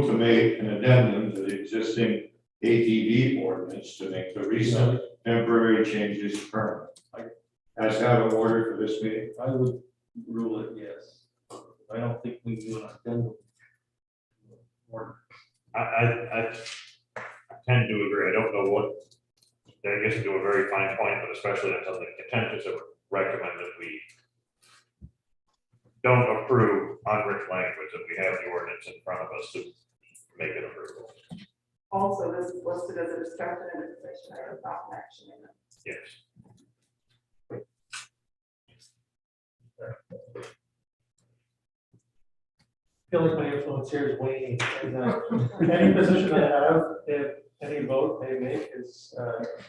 to make an addendum to the existing ATV ordinance to make the recent temporary changes permanent. As have an order for this meeting. I would rule it yes. I don't think we do an addendum. I tend to agree. I don't know what, I guess into a very fine point, but especially on something contentious, I would recommend that we don't approve unwritten language, that we have the ordinance in front of us to make it approvable. Also, this is listed as a discussion and information item, not an action item. Yes. I feel like my influence here is waning. And, any position I have, if any vote they make is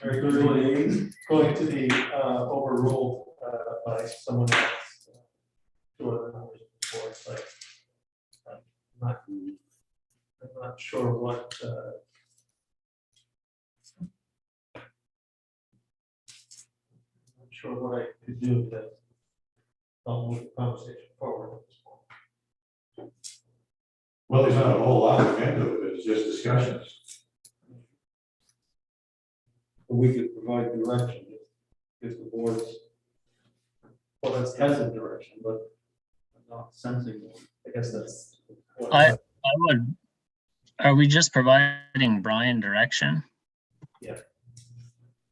very clearly going to be overruled by someone else. Two other members of the board, but I'm not sure what. I'm not sure what I could do to help move the conversation forward at this point. Well, there's not a whole lot to get into it, it's just discussions. We could provide direction if the board's, well, that's has a direction, but I'm not sensing one. I guess that's. I would, are we just providing Brian direction? Yeah.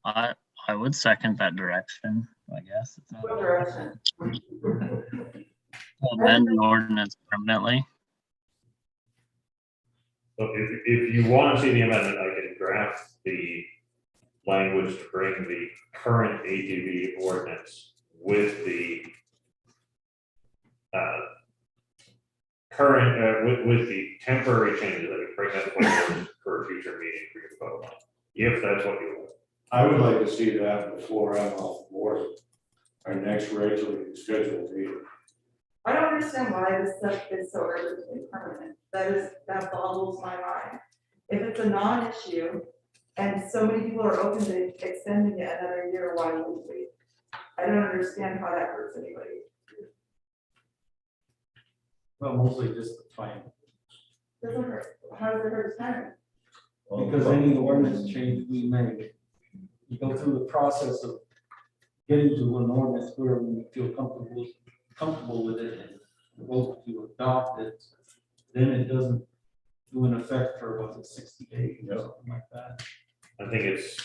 I would second that direction, I guess. It's not- What direction? Amend the ordinance permanently. So if you want to see the amendment, I can draft the language to bring the current ATV ordinance with the with the temporary changes. I can bring that forward for a future meeting for you to vote on, if that's what you want. I would like to see that before I'm off the board, our next regularly scheduled meeting. I don't understand why this stuff is so urgently permanent. That boggles my mind. If it's a non-issue and so many people are open to extending it another year, why would we? I don't understand how that hurts anybody. Well, mostly just the time. Doesn't hurt. How does it hurt time? Because any ordinance change we make, you go through the process of getting to an ordinance where we feel comfortable with it and vote to adopt it, then it doesn't do an effect for, what's it, 60 days or something like that. I think it's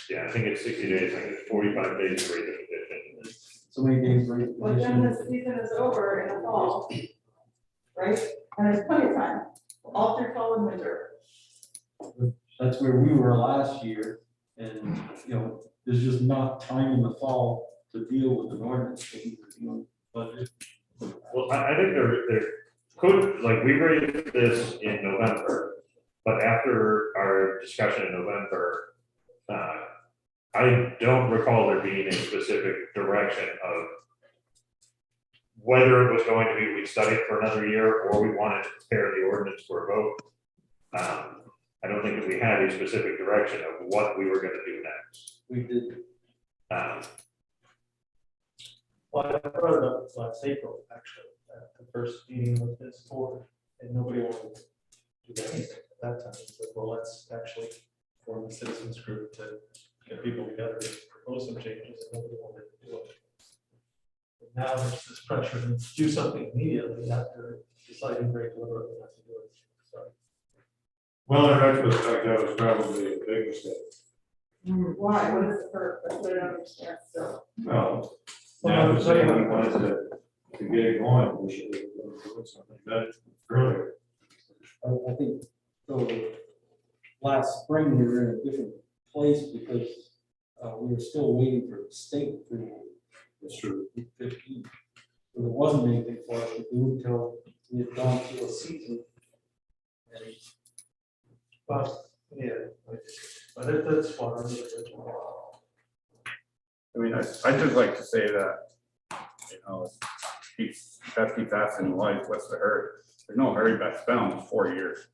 60 days, I think it's 45 days for the petition. So many days for Well, then the season is over in the fall, right? And there's plenty of time, all through fall and winter. That's where we were last year, and, you know, there's just not time in the fall to deal with an ordinance change, you know, budget. Well, I think there could, like, we raised this in November, but after our discussion in November, I don't recall there being a specific direction of whether it was going to be, we studied for another year, or we wanted to prepare the ordinance for a vote. I don't think that we had a specific direction of what we were gonna do next. We did. Well, I brought it up last April, actually, at the first meeting with this board, and nobody wanted to do anything at that time. We said, well, let's actually form a citizens group to get people together to propose some changes, and nobody wanted to do it. But now there's this pressure to do something immediately after deciding very deliberately not to do it. So, Well, in retrospect, that was probably a big mistake. Why, what is the purpose, I don't understand, so. Well, now the city wanted to get it going, we should have done something better earlier. I think, so last spring, we were in a different place because we were still waiting for state approval. That's true. 15. So there wasn't anything for us to do until we had gone through a season. And but, yeah, but that's far. I mean, I'd just like to say that, you know, that keeps asking life, what's the hurry? There's no hurry, but it's been almost 4 years.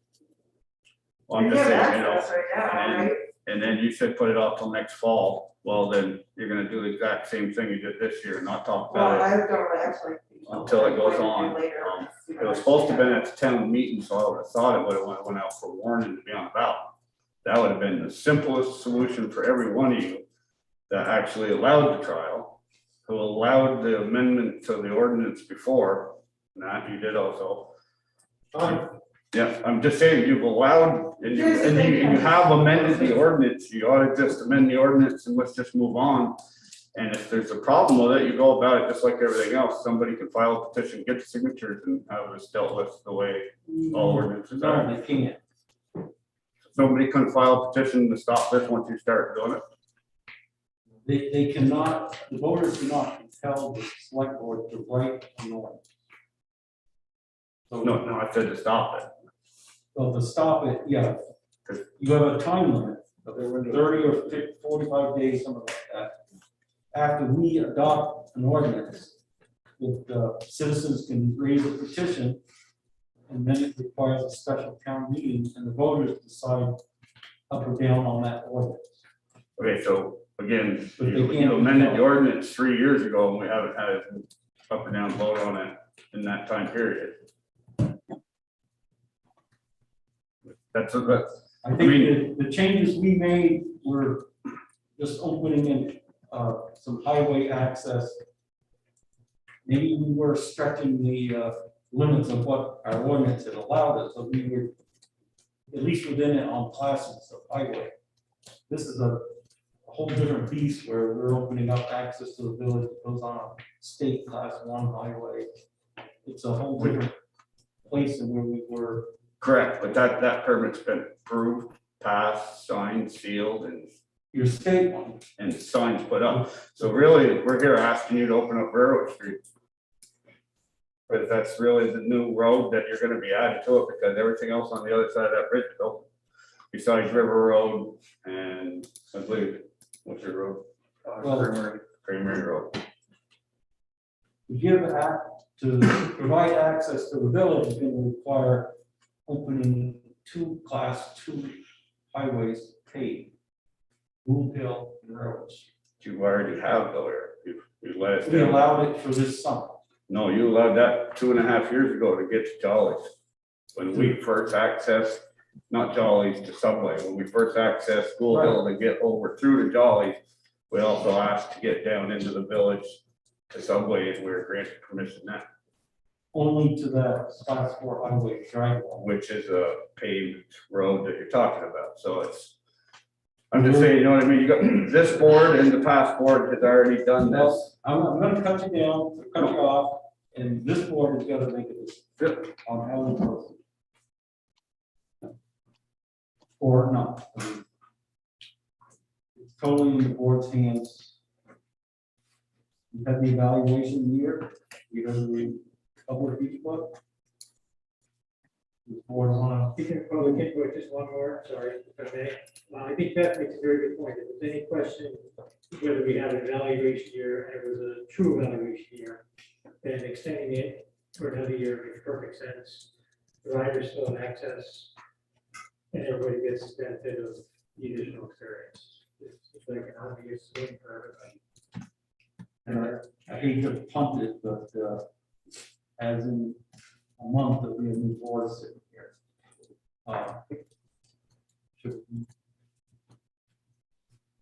Well, I'm You just have saying, you know, access right now, right? and then you said put it off till next fall. Well, then you're gonna do the exact same thing you did this year and not talk Well, about it I don't actually. until it goes on. Later. It was supposed to have been at the town meeting, so I would have thought it would have went out for warning to be on the ballot. That would have been the simplest solution for every one of you that actually allowed the trial, who allowed the amendment to the ordinance before, and that you did also. Yeah, I'm just saying, you've allowed, and you have amended the ordinance, you ought to just amend the ordinance and let's just move on. And if there's a problem with it, you go about it just like everything else. Somebody can file a petition, get the signatures, and have it dealt with the way all ordinances are. no, they can't. Somebody couldn't file a petition to stop this once you start doing it. They cannot, the voters cannot compel the select board to write an ordinance. So, No, I said to stop it. so to stop it, yeah, you have a time limit of 30 or 45 days, something like that. After we adopt an ordinance, the citizens can raise a petition, and then it requires a special town meeting, and the voters decide up or down on that ordinance. Okay, so again, But they you can't- amended the ordinance 3 years ago, and we haven't had an up or down vote on it in that time period. That's a good. I think the changes we made were just opening in some highway access. Maybe we were stretching the limits of what our ordinance had allowed us, but we were at least within it on classes of highway. This is a whole different beast where we're opening up access to the village that goes on a state class 1 highway. It's a whole different place than where we were. Correct, but that permit's been approved, passed, signed, sealed, and Your state one. and signs put up. So really, we're here asking you to open up Railroad Street. But that's really the new road that you're gonna be adding to it, because everything else on the other side of that bridge is open. Besides River Road and I believe, what's your road? Creamery Road. To provide access to the village is going to require opening 2 class 2 highways paved. Blue Hill and Rose. You already have though, Eric. You let it We down. allowed it for this summer. No, you allowed that 2.5 years ago to get to Jolly's. When we first accessed, not Jolly's to Subway, when we first accessed School Hill to get over through to Jolly's, we also asked to get down into the village to Subway, and we were granted permission then, Only to that class 4 highway driveway. which is a paved road that you're talking about. So it's, I'm just saying, you know what I mean? You got this board and the past board has already done this. I'm gonna cut you down, cut you off, and this board is gonna make a decision on how we proceed. Or not. It's totally in the board's hands. You had the evaluation year, you have the public input. This board wanna. You can probably get to it just one more, sorry, if I may. I think Beth makes a very good point. If there's any question whether we had an evaluation year and it was a true evaluation year, then extending it for another year makes perfect sense. The riders still have access, and everybody gets the benefit of the additional experience. It's like an obvious win for everybody. I hate to punt it, but, as in a month, there'll be a new board sitting here. Should we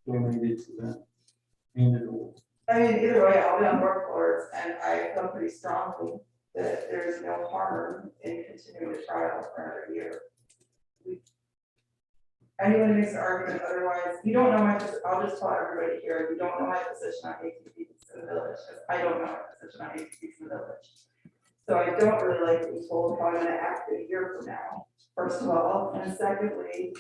donate it to them? Hand it over. I mean, either way, I'll be on board for it, and I feel pretty strongly that there's no harm in continuing the trial for another year. Anyone who makes an argument otherwise, you don't know I'll just tell everybody here, you don't know my position on ATVs in the village, because I don't know my position on ATVs in the village. So I don't really like being told how I'm gonna act a year from now, first of all, and secondly,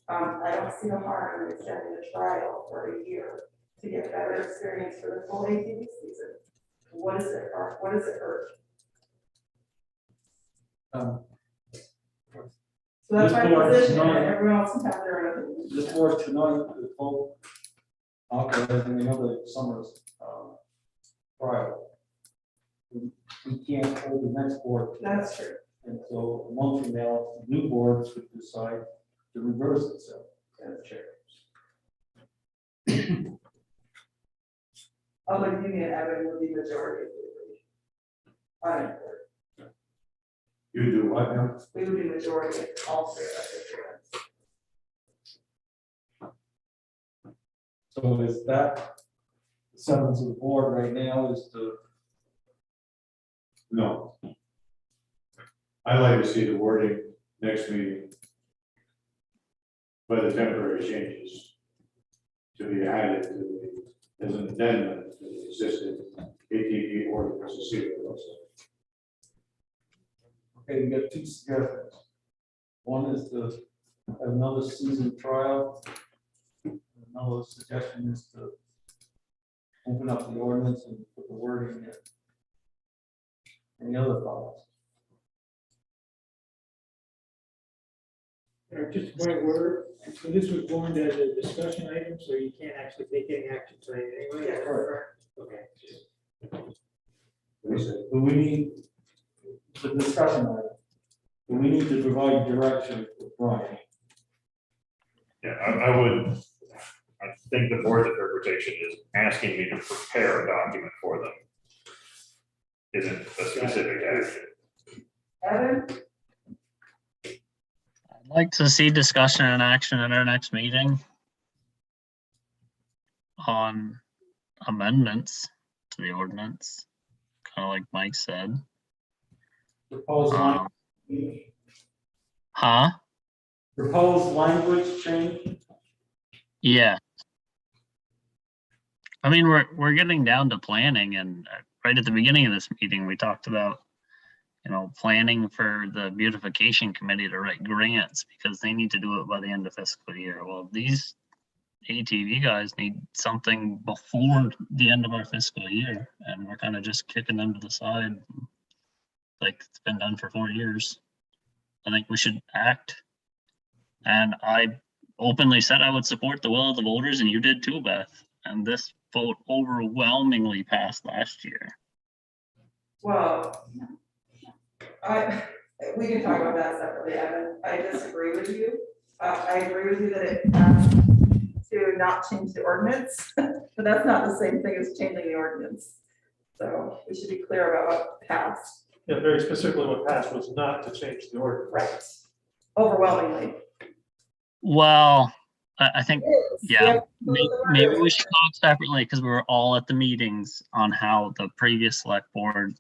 I don't see the harm in extending the trial for a year to get better experience for the full ATV season. What is it, or what does it hurt? So that's my position, and everyone else can have their own opinion. This board tonight, the vote authorizing another summer's trial. We can't hold the next board. That's true. And so a month from now, the new boards could decide to reverse itself as chair. Although you and Evan would be majority of the agreed. You do what now? We would be majority of all three of us. So is that the sentence of the board right now is to? No. I'd like to see the wording next meeting. By the temporary changes to be added to the, as an addendum to the existing ATV ordinance to see what it looks like. Okay, we got two suggestions. One is to have another season trial. Another suggestion is to open up the ordinance and put the wording in. Any other thoughts? Just a point where, so this was warned as a discussion item, so you can't actually take any action tonight anyway? Yeah, correct. Okay. Do we need the discussion item? Do we need to provide direction for Brian? Yeah, I think the board's interpretation is asking me to prepare a document for them. Isn't a specific action. Evan? I'd like to see discussion and action at our next meeting on amendments to the ordinance, kind of like Mike said. Proposed language. Huh? Proposed language change? Yeah. I mean, we're getting down to planning, and right at the beginning of this meeting, we talked about, you know, planning for the beautification committee to write grants because they need to do it by the end of fiscal year. Well, these ATV guys need something before the end of our fiscal year, and we're kind of just kicking them to the side like it's been done for 4 years. I think we should act. And I openly said I would support the will of the voters, and you did too, Beth. And this vote overwhelmingly passed last year. Well, we can talk about that separately, Evan. I disagree with you. I agree with you that it to not change the ordinance, but that's not the same thing as changing the ordinance. So we should be clear about what passed. Yeah, very specifically what passed was not to change the ordinance. Right. Overwhelmingly. Well, I think, yeah, Yeah. maybe we should talk separately because we were all at the meetings on how the previous select board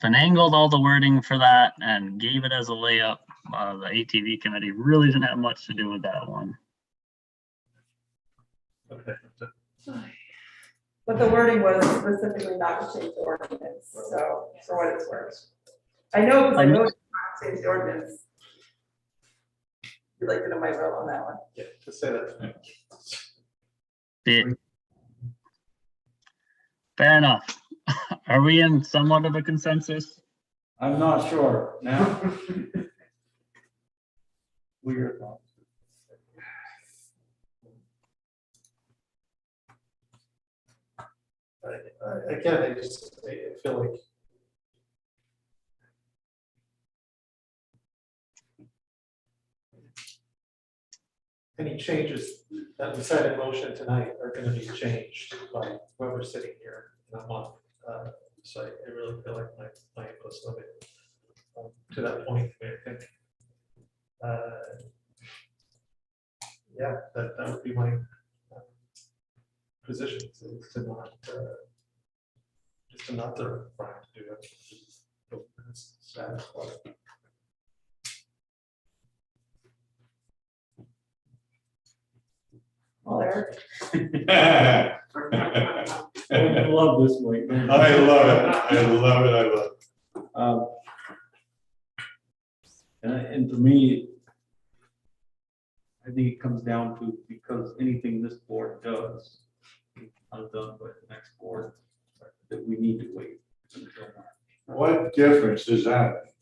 finangled all the wording for that and gave it as a layup. The ATV committee really didn't have much to do with that one. Okay. But the wording was specifically not to change the ordinance, so for what it's worth. I know, because I know it's not to change the ordinance. You'd like to know my vote on that one. Yeah, to say that. Fair enough. Are we in somewhat of a consensus? I'm not sure now. Weird thoughts. Again, I feel like any changes that we set in motion tonight are going to be changed by whoever's sitting here in a month. So I really feel like my input's limited. To that point, I think, yeah, that would be my position, to not, just to not to Brian to do it. It's status quo. Well, Eric, I I love this, Mike. love it, I love it, I love it. And to me, I think it comes down to, because anything this board does, undone by the next board, that we need to wait until March. What difference does that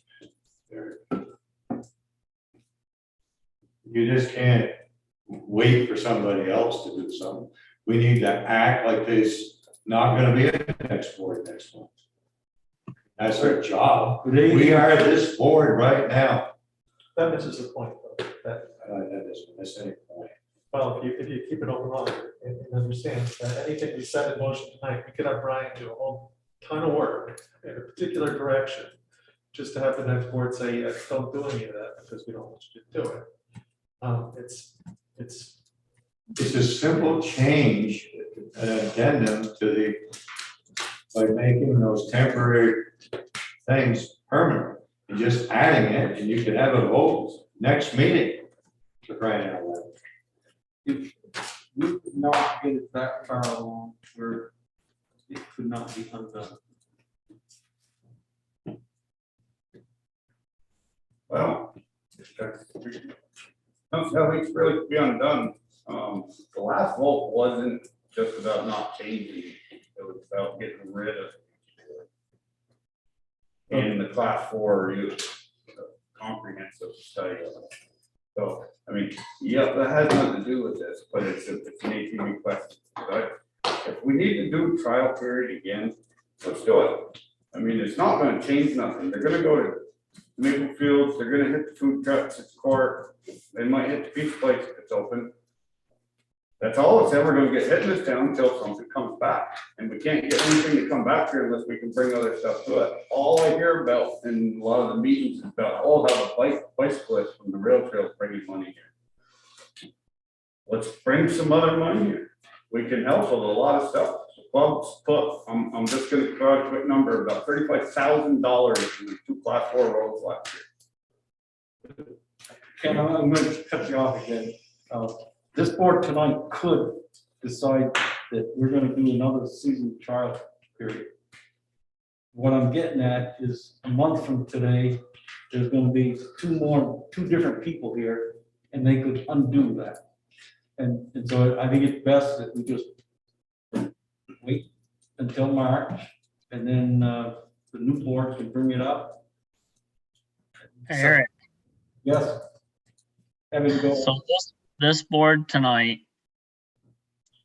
make? You just can't wait for somebody else to do something. We need to act like there's not gonna be a next board next month. That's our job. We are this board right now. That misses the point, though, that, That doesn't miss any point. well, if you keep an open mind and understand that anything we set in motion tonight, we could have Brian do a whole ton of work in a particular direction, just to have the next board say, yes, don't do any of that because we don't want you to do it. It's a simple change, an addendum to the, by making those temporary things permanent, and just adding it, and you could have a vote next meeting to crying out loud. If we could not get it that far along where it could not be undone. Well, nothing really to be undone. The last vote wasn't just about not changing, it was about getting rid of. In the class 4 use, comprehensive study. So, I mean, yeah, that has nothing to do with this, but it's an 18 request. But if we need to do trial period again, let's do it. I mean, it's not gonna change nothing. They're gonna go to Maple Fields, they're gonna hit the food trucks at the court, they might hit the pizza place if it's open. That's all it's ever gonna get hit in this town until something comes back. And we can't get anything to come back here unless we can bring other stuff to it. All I hear about in a lot of the meetings is about, oh, how the bicyclists from the rail trail bringing money here. Let's bring some other money here. We can help with a lot of stuff. Clubs put, I'm just gonna throw out a quick number, about $35,000 in the 2 class 4 roads last year. Ken, I'm going to cut you off again. This board tonight could decide that we're going to do another season trial period. What I'm getting at is a month from today, there's going to be two different people here, and they could undo that. And so I think it's best that we just wait until March, and then the new board can bring it up. Eric, Yes. Evan, go. so this board tonight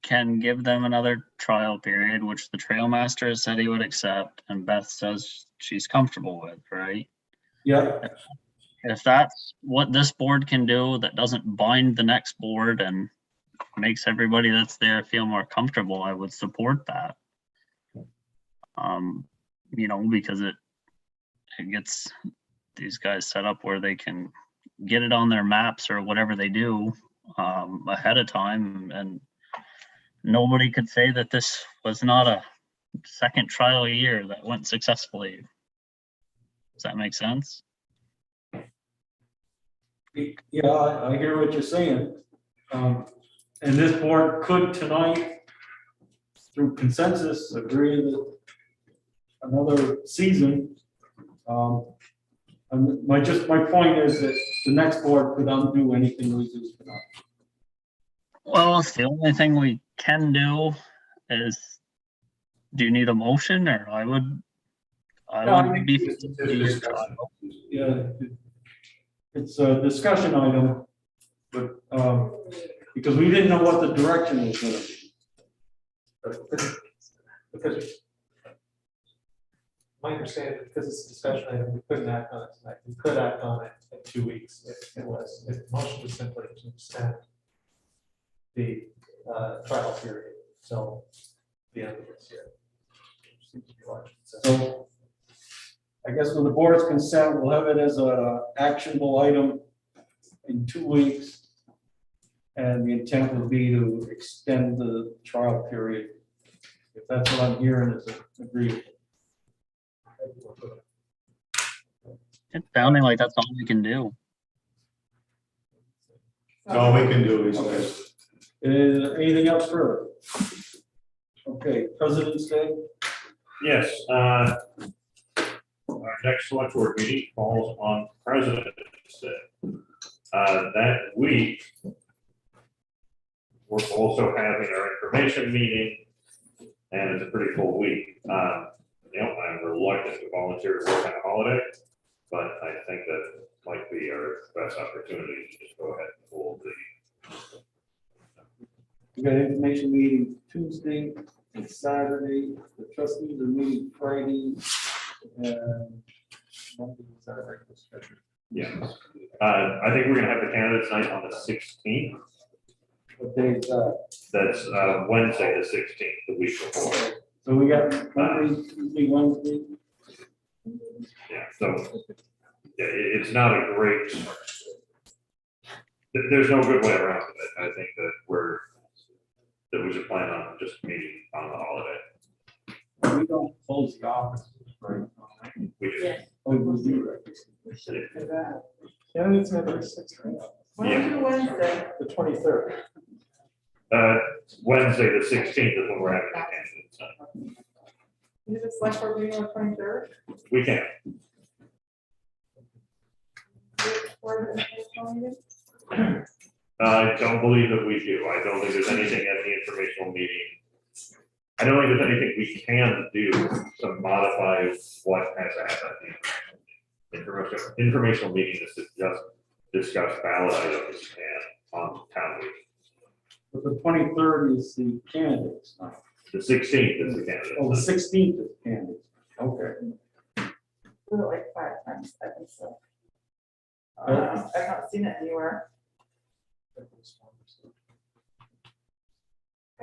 can give them another trial period, which the trail master has said he would accept, and Beth says she's comfortable with, right? Yeah. If that's what this board can do, that doesn't bind the next board and makes everybody that's there feel more comfortable, I would support that. You know, because it gets these guys set up where they can get it on their maps or whatever they do ahead of time, and nobody could say that this was not a second trial year that went successfully. Does that make sense? Yeah, I hear what you're saying. And this board could tonight, through consensus, agree that another season. And my point is that the next board could undo anything we do tonight. Well, the only thing we can do is, do you need a motion, or I would be. Yeah, it's a discussion item, but because we didn't know what the direction was going to be. Because my understanding, because it's a discussion item, we couldn't act on it tonight. We could act on it in 2 weeks if it was, if the motion was simply to extend the trial period. So the end of this year. So I guess with the board's consent, we'll have it as a actionable item in 2 weeks. And the intent would be to extend the trial period. If that's what I'm hearing is agreed. It's sounding like that's all we can do. That's all we can do is, Is there anything else further? Okay, President's Day. Yes, our next select board meeting falls on President's Day. That week, we're also having our information meeting, and it's a pretty full week. I'm reluctant to volunteer to work on a holiday, but I think that might be our best opportunity to just go ahead and hold the. We got information meeting Tuesday and Saturday. The trustees are meeting Friday. And Monday is our regular schedule. Yeah, I think we're gonna have the candidates night on the 16th. What day is that? That's Wednesday, the 16th, the week before. So we got Monday, Tuesday, Wednesday. Yeah, so yeah, it's not a great. There's no good way around it. I think that we should plan on just meeting on the holiday. We don't close the office, right? We just, Yes. Oh, we do, right? Candidates have their 16th, Wednesday? the 23rd. Wednesday, the 16th is when we're having the candidates night. Is it select board meeting on the 23rd? We can. I don't believe that we do. I don't think there's anything at the informational meeting. I don't think there's anything we can do to modify what has happened. Informational meeting is to just discuss ballot items and on town meeting. But the 23rd is the candidates night. The 16th is the candidate. Oh, the 16th is candidates. Okay. Do it like 5 times, I think so. Yeah. I've not seen it anywhere. I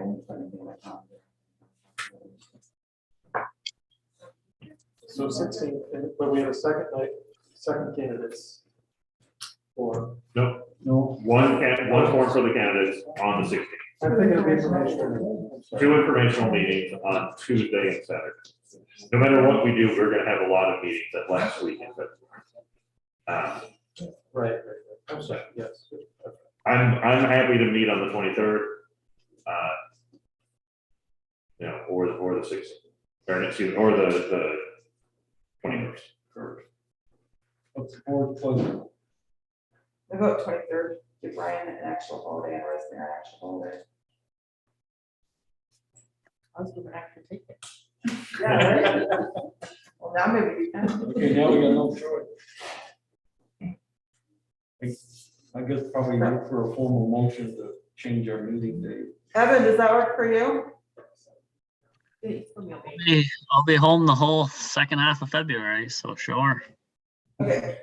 didn't put anything on my calendar. So 16, but we have a second night, second candidates for. No, No. one form for the candidates on the 16th. I'm thinking of information. 2 informational meetings on Tuesday and Saturday. No matter what we do, we're gonna have a lot of meetings that last week in February. Right. I'm sorry, yes. I'm happy to meet on the 23rd. Or the 16th, or excuse me, or the 21st. What's the board pleasure? I vote 23rd, give Brian an actual holiday and Rosemary an actual holiday. I was giving extra ticket. Yeah, right? Well, now maybe you can. Okay, now we got no choice. I guess probably look for a formal motion to change our meeting date. Evan, does that work for you? I'll be home the whole second half of February, so sure. Okay,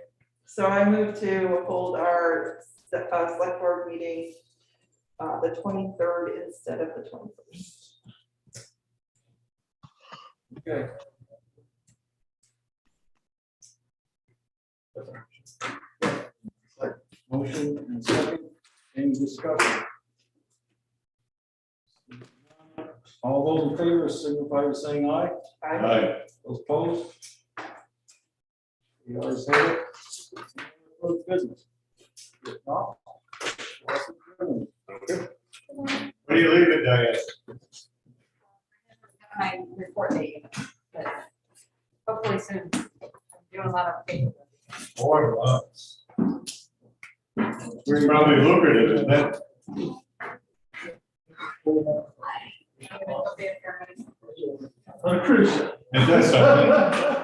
so I move to hold our select board meeting the 23rd instead of the 21st. Okay. Motion and second, any discussion? All those in favor signify by saying aye. Aye. Those opposed? The ayes have it. Close business. If not, let's adjourn. Where do you leave it, Diane? My report date, but hopefully soon. I'm doing a lot of paperwork. Boy, lots. Probably lucrative, isn't it? On a cruise ship. Is that something?